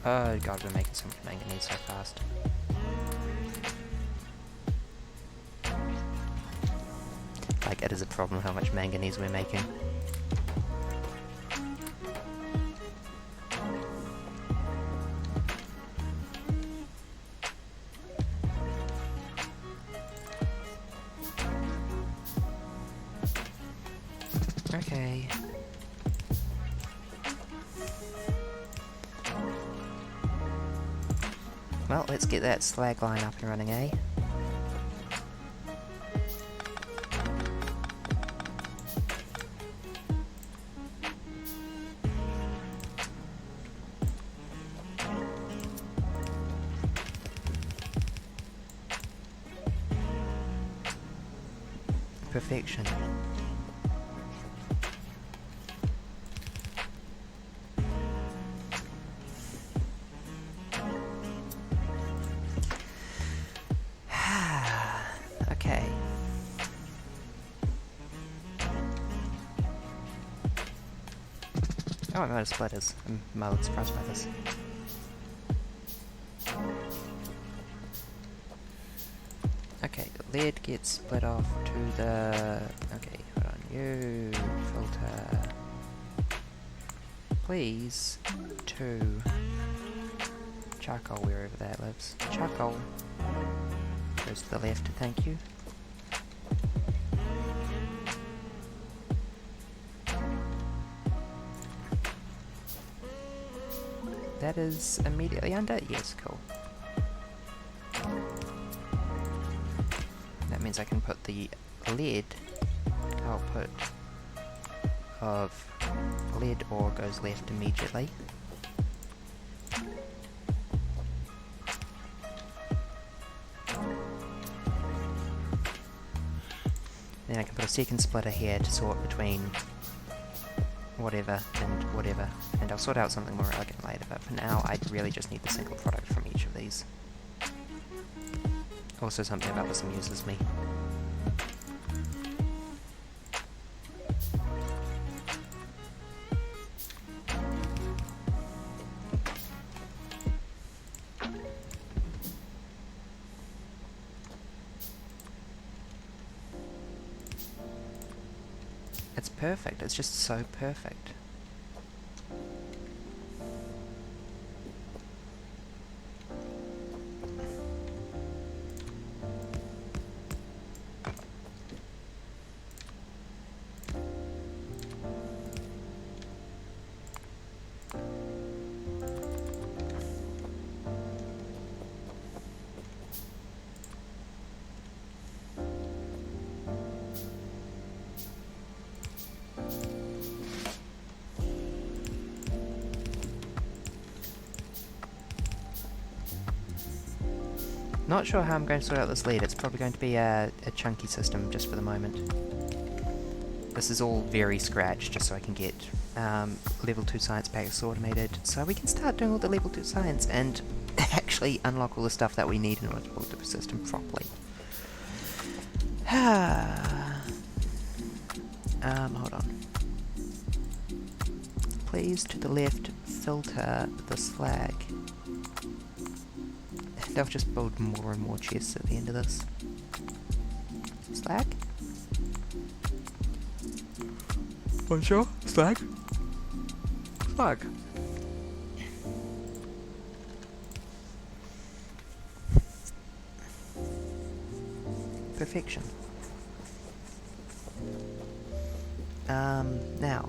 Oh god, we're making so much manganese so fast. Like, it is a problem how much manganese we're making. Okay. Well, let's get that slag line up and running, eh? Perfection. Oh, I'm out of splitters. I'm mildly surprised by this. Okay, the lead gets split off to the... Okay, hold on. You filter... Please, to charcoal wherever that lives. Charcoal goes to the left, thank you. That is immediately under? Yes, cool. That means I can put the lead output of lead ore goes left immediately. Then I can put a second splitter here to sort between whatever and whatever, and I'll sort out something more elegant later, but for now I really just need the single product from each of these. Also, something about this amuses me. It's perfect, it's just so perfect. Not sure how I'm going to sort out this lead. It's probably going to be a chunky system just for the moment. This is all very scratch, just so I can get level 2 science packs automated, so we can start doing all the level 2 science and actually unlock all the stuff that we need in order to build the system properly. Hold on. Please, to the left, filter the slag. They'll just build more and more chests at the end of this. Slag? Bonjour? Slag? Slag. Perfection. Now.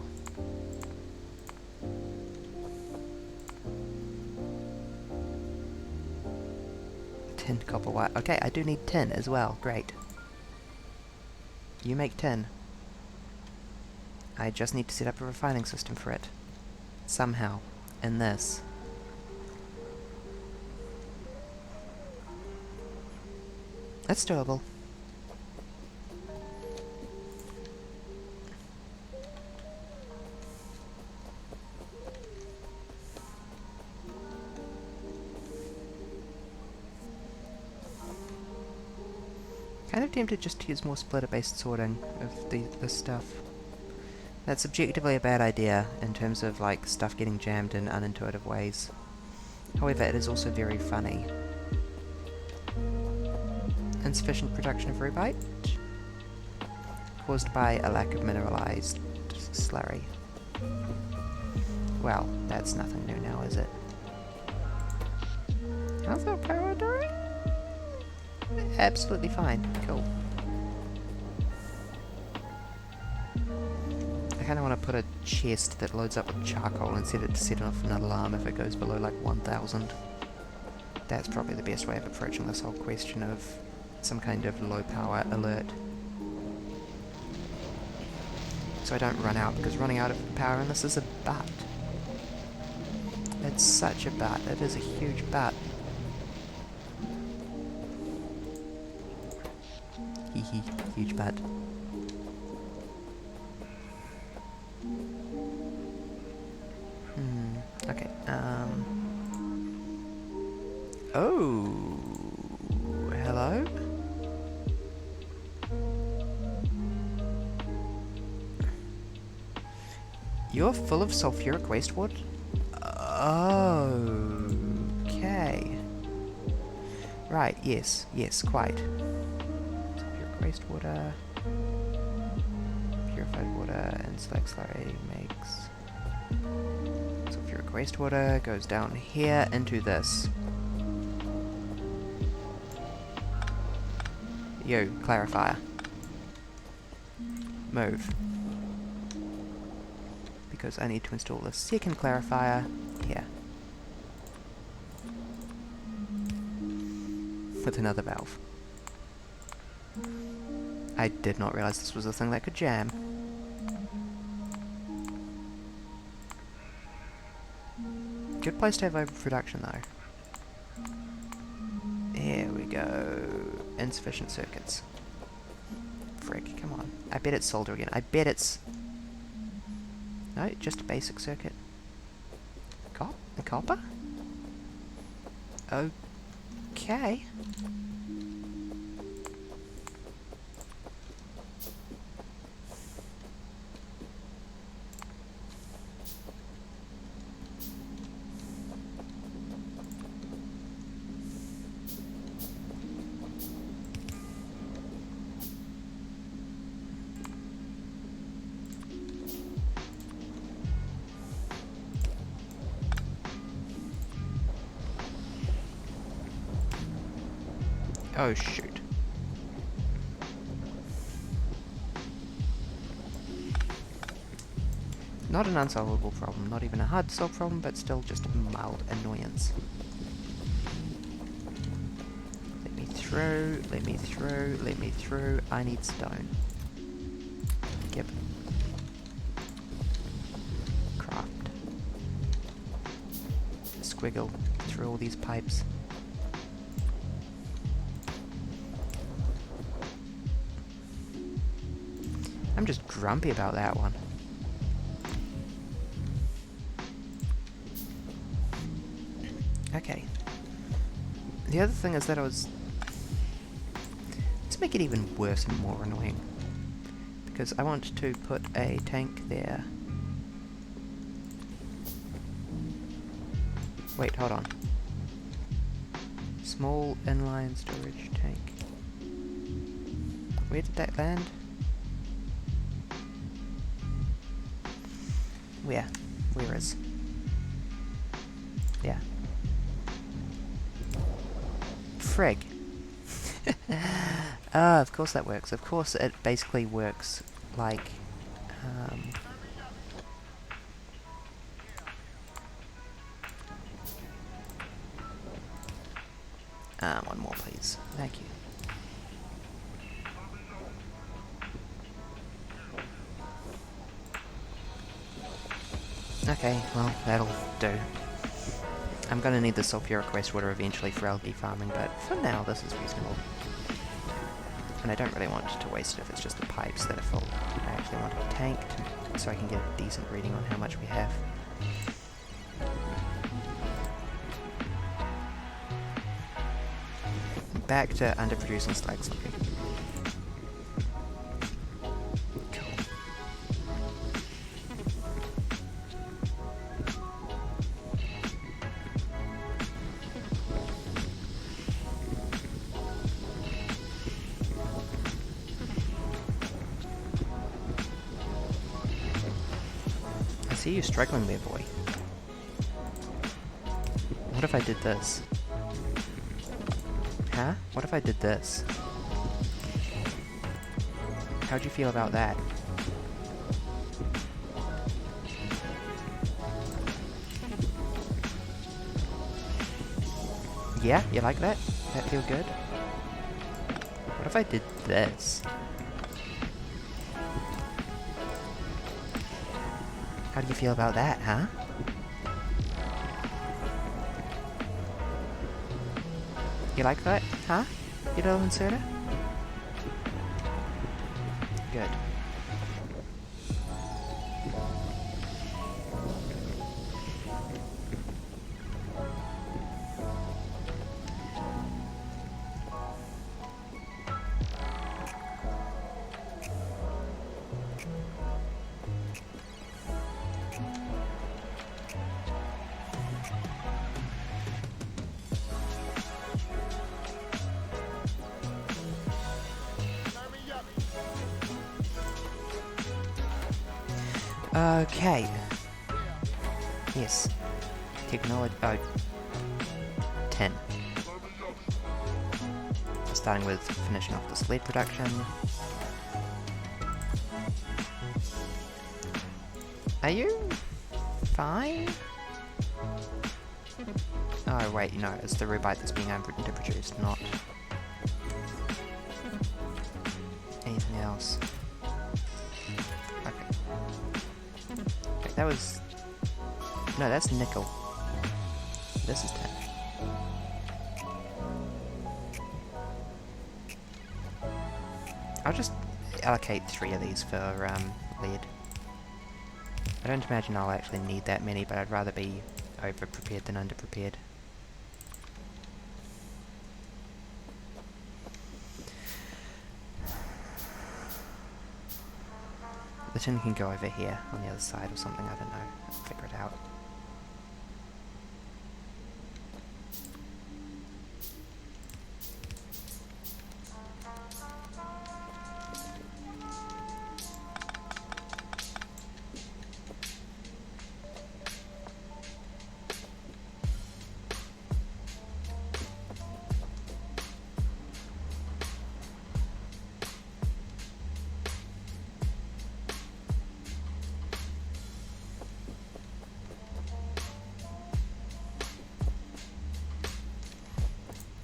Tin, copper, wire. Okay, I do need tin as well. Great. You make tin. I just need to set up a refining system for it. Somehow. In this. That's doable. Kind of tempted just to use more splitter-based sorting of this stuff. That's objectively a bad idea in terms of like stuff getting jammed in unintuitive ways. However, it is also very funny. Insufficient production of rubite caused by a lack of mineralized slurry. Well, that's nothing new now, is it? How's that power doing? Absolutely fine. Cool. I kind of want to put a chest that loads up with charcoal and set it to set off an alarm if it goes below like 1000. That's probably the best way of approaching this whole question of some kind of low power alert. So I don't run out, because running out of power in this is a butt. It's such a butt. It is a huge butt. Hehe, huge butt. Okay, oh, hello? You're full of sulfuric wastewater? Okay. Right, yes, quite. Sulfuric wastewater, purified water, and select slurry makes... Sulfuric wastewater goes down here into this. Yo, clarifier. Move. Because I need to install a second clarifier here. With another valve. I did not realize this was a thing that could jam. Good place to have overproduction though. Here we go. Insufficient circuits. Frick, come on. I bet it's solder again. I bet it's... No, just a basic circuit. Copper? Okay. Oh shoot. Not an unsolvable problem, not even a hard to solve problem, but still just a mild annoyance. Let me through, let me through, let me through. I need stone. Yep. Craft. Squiggle through all these pipes. I'm just grumpy about that one. Okay. The other thing is that let's make it even worse and more annoying. Because I want to put a tank there. Wait, hold on. Small inline storage tank. Where did that land? Where? Where is? Yeah. Frig. Ah, of course that works. Of course it basically works like... one more please. Thank you. Okay, well, that'll do. I'm gonna need the sulfuric wastewater eventually for algae farming, but for now this is reasonable. And I don't really want to waste it if it's just the pipes that are full. I actually want a tank so I can get a decent reading on how much we have. Back to underproducing slag slurry. I see you struggling there, boy. What if I did this? Huh? What if I did this? How'd you feel about that? Yeah? You like that? That feel good? What if I did this? How do you feel about that, huh? You like that, huh? You little inserter? Good. Okay. Yes. Technology. Oh. 10. Starting with finishing off this lead production. Are you fine? Oh wait, no, it's the rubite that's being underproduced, not anything else. Okay. Okay, that was... No, that's nickel. This is tin. I'll just allocate 3 of these for lead. I don't imagine I'll actually need that many, but I'd rather be over-prepared than under-prepared. The tin can go over here on the other side or something, I don't know. I'll figure it out.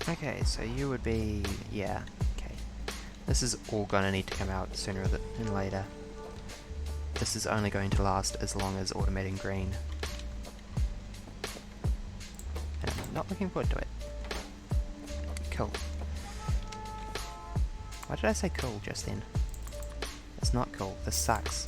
Okay, so you would be... yeah, okay. This is all gonna need to come out sooner than later. This is only going to last as long as automating green. And I'm not looking forward to it. Cool. Why did I say cool just then? It's not cool, this sucks.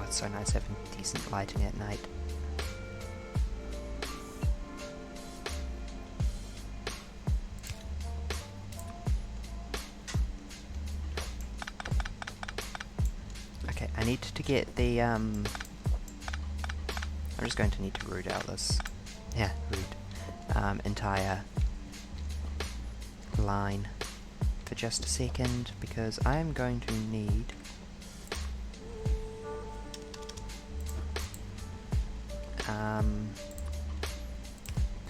It's so nice having decent lighting at night. Okay, I need to get the I'm just going to need to root out this entire line for just a second, because I am going to need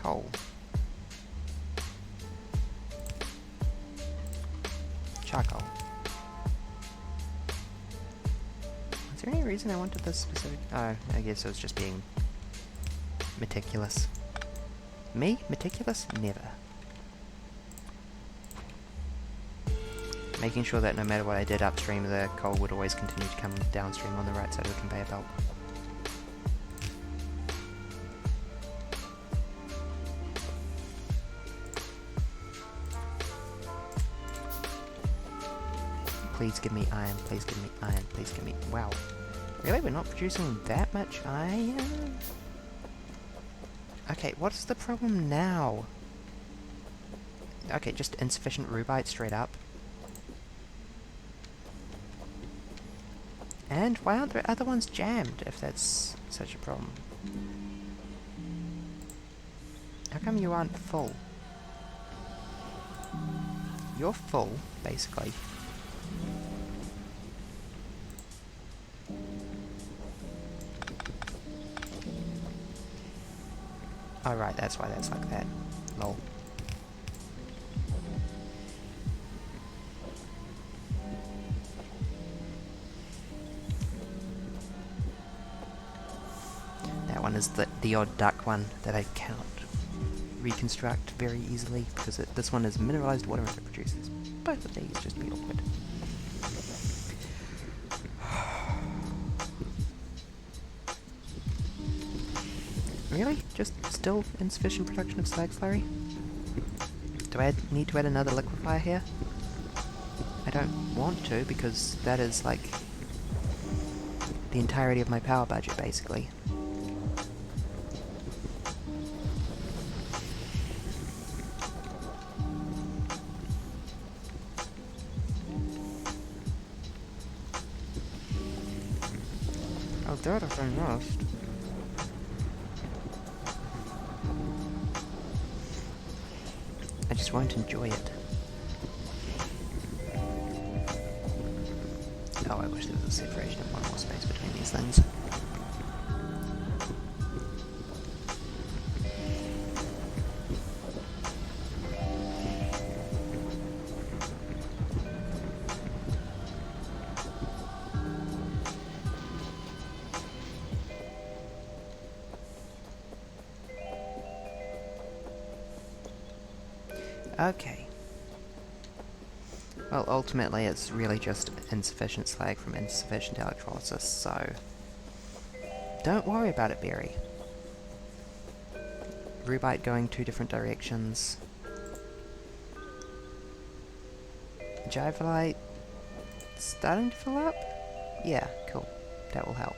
coal. Charcoal. Is there any reason I wanted this specific? Oh, I guess it was just being meticulous. Me? Meticulous? Never. Making sure that no matter what I did upstream, the coal would always continue to come downstream on the right side of the conveyor belt. Please give me iron, please give me iron, please give me... Wow. Really? We're not producing that much iron? Okay, what's the problem now? Okay, just insufficient rubite straight up. And why aren't the other ones jammed, if that's such a problem? How come you aren't full? You're full, basically. Oh right, that's why that's like that. Lol. That one is the odd duck one that I cannot reconstruct very easily, because this one is mineralized water and it produces both of these, just be awkward. Really? Just still insufficient production of slag slurry? Do I need to add another liquefier here? I don't want to, because that is like the entirety of my power budget, basically. Oh, that I found lost. I just won't enjoy it. Oh, I wish there was a separation of one more space between these things. Okay. Well, ultimately it's really just insufficient slag from insufficient electrolysis, so don't worry about it, Berry. Rubite going 2 different directions. Jivelite starting to fill up? Yeah, cool. That will help.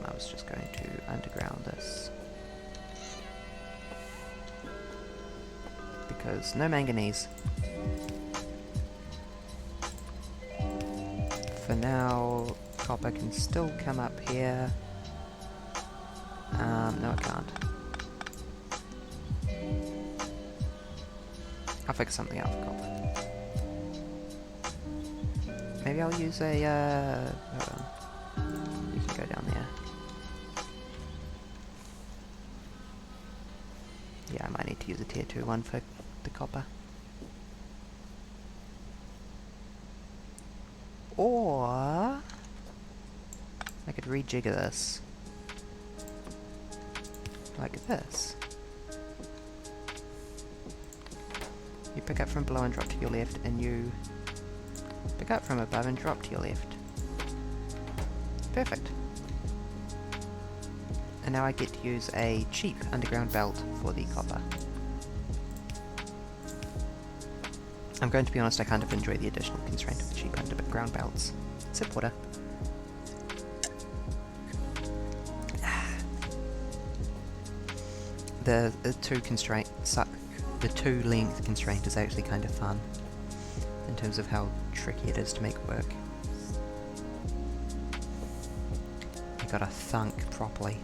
I was just going to underground this. Because no manganese. For now, copper can still come up here. No it can't. I'll figure something out for copper. Maybe I'll use a, hold on. You can go down there. Yeah, I might need to use a tier 2 one for the copper. Or I could rejigger this. Like this. You pick up from below and drop to your left, and you pick up from above and drop to your left. Perfect. And now I get to use a cheap underground belt for the copper. I'm going to be honest, I kind of enjoy the additional constraint of the cheap underground belts. Sip water. The two length constraint is actually kind of fun in terms of how tricky it is to make work. You gotta thunk properly.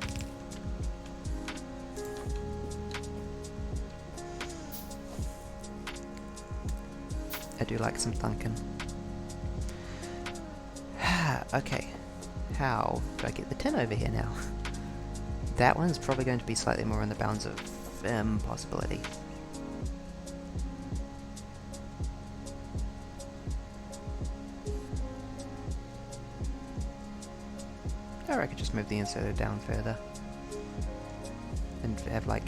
I do like some thunking. Okay, how do I get the tin over here now? That one's probably going to be slightly more in the bounds of impossibility. Or I could just move the inserter down further and have like...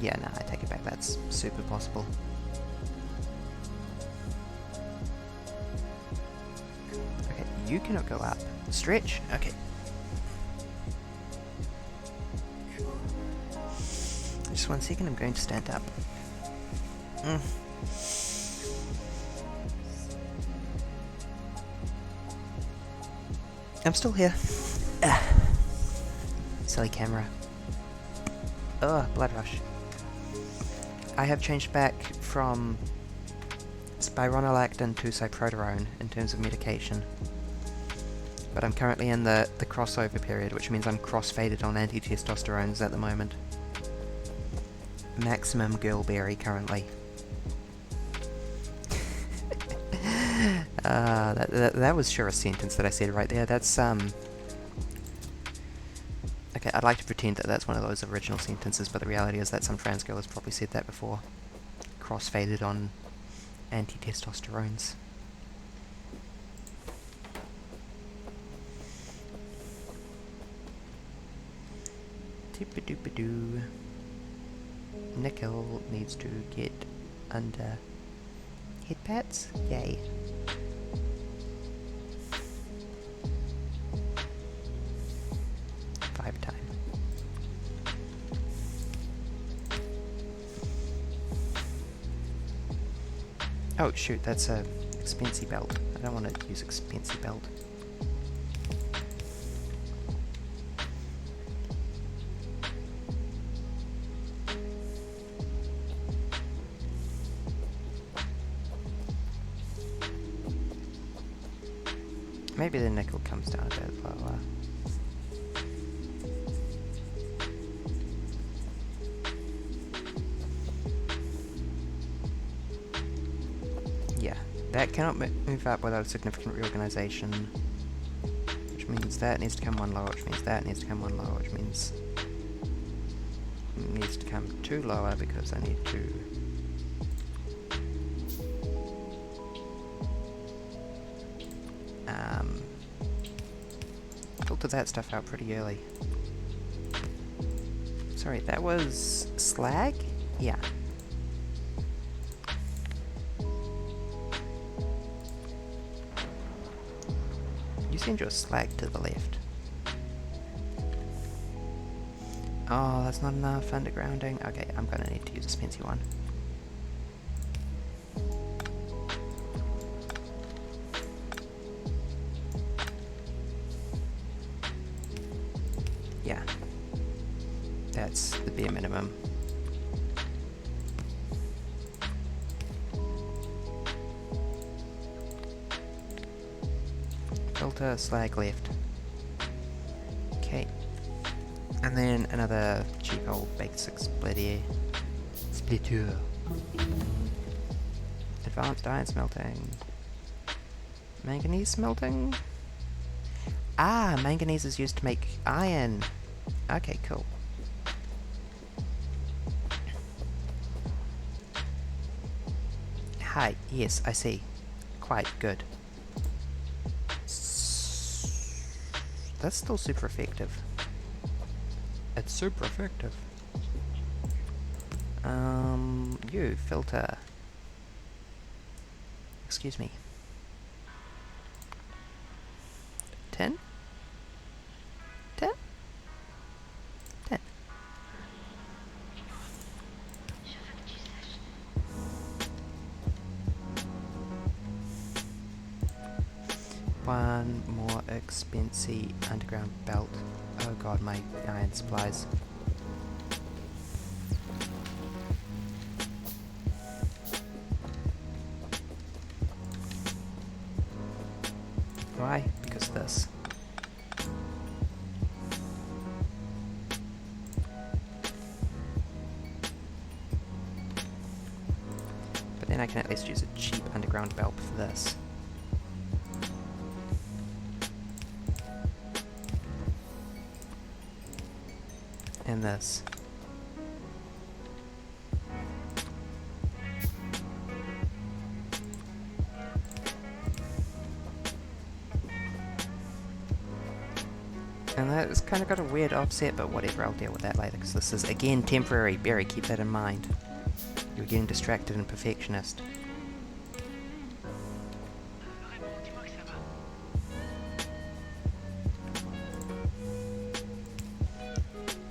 Yeah, no, I take it back, that's super possible. Okay, you cannot go up. Stretch? Okay. Just 1 second, I'm going to stand up. I'm still here. Silly camera. Ugh, blood rush. I have changed back from spironolactone to cyproterone in terms of medication. But I'm currently in the crossover period, which means I'm cross-faded on anti-testosterones at the moment. Maximum girlberry currently. That was sure a sentence that I said right there. That's, okay, I'd like to pretend that that's one of those original sentences, but the reality is that some trans girl has probably said that before. Cross-faded on anti-testosterones. Doop-a-doop-a-doo. Nickel needs to get under head pats. Yay. Time. Oh shoot, that's a expensive belt. I don't want to use expensive belt. Maybe the nickel comes down a bit lower. Yeah, that cannot move up without a significant reorganization. Which means that needs to come one lower, which means that needs to come one lower, which means it needs to come two lower because I need to filter that stuff out pretty early. Sorry, that was slag? Yeah. You send your slag to the left. Oh, that's not enough undergrounding. Okay, I'm gonna need to use a fancy one. Yeah. That's the bare minimum. Filter, slag left. Okay. And then another cheap old basic splitter. Advanced iron smelting. Manganese smelting? Ah, manganese is used to make iron. Okay, cool. Hi, yes, I see. Quite good. That's still super effective. It's super effective. You, filter. Excuse me. 10? 10? 10. One more expensive underground belt. Oh god, my iron supplies. Why? Because this. But then I can at least use a cheap underground belt for this. And this. And that's kind of got a weird offset, but whatever, I'll deal with that later, because this is, again, temporary. Barry, keep that in mind. You're getting distracted and perfectionist.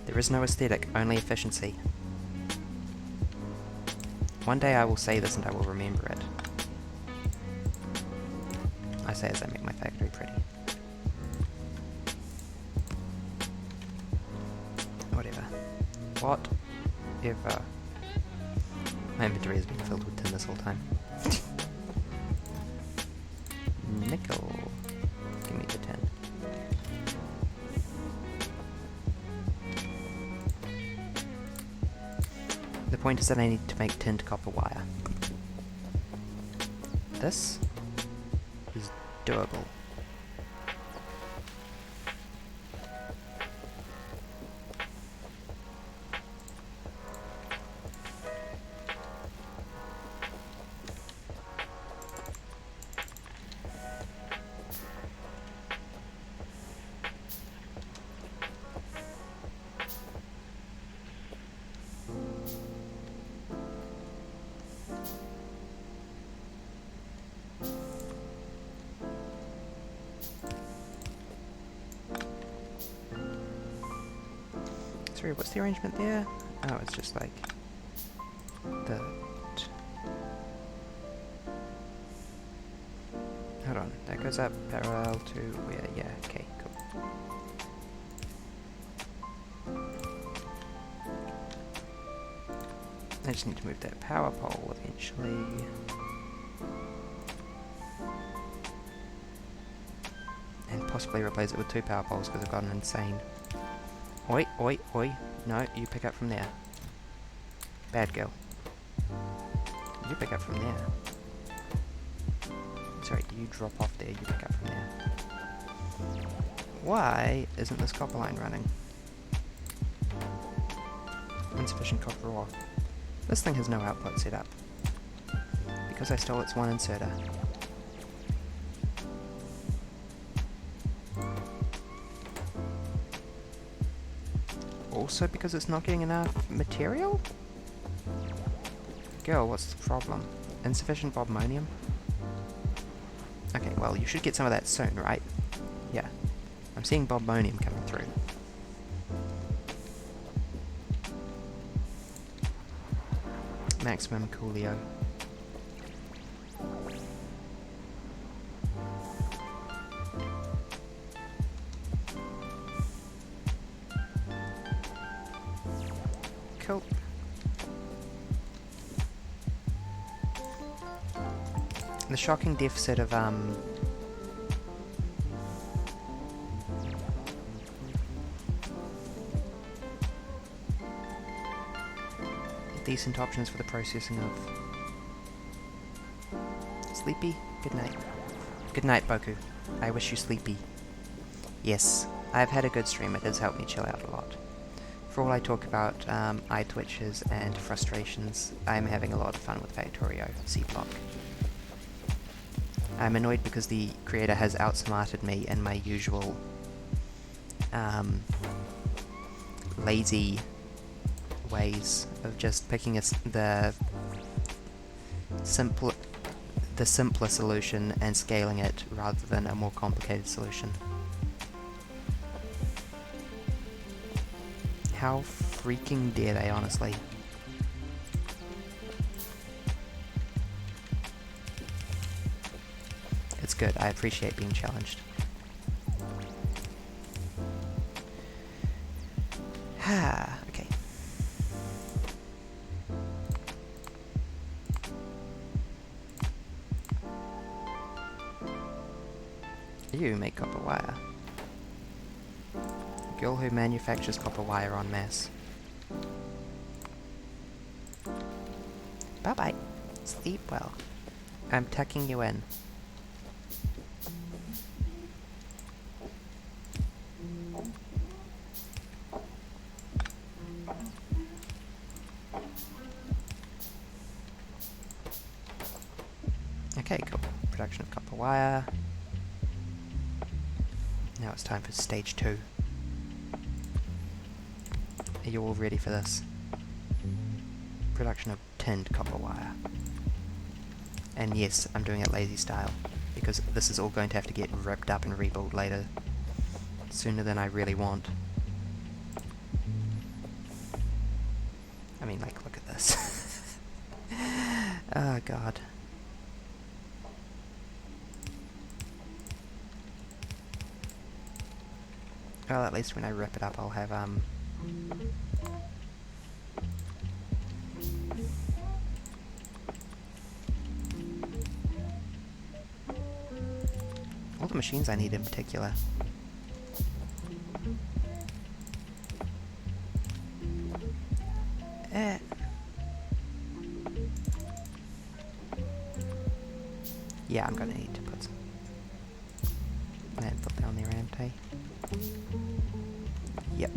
There is no aesthetic, only efficiency. One day I will say this and I will remember it. I say as I make my factory pretty. Whatever. Whatever. My inventory has been filled with tin this whole time. Nickel. Give me the tin. The point is that I need to make tinned copper wire. This is doable. Sorry, what's the arrangement there? Oh, it's just like the... Hold on, that goes up parallel to where? Yeah, okay, cool. I just need to move that power pole eventually. possibly replace it with 2 power poles because I've got an insane... Oi, oi, oi. No, you pick up from there. Bad girl. You pick up from there. Sorry, you drop off there, you pick up from there. Why isn't this copper line running? Insufficient copper ore. This thing has no output set up. Because I stole its one inserter. Also because it's not getting enough material? Girl, what's the problem? Insufficient bobmonium? Okay, well, you should get some of that soon, right? Yeah. I'm seeing bobmonium coming through. Maximum coolio. Cool. The shocking deficit of decent options for the processing of... Sleepy? Good night. Good night, Boku. I wish you sleepy. Yes, I've had a good stream. It has helped me chill out a lot. For all I talk about eye twitches and frustrations, I'm having a lot of fun with Factorio, Seablock. I'm annoyed because the creator has outsmarted me in my usual lazy ways of just picking the simpler solution and scaling it rather than a more complicated solution. How freaking dare they, honestly. It's good, I appreciate being challenged. Okay. You make copper wire. Girl who manufactures copper wire en masse. Bye-bye. Sleep well. I'm tucking you in. Okay, cool. Production of copper wire. Now it's time for stage 2. Are you all ready for this? Production of tinned copper wire. And yes, I'm doing it lazy style, because this is all going to have to get ripped up and rebuilt later, sooner than I really want. I mean, like, look at this. Oh god. Well, at least when I rip it up, I'll have, all the machines I need in particular. Yeah, I'm gonna need to put some... and put down there, ante. Yep.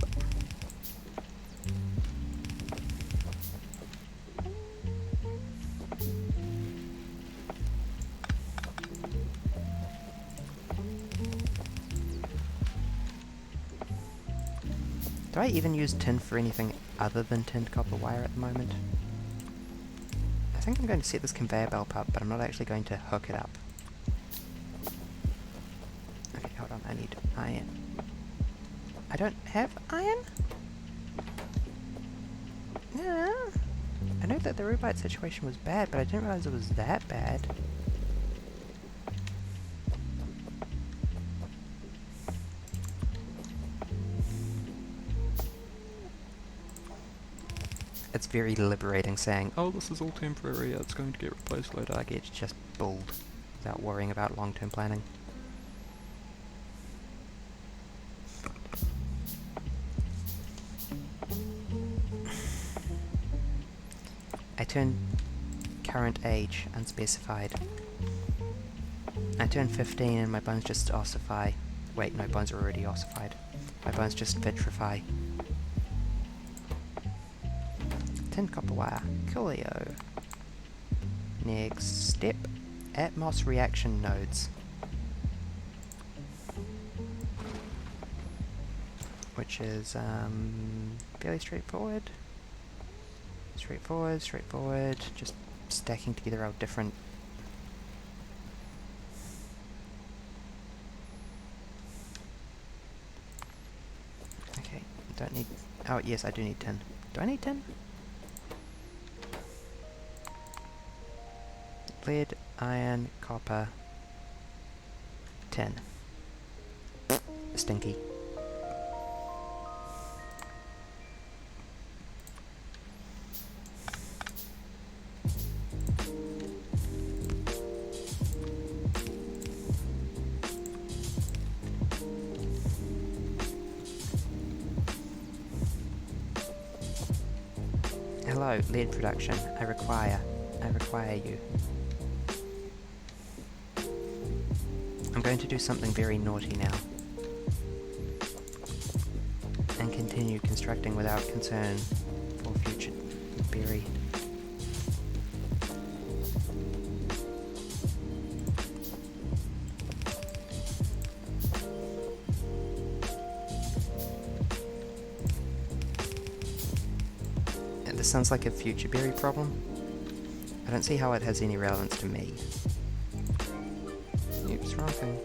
Do I even use tin for anything other than tinned copper wire at the moment? I think I'm going to set this conveyor belt up, but I'm not actually going to hook it up. Okay, hold on, I need iron. I don't have iron? Yeah. I know that the Rubite situation was bad, but I didn't realize it was that bad. It's very liberating saying, oh, this is all temporary, it's going to get replaced later. I get just bulled without worrying about long-term planning. turn current age unspecified. I turn 15 and my bones just ossify. Wait, no, bones are already ossified. My bones just vitrify. Tin copper wire. Coolio. Next step. Atmos reaction nodes. Which is fairly straightforward. Straightforward. Just stacking together our different... Okay, don't need... Oh, yes, I do need tin. Do I need tin? Lead, iron, copper, tin. Stinky. Hello, lead production. I require you. I'm going to do something very naughty now. And continue constructing without concern for future berry. And this sounds like a future berry problem. I don't see how it has any relevance to me. Oops, wrong thing.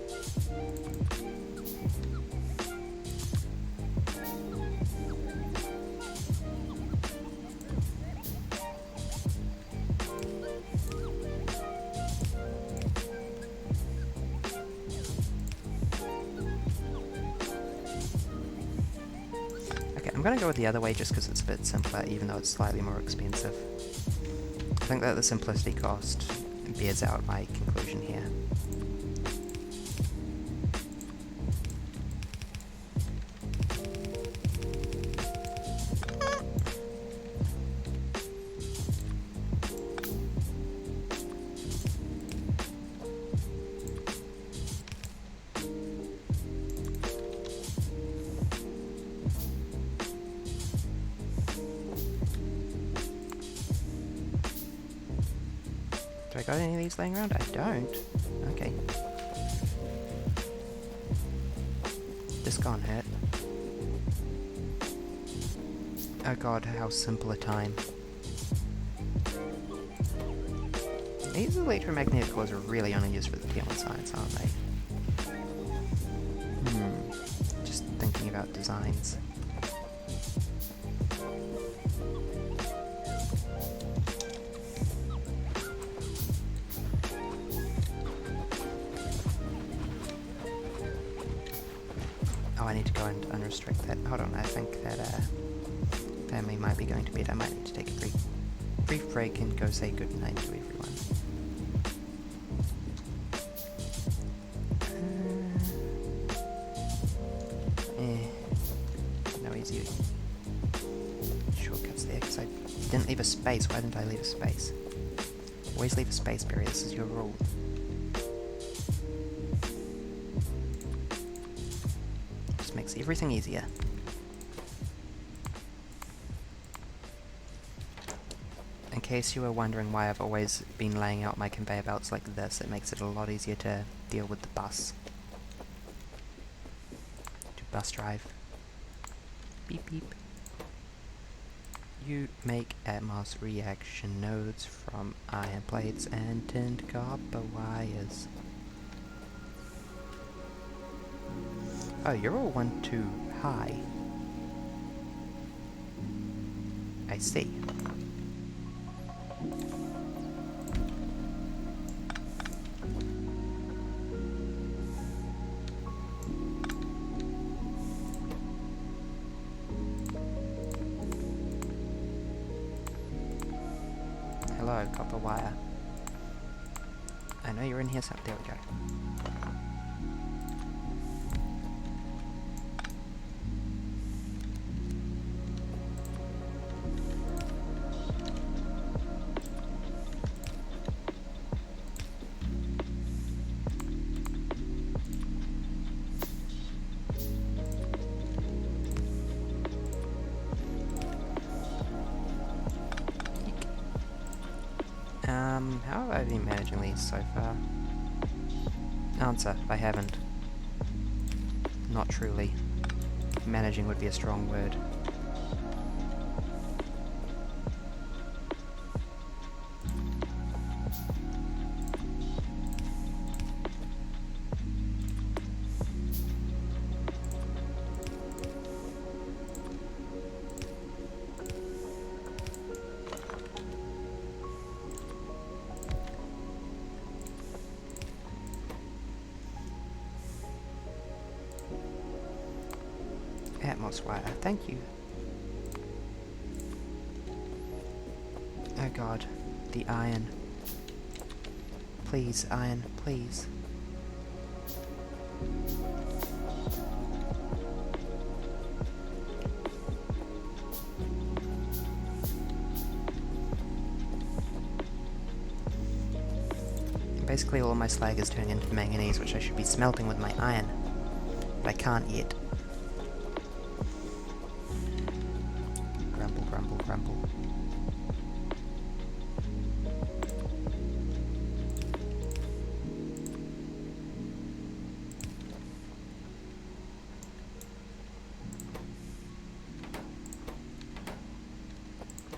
Okay, I'm gonna go with the other way just because it's a bit simpler, even though it's slightly more expensive. I think that the simplicity cost bears out my conclusion here. Do I got any of these laying around? I don't. Okay. This can't hurt. Oh god, how simple a time. These electromagnetic cores are really only used for the T1 science, aren't they? Just thinking about designs. Oh, I need to go and unrestrict that. Hold on, I think that family might be going to bed. I might need to take a brief break and go say good night to everyone. No easy shortcuts there, because I didn't leave a space. Why didn't I leave a space? Always leave a space, Barry. This is your rule. Makes everything easier. In case you were wondering why I've always been laying out my conveyor belts like this, it makes it a lot easier to deal with the bus. To bus drive. Beep beep. You make Atmos reaction nodes from iron plates and tinned copper wires. Oh, you're all one too high. I see. Hello, copper wire. I know you're in here, so there we go. How have I been managing these so far? Answer, I haven't. Not truly. Managing would be a strong word. Atmos wire, thank you. Oh god, the iron. Please, iron, please. Basically all of my slag is turning into manganese, which I should be smelting with my iron. But I can't yet. Grumble, grumble, grumble.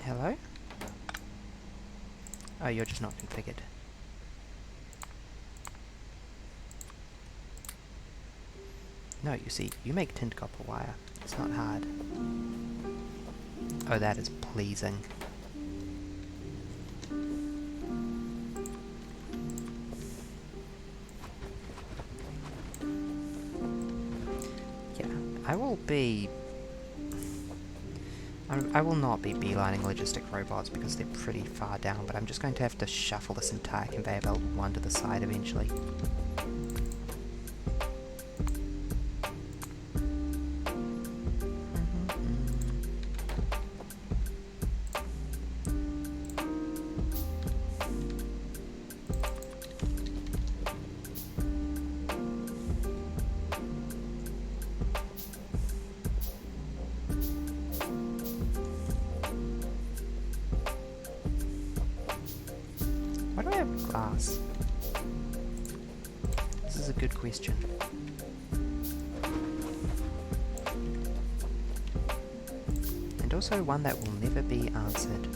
Hello? Oh, you're just not configured. No, you see, you make tinned copper wire. It's not hard. Oh, that is pleasing. Yeah, I will be... I will not be beelining logistic robots because they're pretty far down, but I'm just going to have to shuffle this entire conveyor belt one to the side eventually. Why do I have glass? This is a good question. And also one that will never be answered.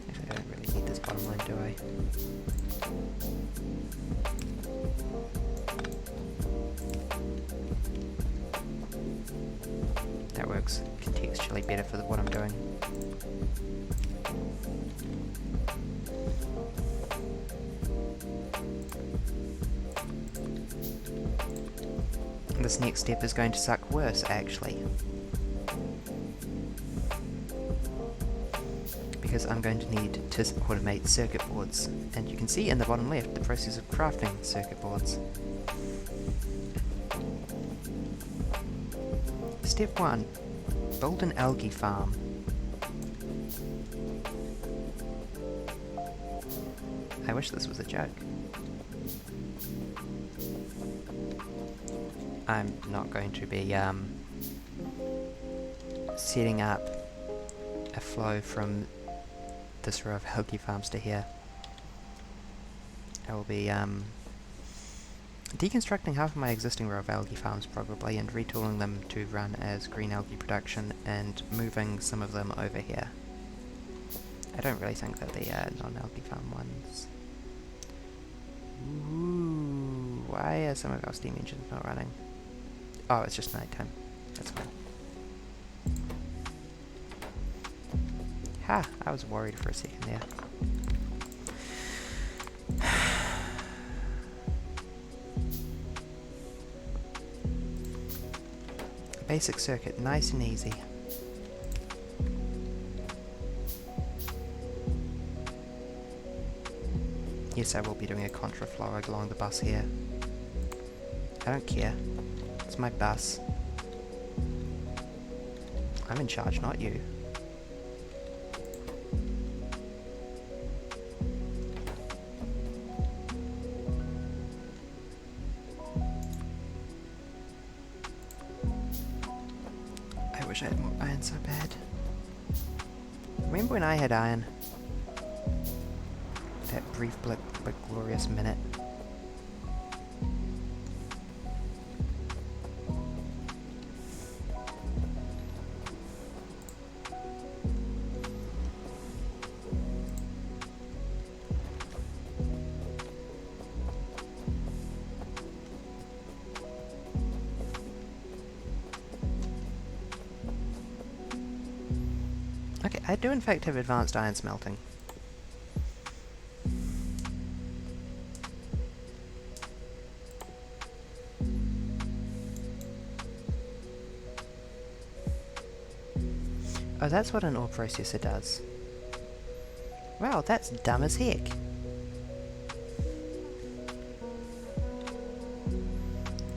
Actually, I don't really need this bottom line, do I? That works contextually better for what I'm doing. This next step is going to suck worse, actually. Because I'm going to need to automate circuit boards. And you can see in the bottom left the process of crafting circuit boards. Step 1. Build an algae farm. I wish this was a joke. I'm not going to be setting up a flow from this row of algae farms to here. I will be deconstructing half of my existing row of algae farms probably and retooling them to run as green algae production and moving some of them over here. I don't really think that they are non-algae farm ones. Ooh, why are some of our steam engines not running? Oh, it's just nighttime. That's fine. Ha! I was worried for a second there. Basic circuit, nice and easy. Yes, I will be doing a contraflow along the bus here. I don't care. It's my bus. I'm in charge, not you. I wish I had more iron so bad. Remember when I had iron? That brief but glorious minute. Okay, I do in fact have advanced iron smelting. Oh, that's what an ore processor does. Wow, that's dumb as heck.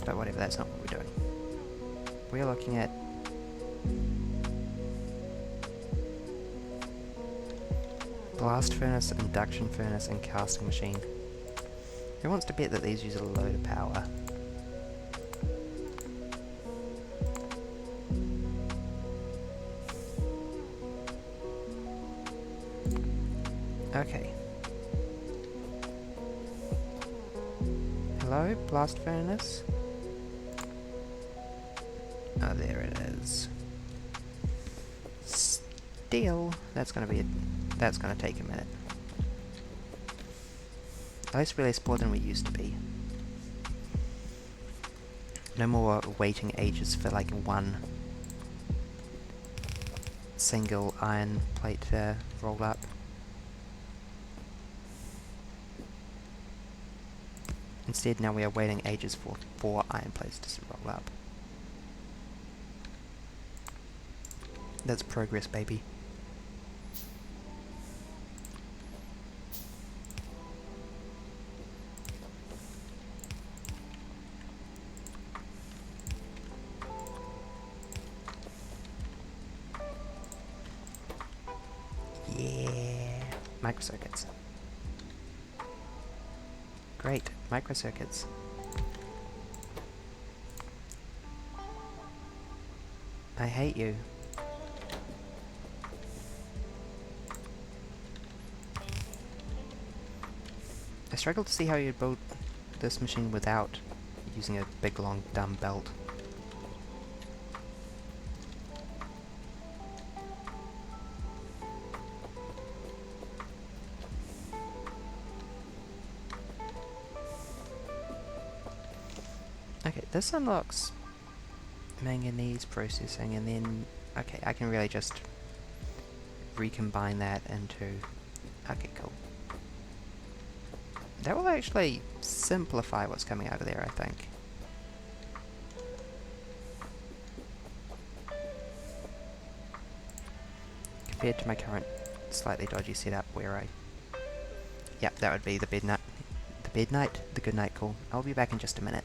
But whatever, that's not what we're doing. We're looking at blast furnace, induction furnace, and casting machine. Who wants to bet that these use a load of power? Okay. Hello, blast furnace? Oh, there it is. Steel. That's gonna take a minute. At least we're less poor than we used to be. No more waiting ages for like one single iron plate to roll up. Instead, now we are waiting ages for 4 iron plates to roll up. That's progress, baby. Yeah! Microcircuits. Great, microcircuits. I hate you. I struggle to see how you'd build this machine without using a big long dumb belt. Okay, this unlocks manganese processing, and then, okay, I can really just recombine that into, okay, cool. That will actually simplify what's coming out of there, I think. Compared to my current slightly dodgy setup where I... Yep, that would be the bed night, the good night call. I'll be back in just a minute.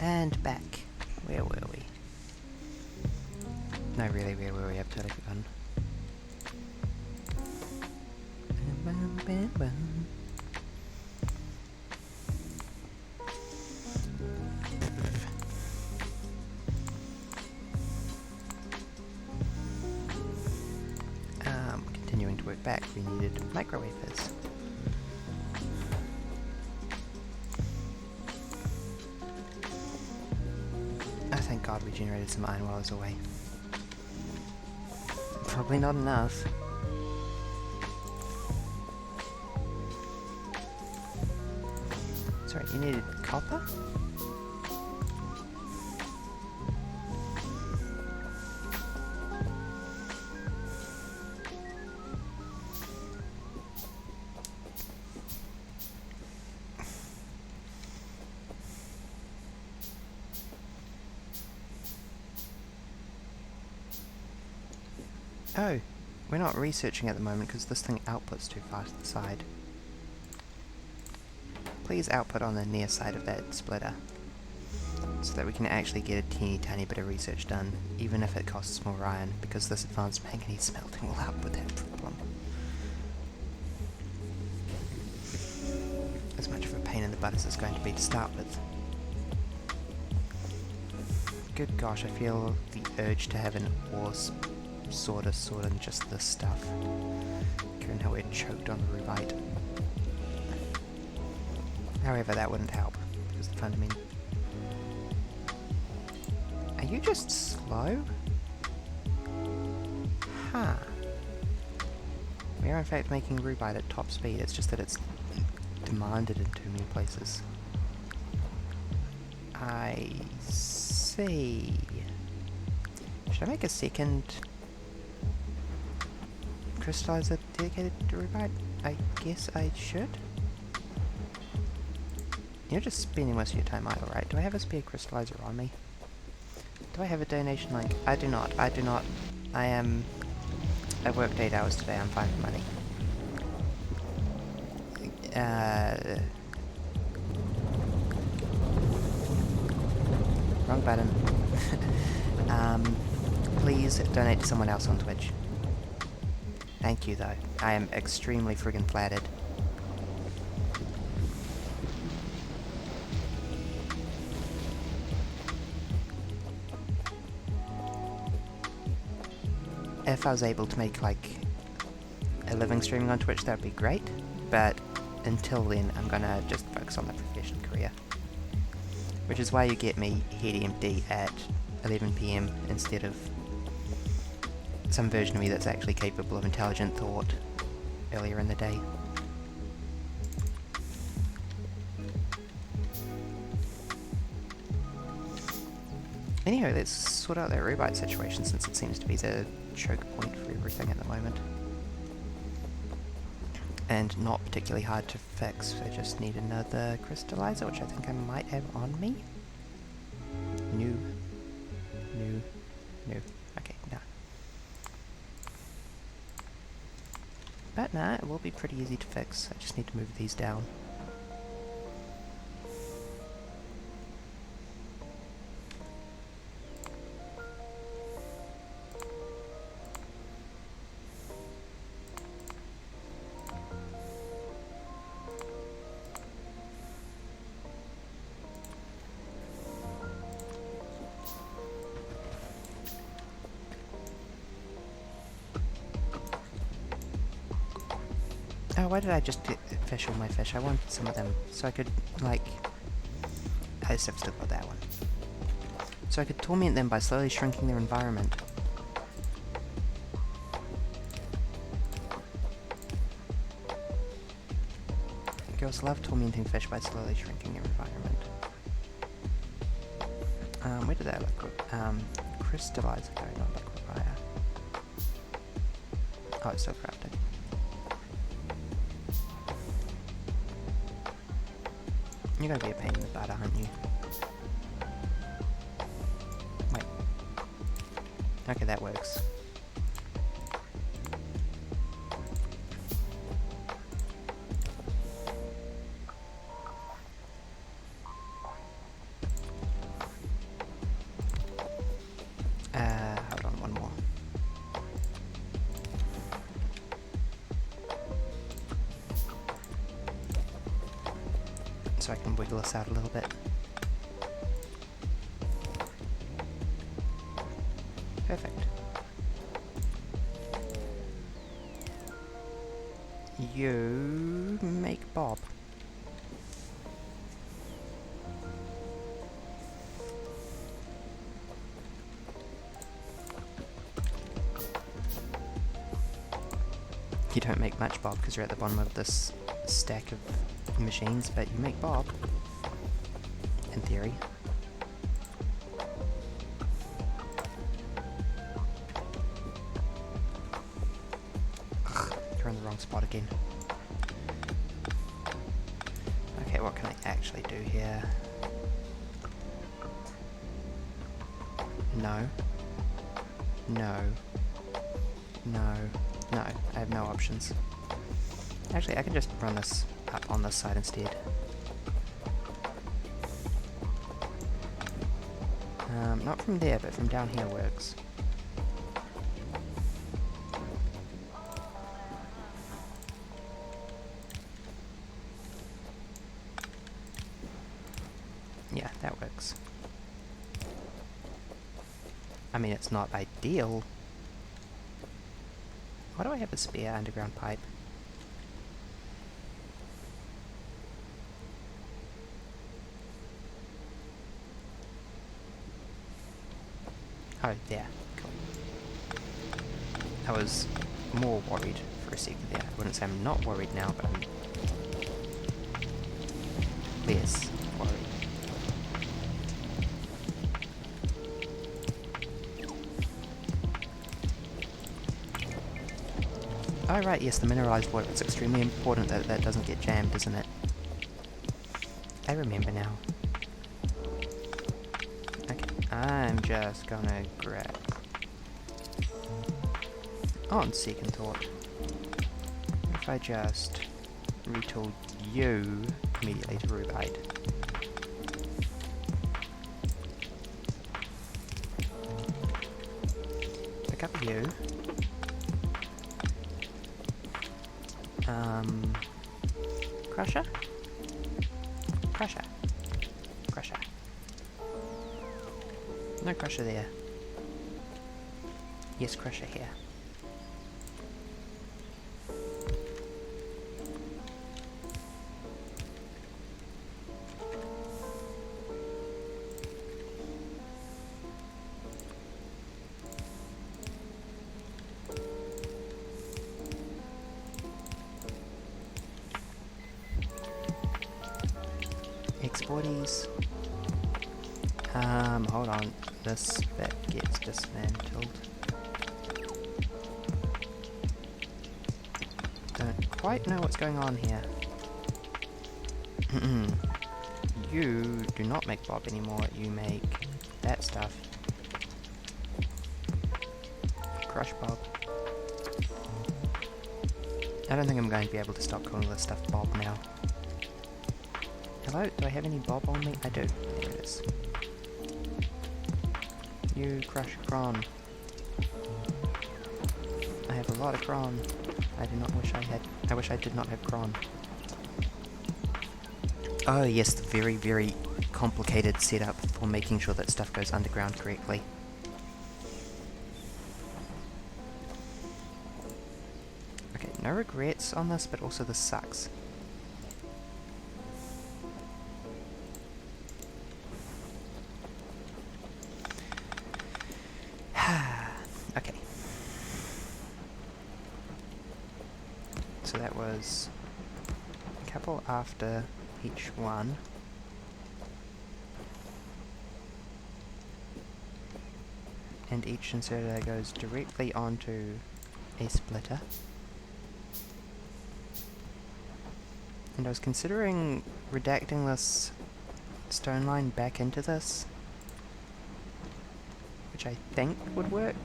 And back. Where were we? No, really, where were we? I've totally forgotten. Continuing to work back, we needed microwafers. Oh, thank God we generated some iron while I was away. Probably not enough. Sorry, you needed copper? Oh, we're not researching at the moment because this thing outputs too far to the side. Please output on the near side of that splitter, so that we can actually get a teeny tiny bit of research done, even if it costs more iron, because this advanced manganese smelting will help with that problem. As much of a pain in the butt as it's going to be to start with. Good gosh, I feel the urge to have an ore sorter than just this stuff, given how we're choked on rubite. However, that wouldn't help, because the fundamental... Are you just slow? Huh. We are in fact making rubite at top speed, it's just that it's demanded in too many places. I see. Should I make a second crystallizer dedicated to rubite? I guess I should. You're just spending most of your time idle, right? Do I have a spare crystallizer on me? Do I have a donation link? I do not. I do not. I worked 8 hours today. I'm fine for money. Wrong button. Please donate to someone else on Twitch. Thank you, though. I am extremely friggin' flattered. If I was able to make, like, a living streaming on Twitch, that would be great, but until then, I'm gonna just focus on the profession career. Which is why you get me head empty at 11 PM instead of some version of me that's actually capable of intelligent thought earlier in the day. Anyway, let's sort out that rubite situation, since it seems to be the choke point for everything at the moment. And not particularly hard to fix. I just need another crystallizer, which I think I might have on me. New. Okay, nah. But nah, it will be pretty easy to fix. I just need to move these down. Oh, why did I just get fish on my fish? I wanted some of them, so I could, like... I just have still got that one. So I could torment them by slowly shrinking their environment. Girls love tormenting fish by slowly shrinking their environment. Where did that crystallizer go, not liquefier? Oh, it's still crafting. You're gonna be a pain in the butt, aren't you? Wait. Okay, that works. so I can wiggle this out a little bit. Perfect. You make Bob. You don't make much Bob because you're at the bottom of this stack of machines, but you make Bob. In theory. You're in the wrong spot again. Okay, what can I actually do here? No. No. No. No, I have no options. Actually, I can just run this up on this side instead. Not from there, but from down here works. Yeah, that works. I mean, it's not ideal. Why do I have a spare underground pipe? Oh, there. Cool. I was more worried for a second there. I wouldn't say I'm not worried now, but I'm less worried. Oh right, yes, the mineralized water. It's extremely important that that doesn't get jammed, isn't it? I remember now. Okay, I'm just gonna grab... On second thought, if I just retool you immediately to rubite. Pick up you. Crusher? Crusher. Crusher. No crusher there. Yes, crusher here. Exporties. Hold on. This bit gets dismantled. Don't quite know what's going on here. You do not make Bob anymore. You make that stuff. Crush Bob. I don't think I'm going to be able to stop calling this stuff Bob now. Hello? Do I have any Bob on me? I do. There it is. You crush Cron. I have a lot of Cron. I do not wish I had... I wish I did not have Cron. Oh yes, the very, very complicated setup for making sure that stuff goes underground correctly. Okay, no regrets on this, but also this sucks. Okay. So that was a couple after each one. And each inserter goes directly onto a splitter. And I was considering redacting this stone line back into this, which I think would work.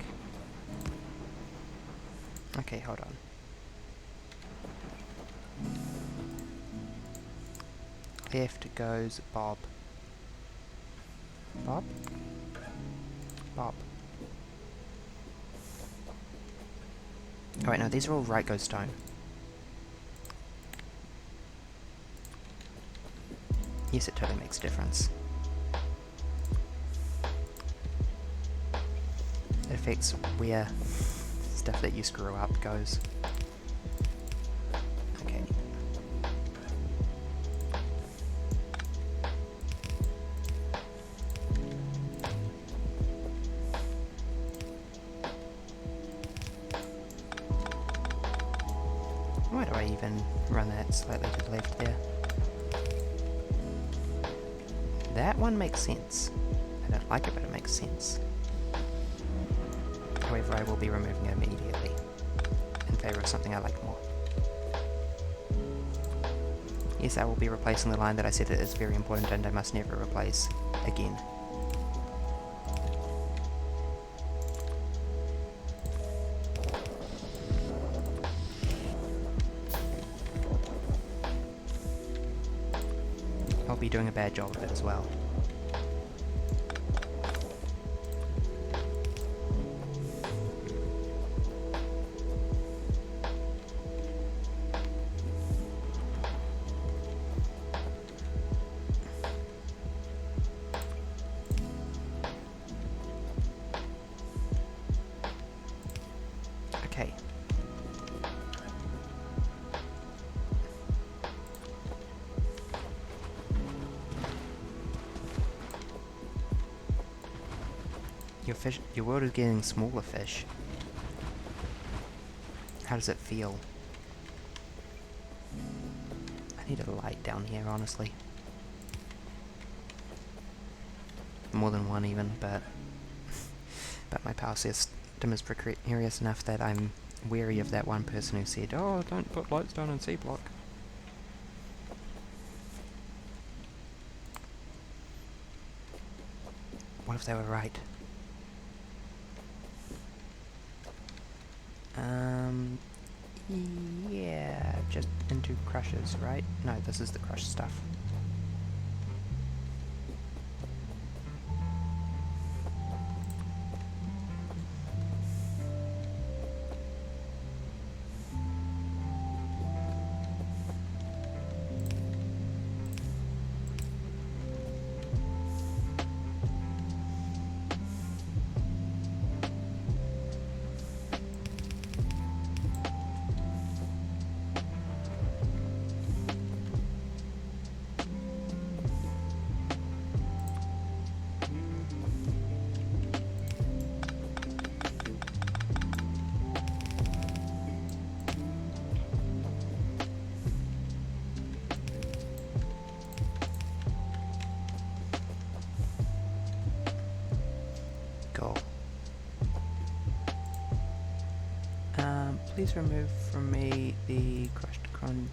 Okay, hold on. Left goes Bob. Bob? Bob. Oh wait, no, these are all right go stone. Yes, it totally makes a difference. It affects where stuff that you screw up goes. Okay. Why do I even run that slightly to the left there? That one makes sense. I don't like it, but it makes sense. However, I will be removing it immediately in favour of something I like more. Yes, I will be replacing the line that I said it is very important and I must never replace again. I'll be doing a bad job of it as well. Okay. Your world is getting smaller fish. How does it feel? I need a light down here, honestly. More than one even, but my power system is precarious enough that I'm wary of that one person who said, "Oh, don't put lights down in Seablock." What if they were right? Yeah, just into crushes, right? No, this is the crush stuff. Goal. Please remove from me the crushed Crontinium.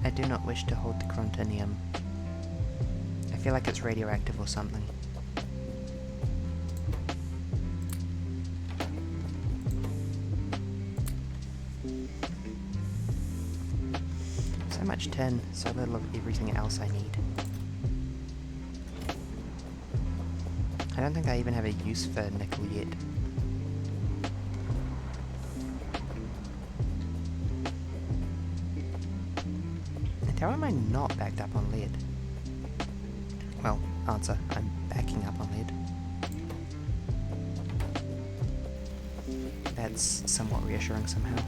I do not wish to hold the Crontinium. I feel like it's radioactive or something. So much tin, so little of everything else I need. I don't think I even have a use for nickel yet. And how am I not backed up on lead? Well, answer, I'm backing up on lead. That's somewhat reassuring somehow.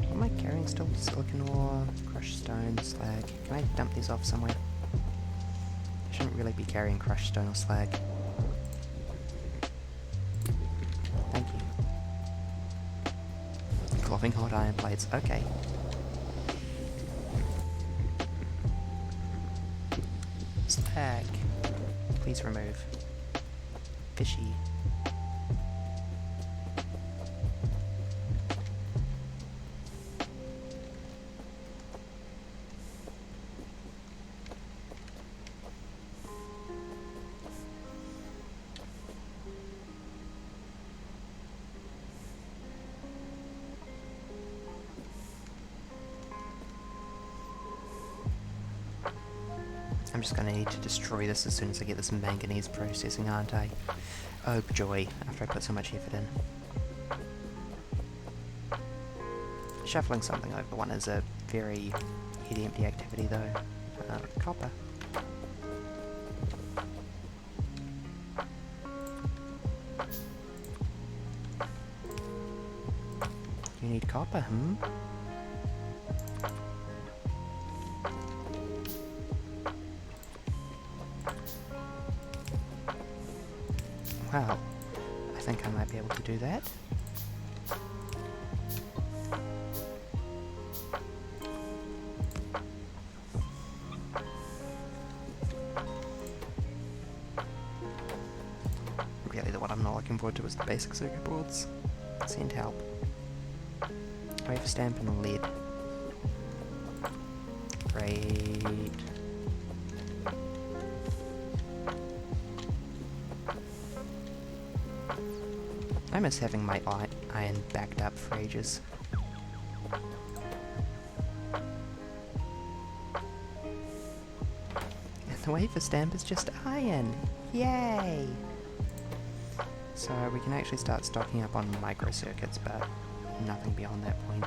What am I carrying still? Silicon ore, crushed stone, slag. Can I dump these off somewhere? I shouldn't really be carrying crushed stone or slag. Thank you. Clothing hot iron plates, okay. Slag. Please remove. Fishy. I'm just going to need to destroy this as soon as I get this manganese processing, aren't I? Oh joy, after I put so much effort in. Shuffling something over one is a very head-empty activity though. Copper. You need copper, hmm? Well, I think I might be able to do that. Really, the one I'm not looking forward to is the basic circuit boards. Send help. Wave stamp and lead. Great. I miss having my iron backed up for ages. And the wafer stamp is just iron! Yay! So we can actually start stocking up on microcircuits, but nothing beyond that point.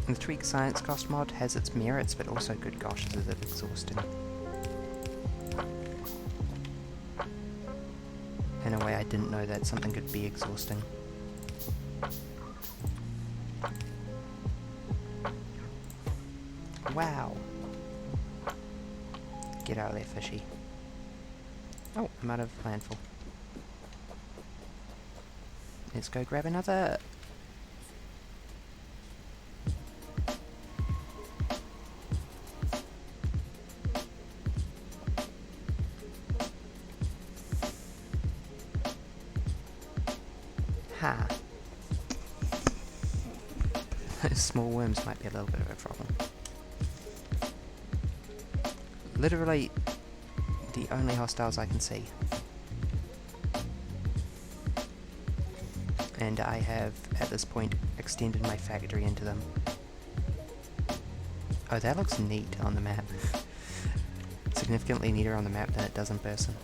The Tweak Science Cost mod has its merits, but also, good gosh, is it exhausting. In a way I didn't know that something could be exhausting. Wow! Get out of there, fishy. Oh, I'm out of landfill. Let's go grab another. Ha! Those small worms might be a little bit of a problem. Literally the only hostiles I can see. And I have, at this point, extended my factory into them. Oh, that looks neat on the map. Significantly neater on the map than it does in person.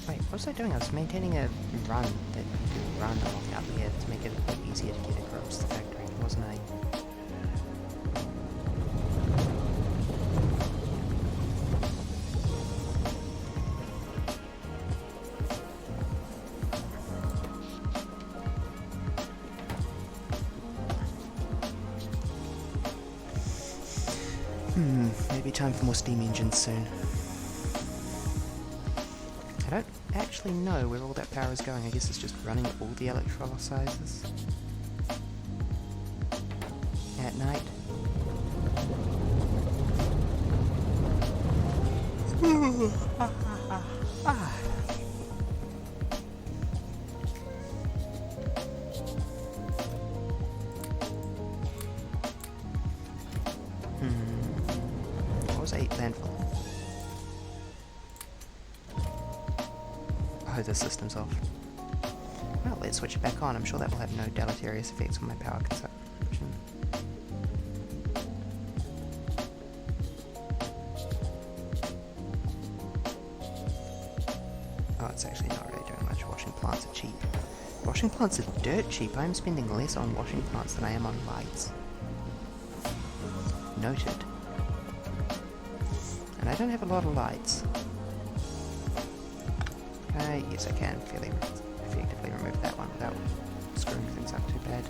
Wait, what was I doing? I was maintaining a run that you could run along out here to make it a bit easier to get across the factory, wasn't I? Maybe time for more steam engines soon. I don't actually know where all that power is going. I guess it's just running all the electrolyzers at night. What was 8 landfill? Oh, the system's off. Well, let's switch it back on. I'm sure that will have no deleterious effects on my power consumption. Oh, it's actually not really doing much. Washing plants are cheap. Washing plants are dirt cheap. I'm spending less on washing plants than I am on lights. Noted. And I don't have a lot of lights. Yes, I can fairly effectively remove that one without screwing things up too bad.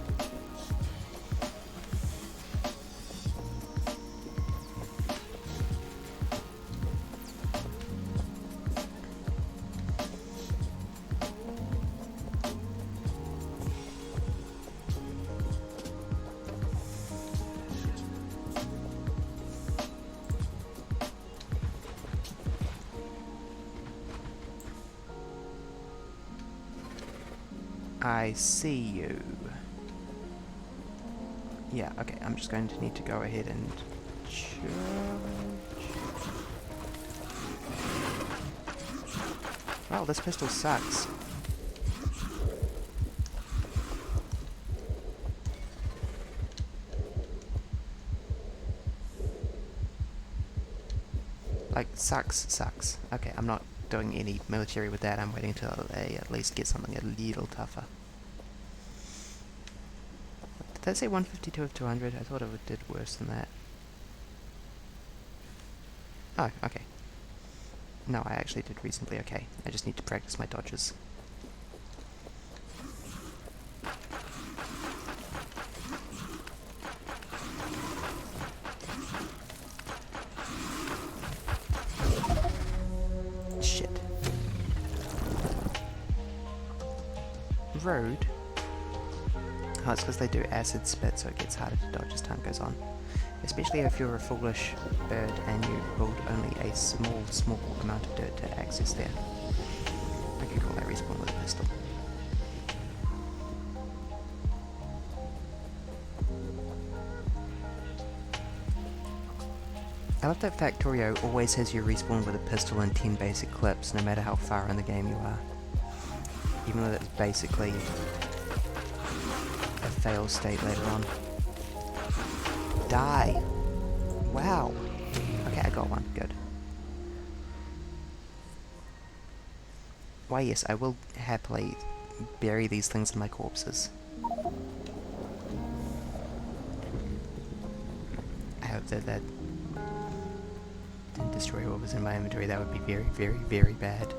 I see you. Yeah, okay, I'm just going to need to go ahead and charge. Well, this pistol sucks. Like, sucks. Okay, I'm not doing any military with that. I'm waiting till I at least get something a little tougher. Did that say 152 of 200? I thought it did worse than that. Oh, okay. No, I actually did reasonably okay. I just need to practice my dodges. Shit. Road? Oh, it's because they do acid spit, so it gets harder to dodge as time goes on. Especially if you're a foolish bird and you build only a small amount of dirt to access there. Okay, cool, I respawn with a pistol. I love that Factorio always has you respawn with a pistol and 10 basic clips, no matter how far in the game you are. Even though that's basically a fail state later on. Die! Wow! Okay, I got one. Good. Why yes, I will happily bury these things in my corpses. I hope that didn't destroy what was in my inventory. That would be very bad.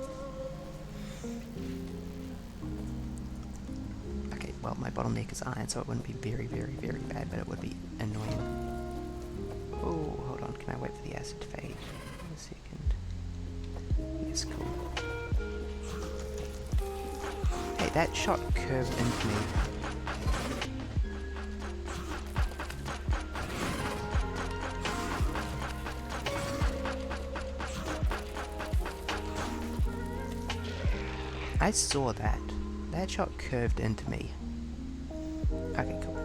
Okay, well, my bottleneck is iron, so it wouldn't be very bad, but it would be annoying. Oh, hold on, can I wait for the acid to fade? A second. Yes, cool. Hey, that shot curved into me. I saw that. That shot curved into me. Okay, cool.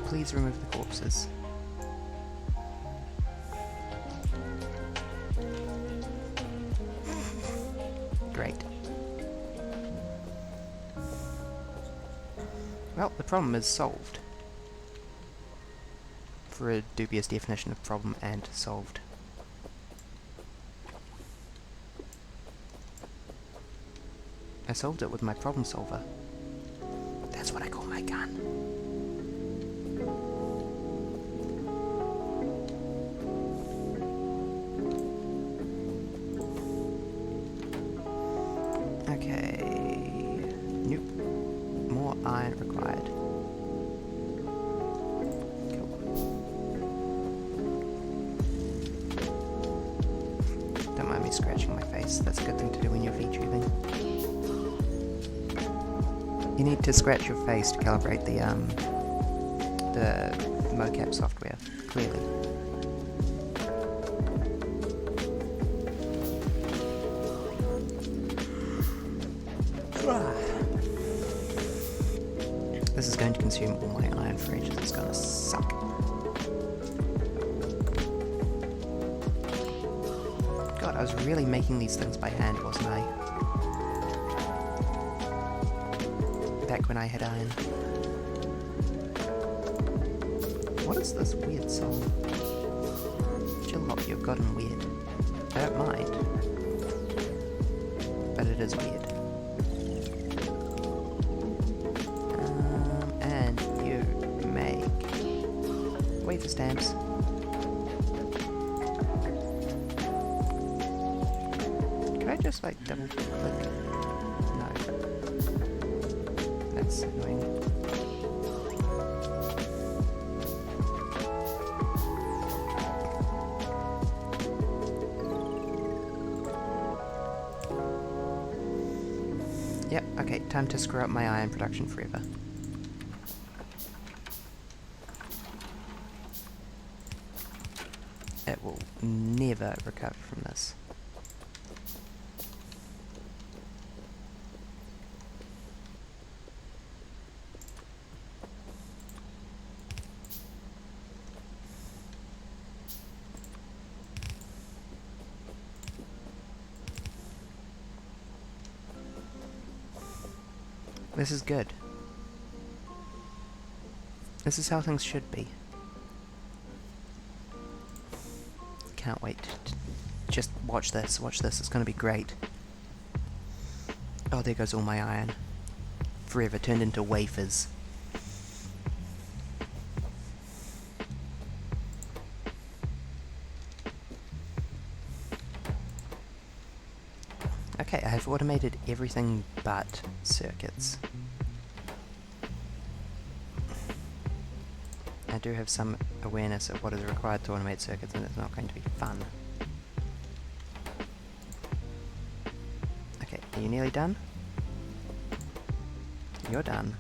Please remove the corpses. Great. Well, the problem is solved. For a dubious definition of problem and solved. I solved it with my problem solver. That's what I call my gun. Okay. Nope. More iron required. Cool. Don't mind me scratching my face. That's a good thing to do when you're VTubing. You need to scratch your face to calibrate the mocap software, clearly. This is going to consume all my iron for ages. It's gonna suck. God, I was really making these things by hand, wasn't I? Back when I had iron. What is this weird song? Chill up, you've gotten weird. I don't mind. But it is weird. And you make wafer stamps. Can I just like double click? No. That's annoying. Yep, okay, time to screw up my iron production forever. It will never recover from this. This is good. This is how things should be. Can't wait. Just watch this, it's gonna be great. Oh, there goes all my iron. Forever turned into wafers. Okay, I have automated everything but circuits. I do have some awareness of what is required to automate circuits, and it's not going to be fun. Okay, are you nearly done? You're done.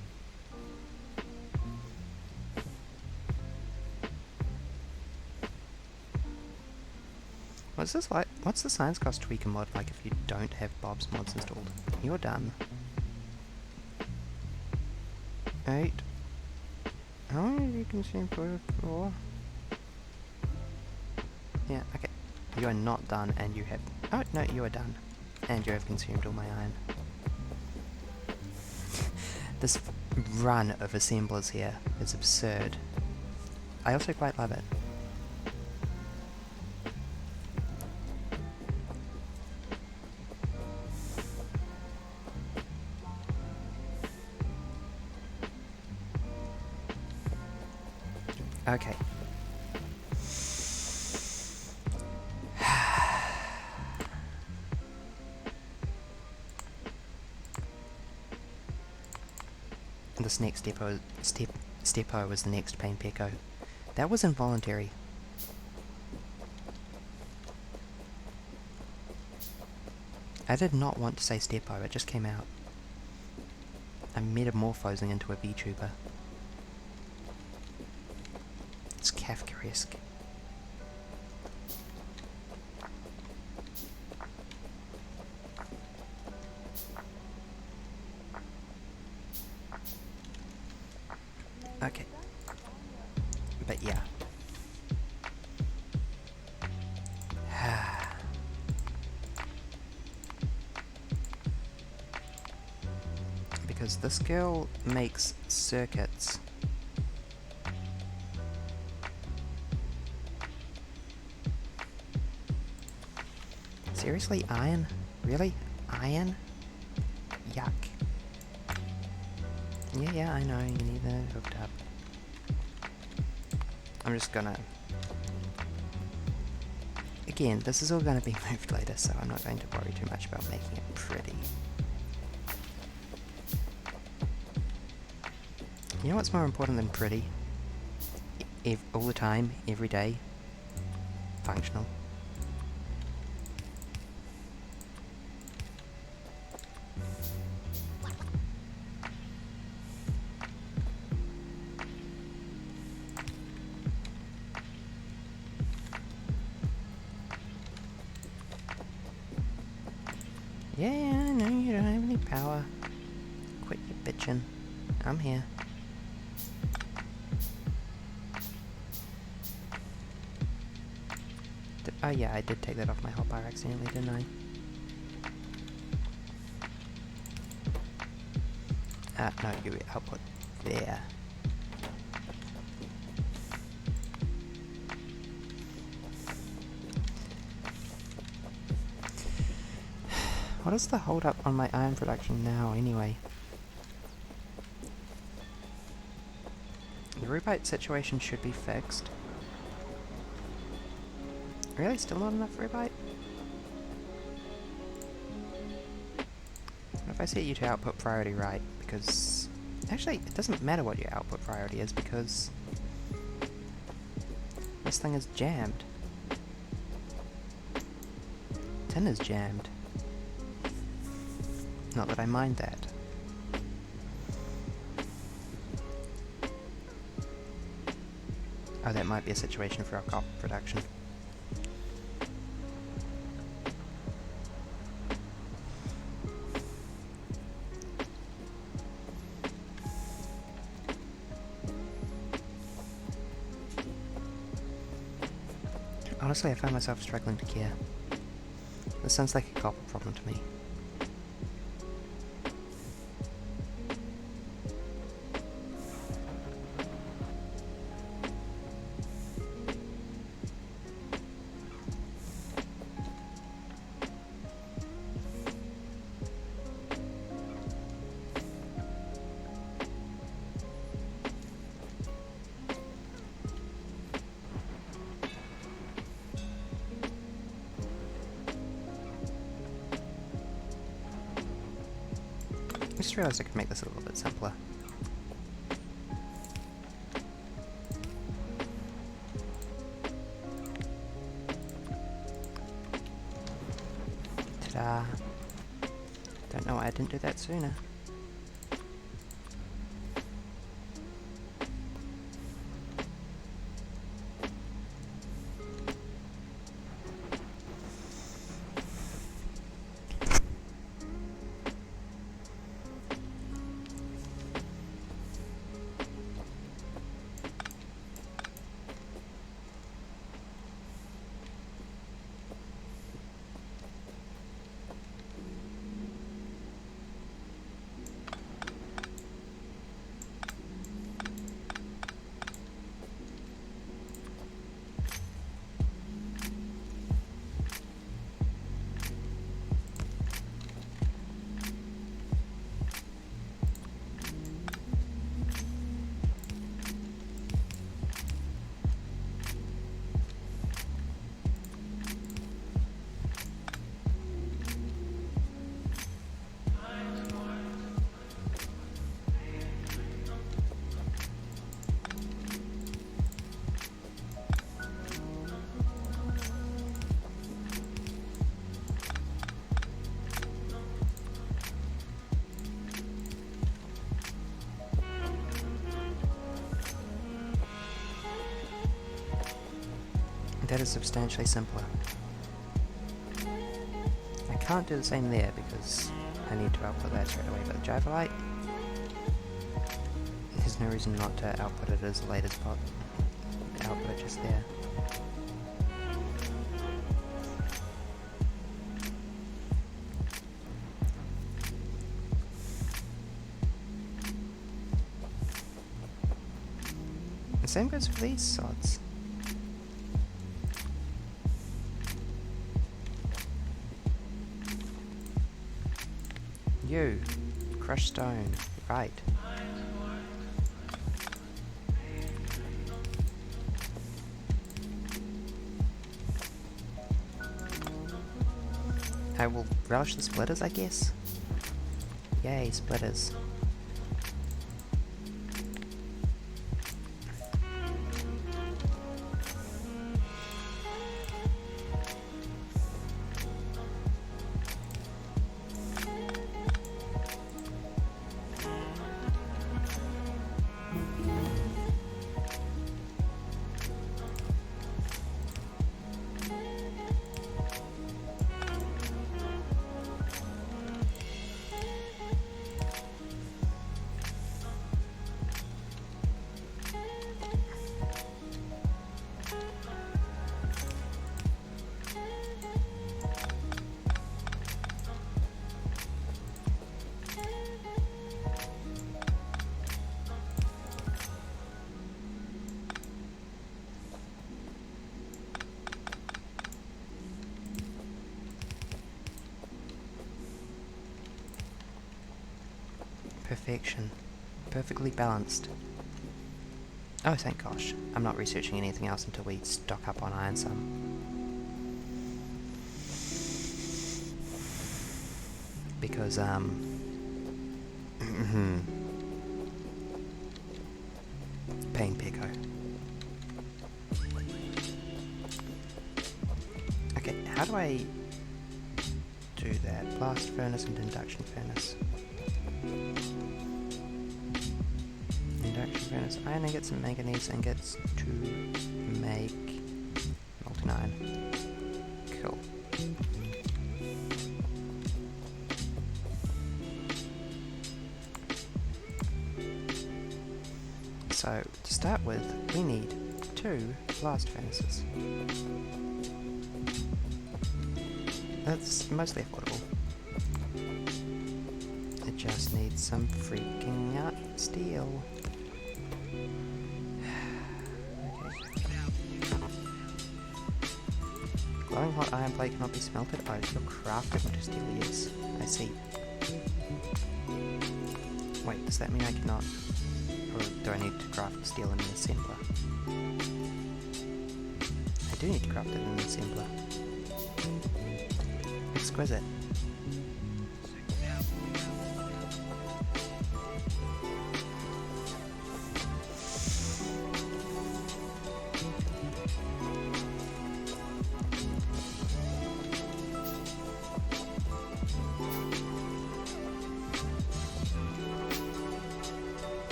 What's this like? What's the science cost tweaker mod like if you don't have Bob's mods installed? You're done. 8. How many do you consume per floor? Yeah, okay. You are not done, and you have... Oh, no, you are done. And you have consumed all my iron. This run of assemblers here is absurd. I also quite love it. Okay. This next stepo was the next pain pecco. That was involuntary. I did not want to say stepo, it just came out. I'm metamorphosing into a VTuber. It's Kafkaesque. Okay. But yeah. Because this girl makes circuits. Seriously, iron? Really? Iron? Yuck. Yeah, I know, you need that hooked up. I'm just gonna... Again, this is all gonna be moved later, so I'm not going to worry too much about making it pretty. You know what's more important than pretty? All the time, every day? Functional. Yeah, I know you don't have any power. Quit your bitchin'. I'm here. Oh yeah, I did take that off my hotbar accidentally, didn't I? No, you output there. What is the hold up on my iron production now, anyway? The rubite situation should be fixed. Really? Still not enough rubite? What if I set you to output priority right? Because... Actually, it doesn't matter what your output priority is, because... this thing is jammed. Tin is jammed. Not that I mind that. Oh, that might be a situation for our copper production. Honestly, I find myself struggling to care. This sounds like a copper problem to me. I just realised I could make this a little bit simpler. Ta-da! Don't know why I didn't do that sooner. That is substantially simpler. I can't do the same there because I need to output that straight away, but the driver light, there's no reason not to output it as late as possible. Output it just there. The same goes for these sods. You, crushed stone, right. I will relish the splitters, I guess. Yay, splitters. Perfection. Perfectly balanced. Oh, thank gosh. I'm not researching anything else until we stock up on iron some. Because, pain pico. Okay, how do I do that? Blast furnace and induction furnace. Induction furnace, iron ingots and manganese ingots to make molten iron. Cool. So, to start with, we need 2 blast furnaces. That's mostly affordable. It just needs some freaking steel. Glowing hot iron plate cannot be smelted. Oh, it's still crafted into steel, yes. I see. Wait, does that mean I cannot... Or do I need to craft steel in an assembler? I do need to craft it in an assembler. Exquisite.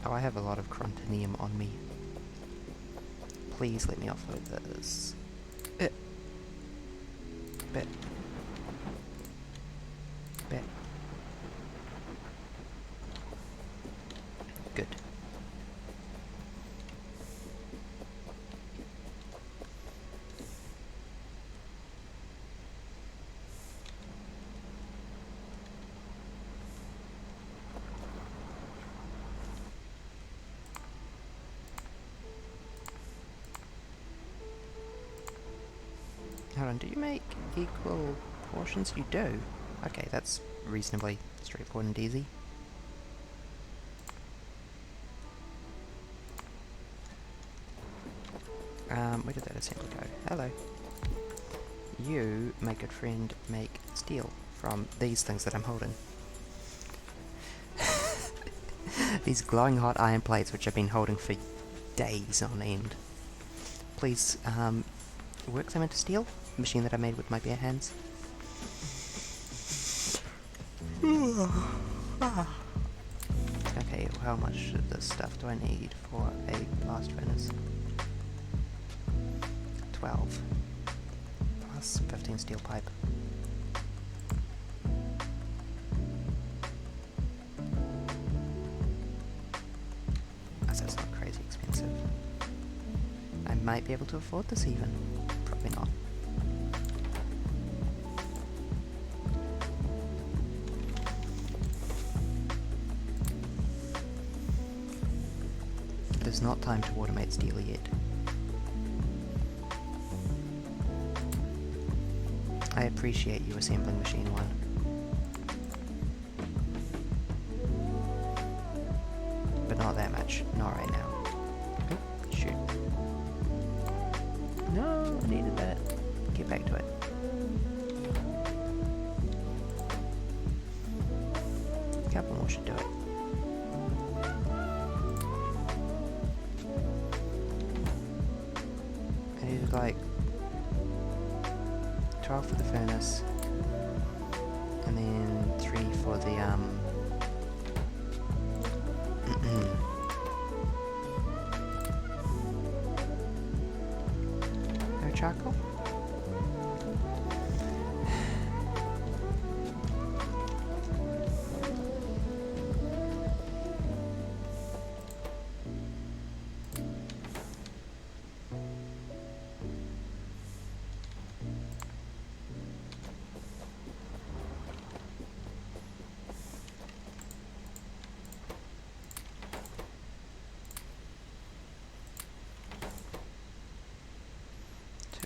Oh, I have a lot of Crontinium on me. Please let me offload this. Bit. Bit. Good. Hold on, do you make equal portions? You do. Okay, that's reasonably straightforward and easy. Where did that assembly go? Hello. You, my good friend, make steel from these things that I'm holding. These glowing hot iron plates which I've been holding for days on end. Please, work them into steel? A machine that I made with my bare hands. Okay, how much of this stuff do I need for a blast furnace? 12. Plus 15 steel pipe. So it's not crazy expensive. I might be able to afford this even. Probably not. It is not time to automate steel yet. I appreciate you assembling machine 1. But not that much. Not right now. Oh, shoot. No, I needed that. Get back to it. A couple more should do it. I needed like 12 for the furnace, and then 3 for the no charcoal?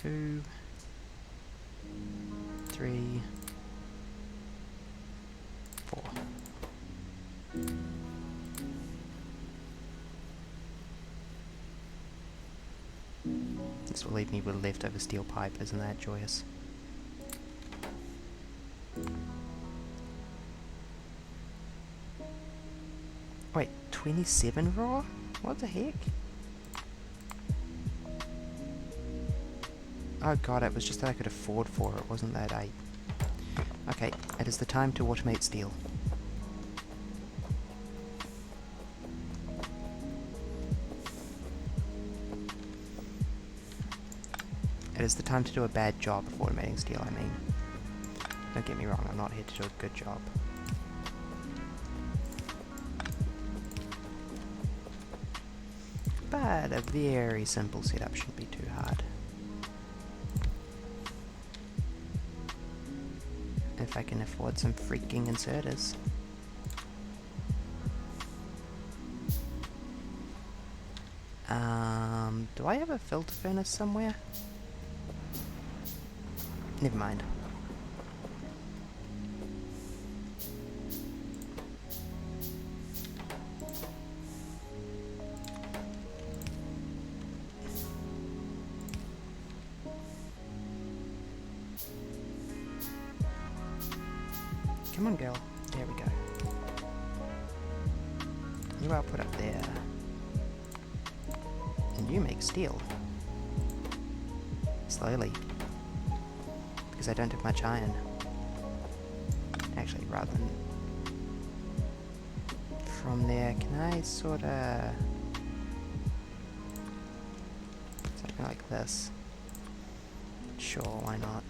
Two, 3, 4. This will leave me with leftover steel pipe, isn't that joyous? Wait, 27 raw? What the heck? Oh god, it was just that I could afford 4, it wasn't that I... Okay, it is the time to automate steel. It is the time to do a bad job of automating steel, I mean. Don't get me wrong, I'm not here to do a good job. But a very simple setup shouldn't be too hard. If I can afford some freaking inserters. Do I have a filter furnace somewhere? Never mind. Come on, girl. There we go. You output up there. And you make steel. Slowly. Because I don't have much iron. Actually, rather than from there. Can I sorta... something like this? Sure, why not?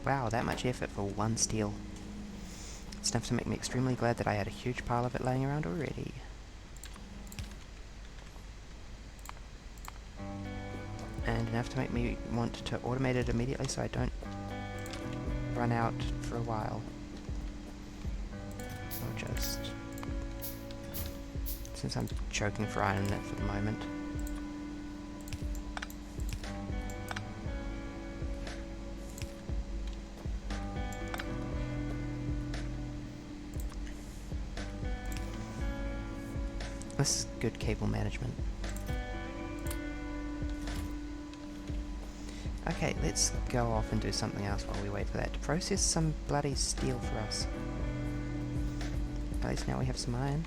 Wow, that much effort for one steel. It's enough to make me extremely glad that I had a huge pile of it laying around already. And enough to make me want to automate it immediately so I don't run out for a while. Or just... since I'm choking for iron in it for the moment. This is good cable management. Okay, let's go off and do something else while we wait for that to process some bloody steel for us. At least now we have some iron.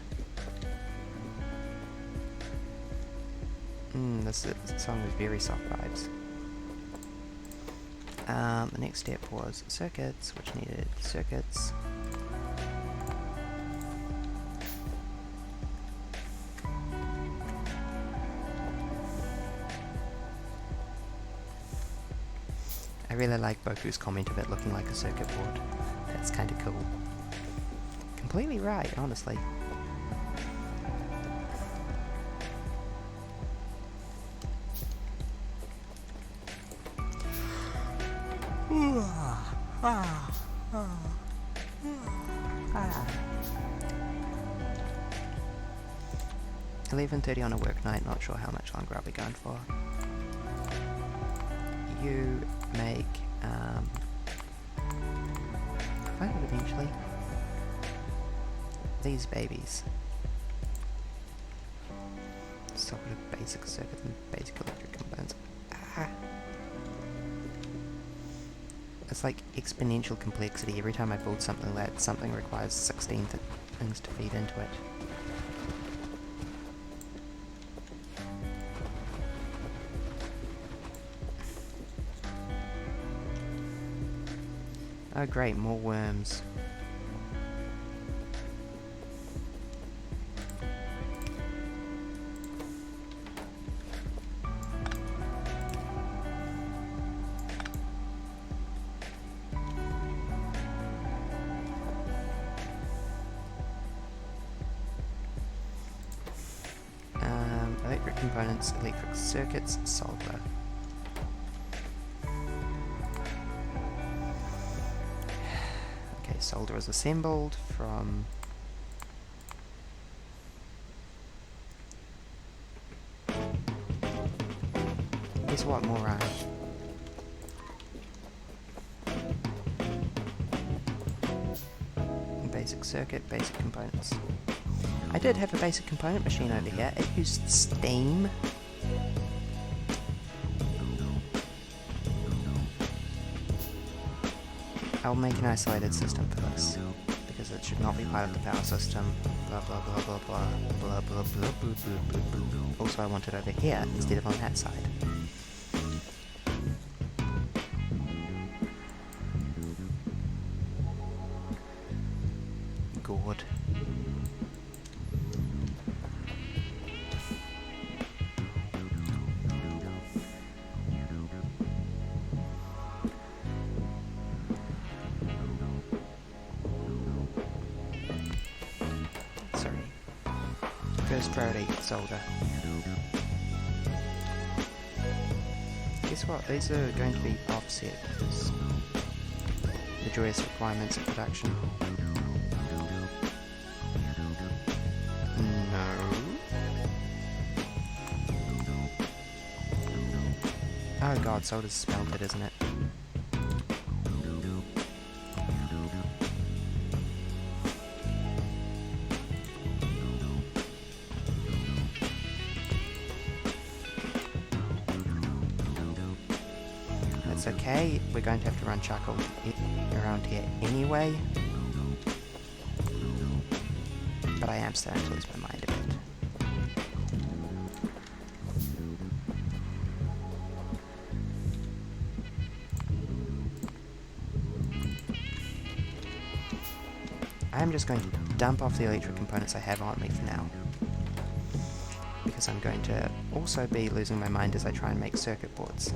This song was very soft vibes. The next step was circuits, which needed circuits. I really like Boku's comment of it looking like a circuit board. That's kinda cool. Completely right, honestly. $11:30 on a work night, not sure how much longer I'll be going for. You make, find it eventually. These babies. Sort of basic circuit and basic electric components. It's like exponential complexity. Every time I build something that something requires 16 things to feed into it. Oh great, more worms. Electric components, electric circuits, solder. Solder is assembled from guess what, more iron. Basic circuit, basic components. I did have a basic component machine over here. It used steam. I'll make an isolated system for this, because it should not be part of the power system. Blah blah blah blah blah blah blah blah blah blah blah blah. Also, I want it over here instead of on that side. Good. First priority, solder. Guess what? These are going to be offset because the joyous requirements of production. No. Oh god, solder's smelted, isn't it? It's okay, we're going to have to run charcoal around here anyway. but I am starting to lose my mind a bit. I'm just going to dump off the electric components I have on me for now, because I'm going to also be losing my mind as I try and make circuit boards.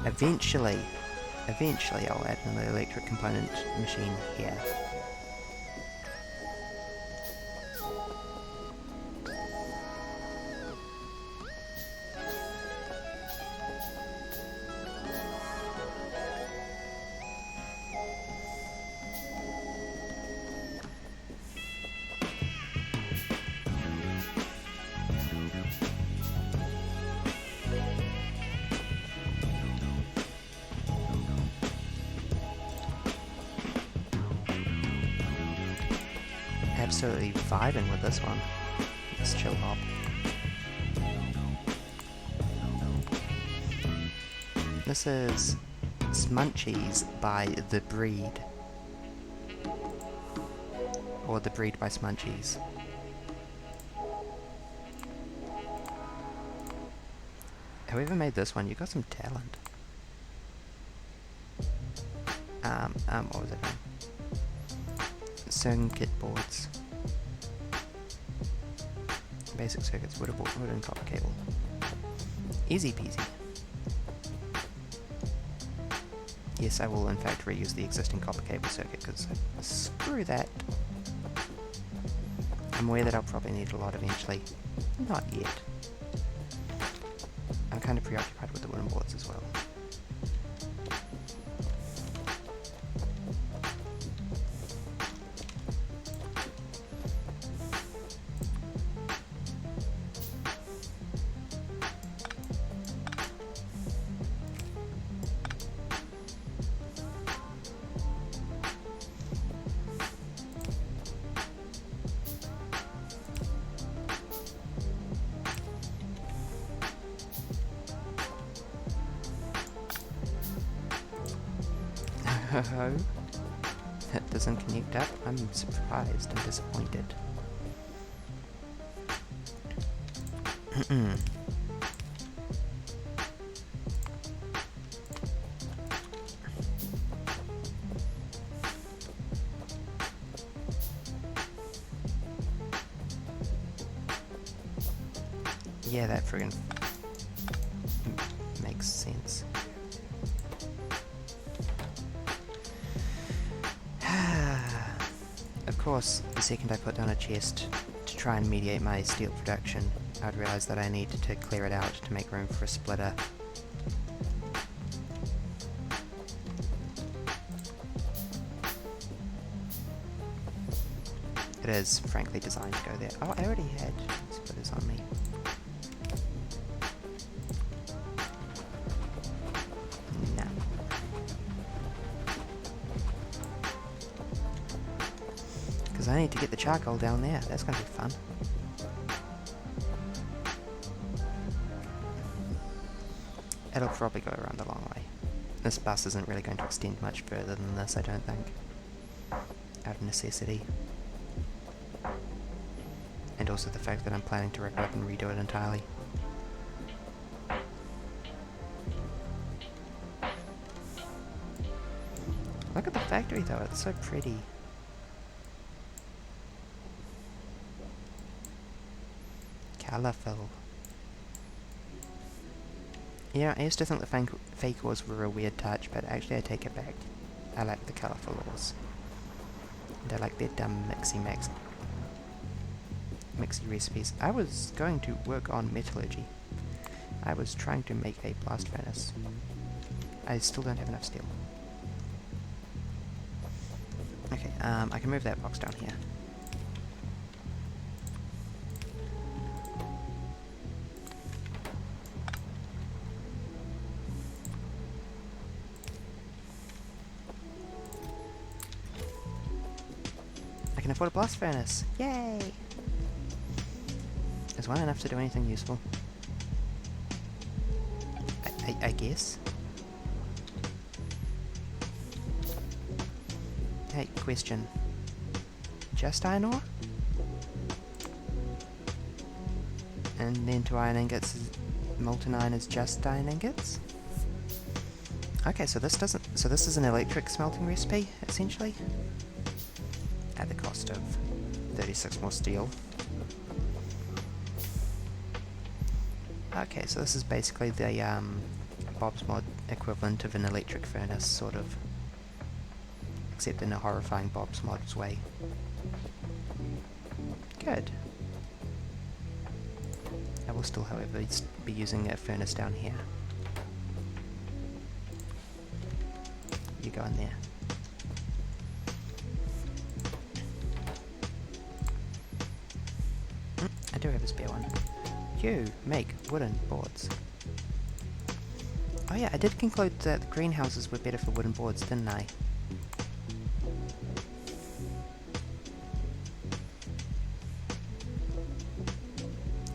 Eventually I'll add an electric component machine here. Absolutely vibing with this one. This chill hop. This is Smunchies by The Breed. Or The Breed by Smunchies. Whoever made this one, you got some talent. What was it? Circuit boards. Basic circuits, wood and copper cable. Easy peasy. Yes, I will in fact reuse the existing copper cable circuit, because screw that. I'm aware that I'll probably need a lot eventually. Not yet. I'm kind of preoccupied with the wooden boards as well. Oh, that doesn't connect up. I'm surprised and disappointed. Yeah, that friggin' makes sense. Of course, the second I put down a chest to try and mediate my steel production, I'd realise that I need to clear it out to make room for a splitter. It is, frankly, designed to go there. Oh, I already had splitters on me. No. Because I need to get the charcoal down there. That's going to be fun. It'll probably go around the long way. This bus isn't really going to extend much further than this, I don't think. Out of necessity. And also the fact that I'm planning to rip it up and redo it entirely. Look at the factory though, it's so pretty. Colourful. Yeah, I used to think the fake ores were a weird touch, but actually I take it back. I like the colourful ores. And I like their dumb mixy recipes. I was going to work on metallurgy. I was trying to make a blast furnace. I still don't have enough steel. Okay, I can move that box down here. I can afford a blast furnace! Yay! Is one enough to do anything useful? I guess. Hey, question. Just iron ore? And then to iron ingots, molten iron is just iron ingots? Okay, so this is an electric smelting recipe, essentially. At the cost of 36 more steel. Okay, so this is basically the Bob's Mod equivalent of an electric furnace, sort of. Except in a horrifying Bob's Mod's way. Good. I will still, however, be using a furnace down here. You go in there. I do have a spare one. You make wooden boards. Oh yeah, I did conclude that the greenhouses were better for wooden boards, didn't I?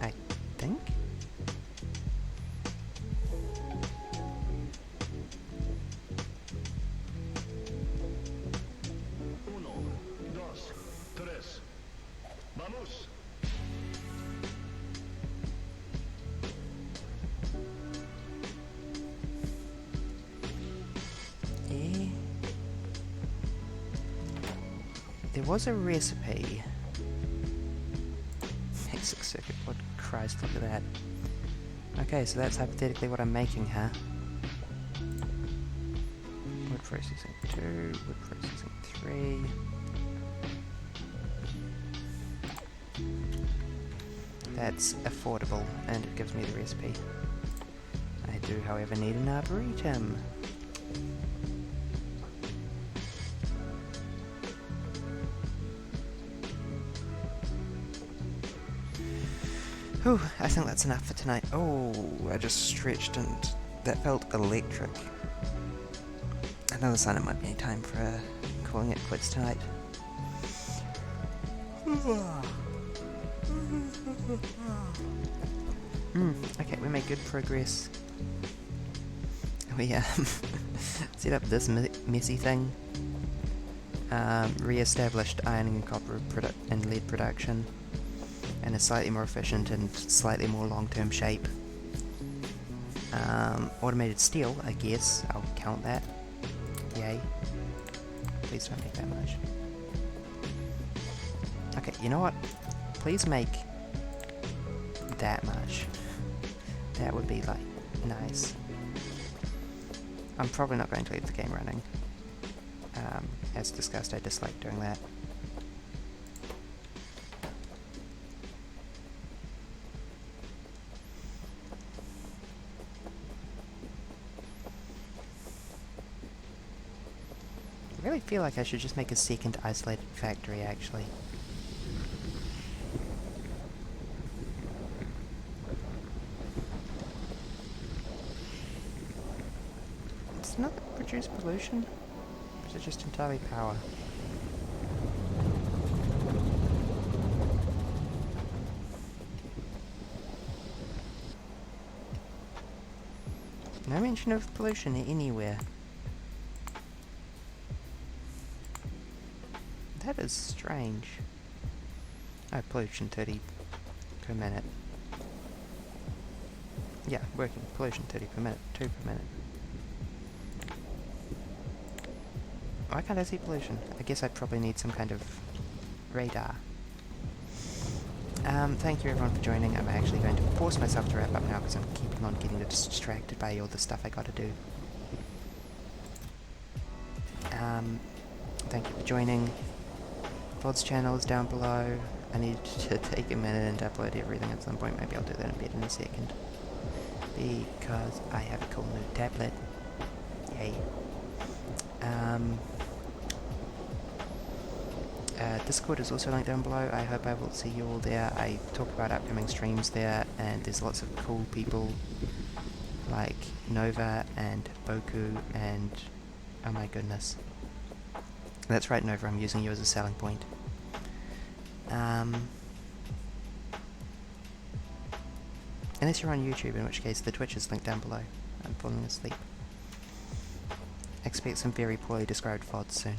I think? Uno, dos, tres. Vamos. There was a recipe. Basic circuit board. Christ, look at that. Okay, so that's hypothetically what I'm making, huh? Wood processing 2, wood processing 3. That's affordable, and it gives me the recipe. I do, however, need an arboretum. Whew, I think that's enough for tonight. Oh, I just stretched and that felt electric. Another sign it might be time for calling it quits tonight. Okay, we made good progress. We set up this messy thing. Re-established iron and copper and lead production. In a slightly more efficient and slightly more long-term shape. Automated steel, I guess. I'll count that. Yay. Please don't make that much. Okay, you know what? Please make that much. That would be, like, nice. I'm probably not going to leave the game running. As discussed, I dislike doing that. I really feel like I should just make a second isolated factory, actually. Does it not produce pollution? Or is it just entirely power? No mention of pollution anywhere. That is strange. Oh, pollution 30 per minute. Yeah, working. Pollution 30 per minute. 2 per minute. Why can't I see pollution? I guess I'd probably need some kind of radar. Thank you everyone for joining. I'm actually going to force myself to wrap up now because I'm keeping on getting distracted by all the stuff I gotta do. Thank you for joining. VOD's channel is down below. I need to take a minute and upload everything at some point. Maybe I'll do that in bed in a second. Because I have a cool new tablet. Yay. Discord is also linked down below. I hope I will see you all there. I talk about upcoming streams there, and there's lots of cool people like Nova and Boku and... oh my goodness. That's right, Nova, I'm using you as a selling point. Unless you're on YouTube, in which case the Twitch is linked down below. I'm falling asleep. Expect some very poorly described VODs soon.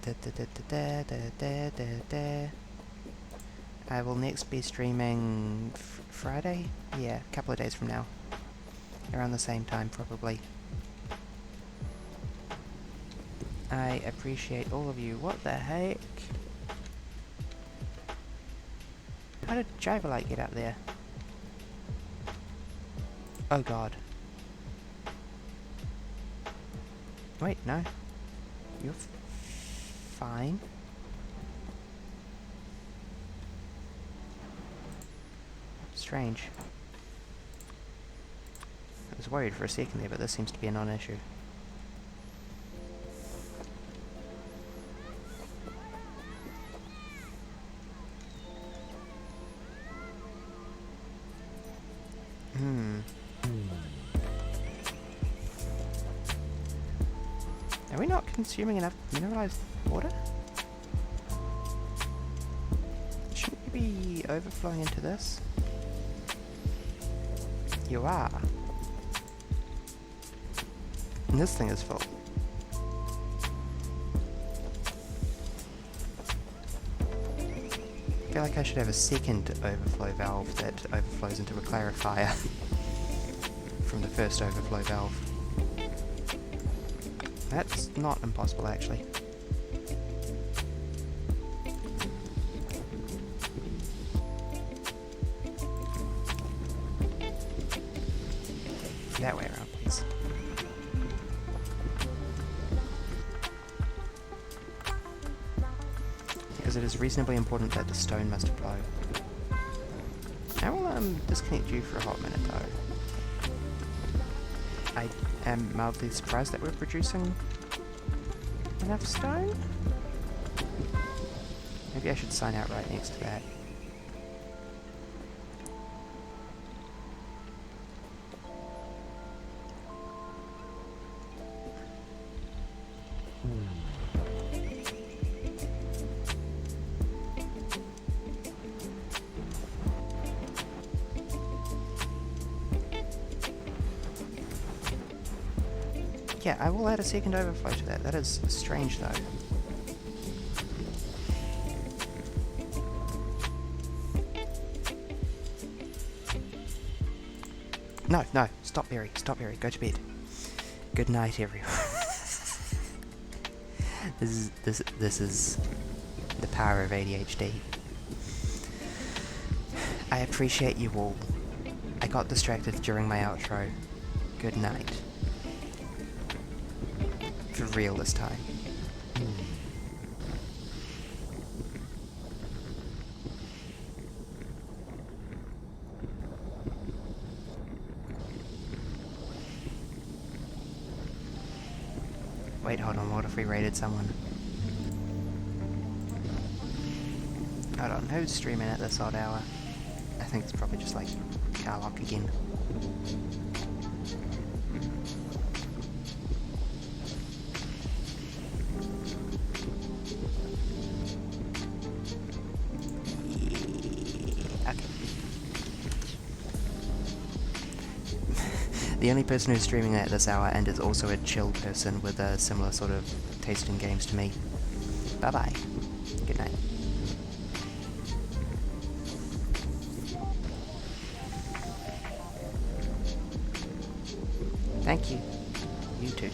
Da, da, da, da, da, da, da, da. I will next be streaming Friday? Yeah, a couple of days from now. Around the same time, probably. I appreciate all of you. What the heck? How did Driverlight get up there? Oh god. Wait, no. You're fine. Strange. I was worried for a second there, but this seems to be a non-issue. Are we not consuming enough mineralized water? Shouldn't you be overflowing into this? You are. And this thing is full. I feel like I should have a second overflow valve that overflows into a clarifier from the first overflow valve. That's not impossible, actually. That way around, please. Because it is reasonably important that the stone must flow. I will disconnect you for a hot minute, though. I am mildly surprised that we're producing enough stone. Maybe I should sign out right next to that. Yeah, I will add a second overflow to that. That is strange, though. No, no, stop, Barry. Stop, Barry. Go to bed. Good night, everyone. This is the power of ADHD. I appreciate you all. I got distracted during my outro. Good night. For real this time. Wait, hold on, what if we raided someone? Hold on, who's streaming at this odd hour? I think it's probably just like Carlock again. The only person who's streaming at this hour and is also a chill person with a similar sort of taste in games to me. Bye bye. Good night. Thank you. You too.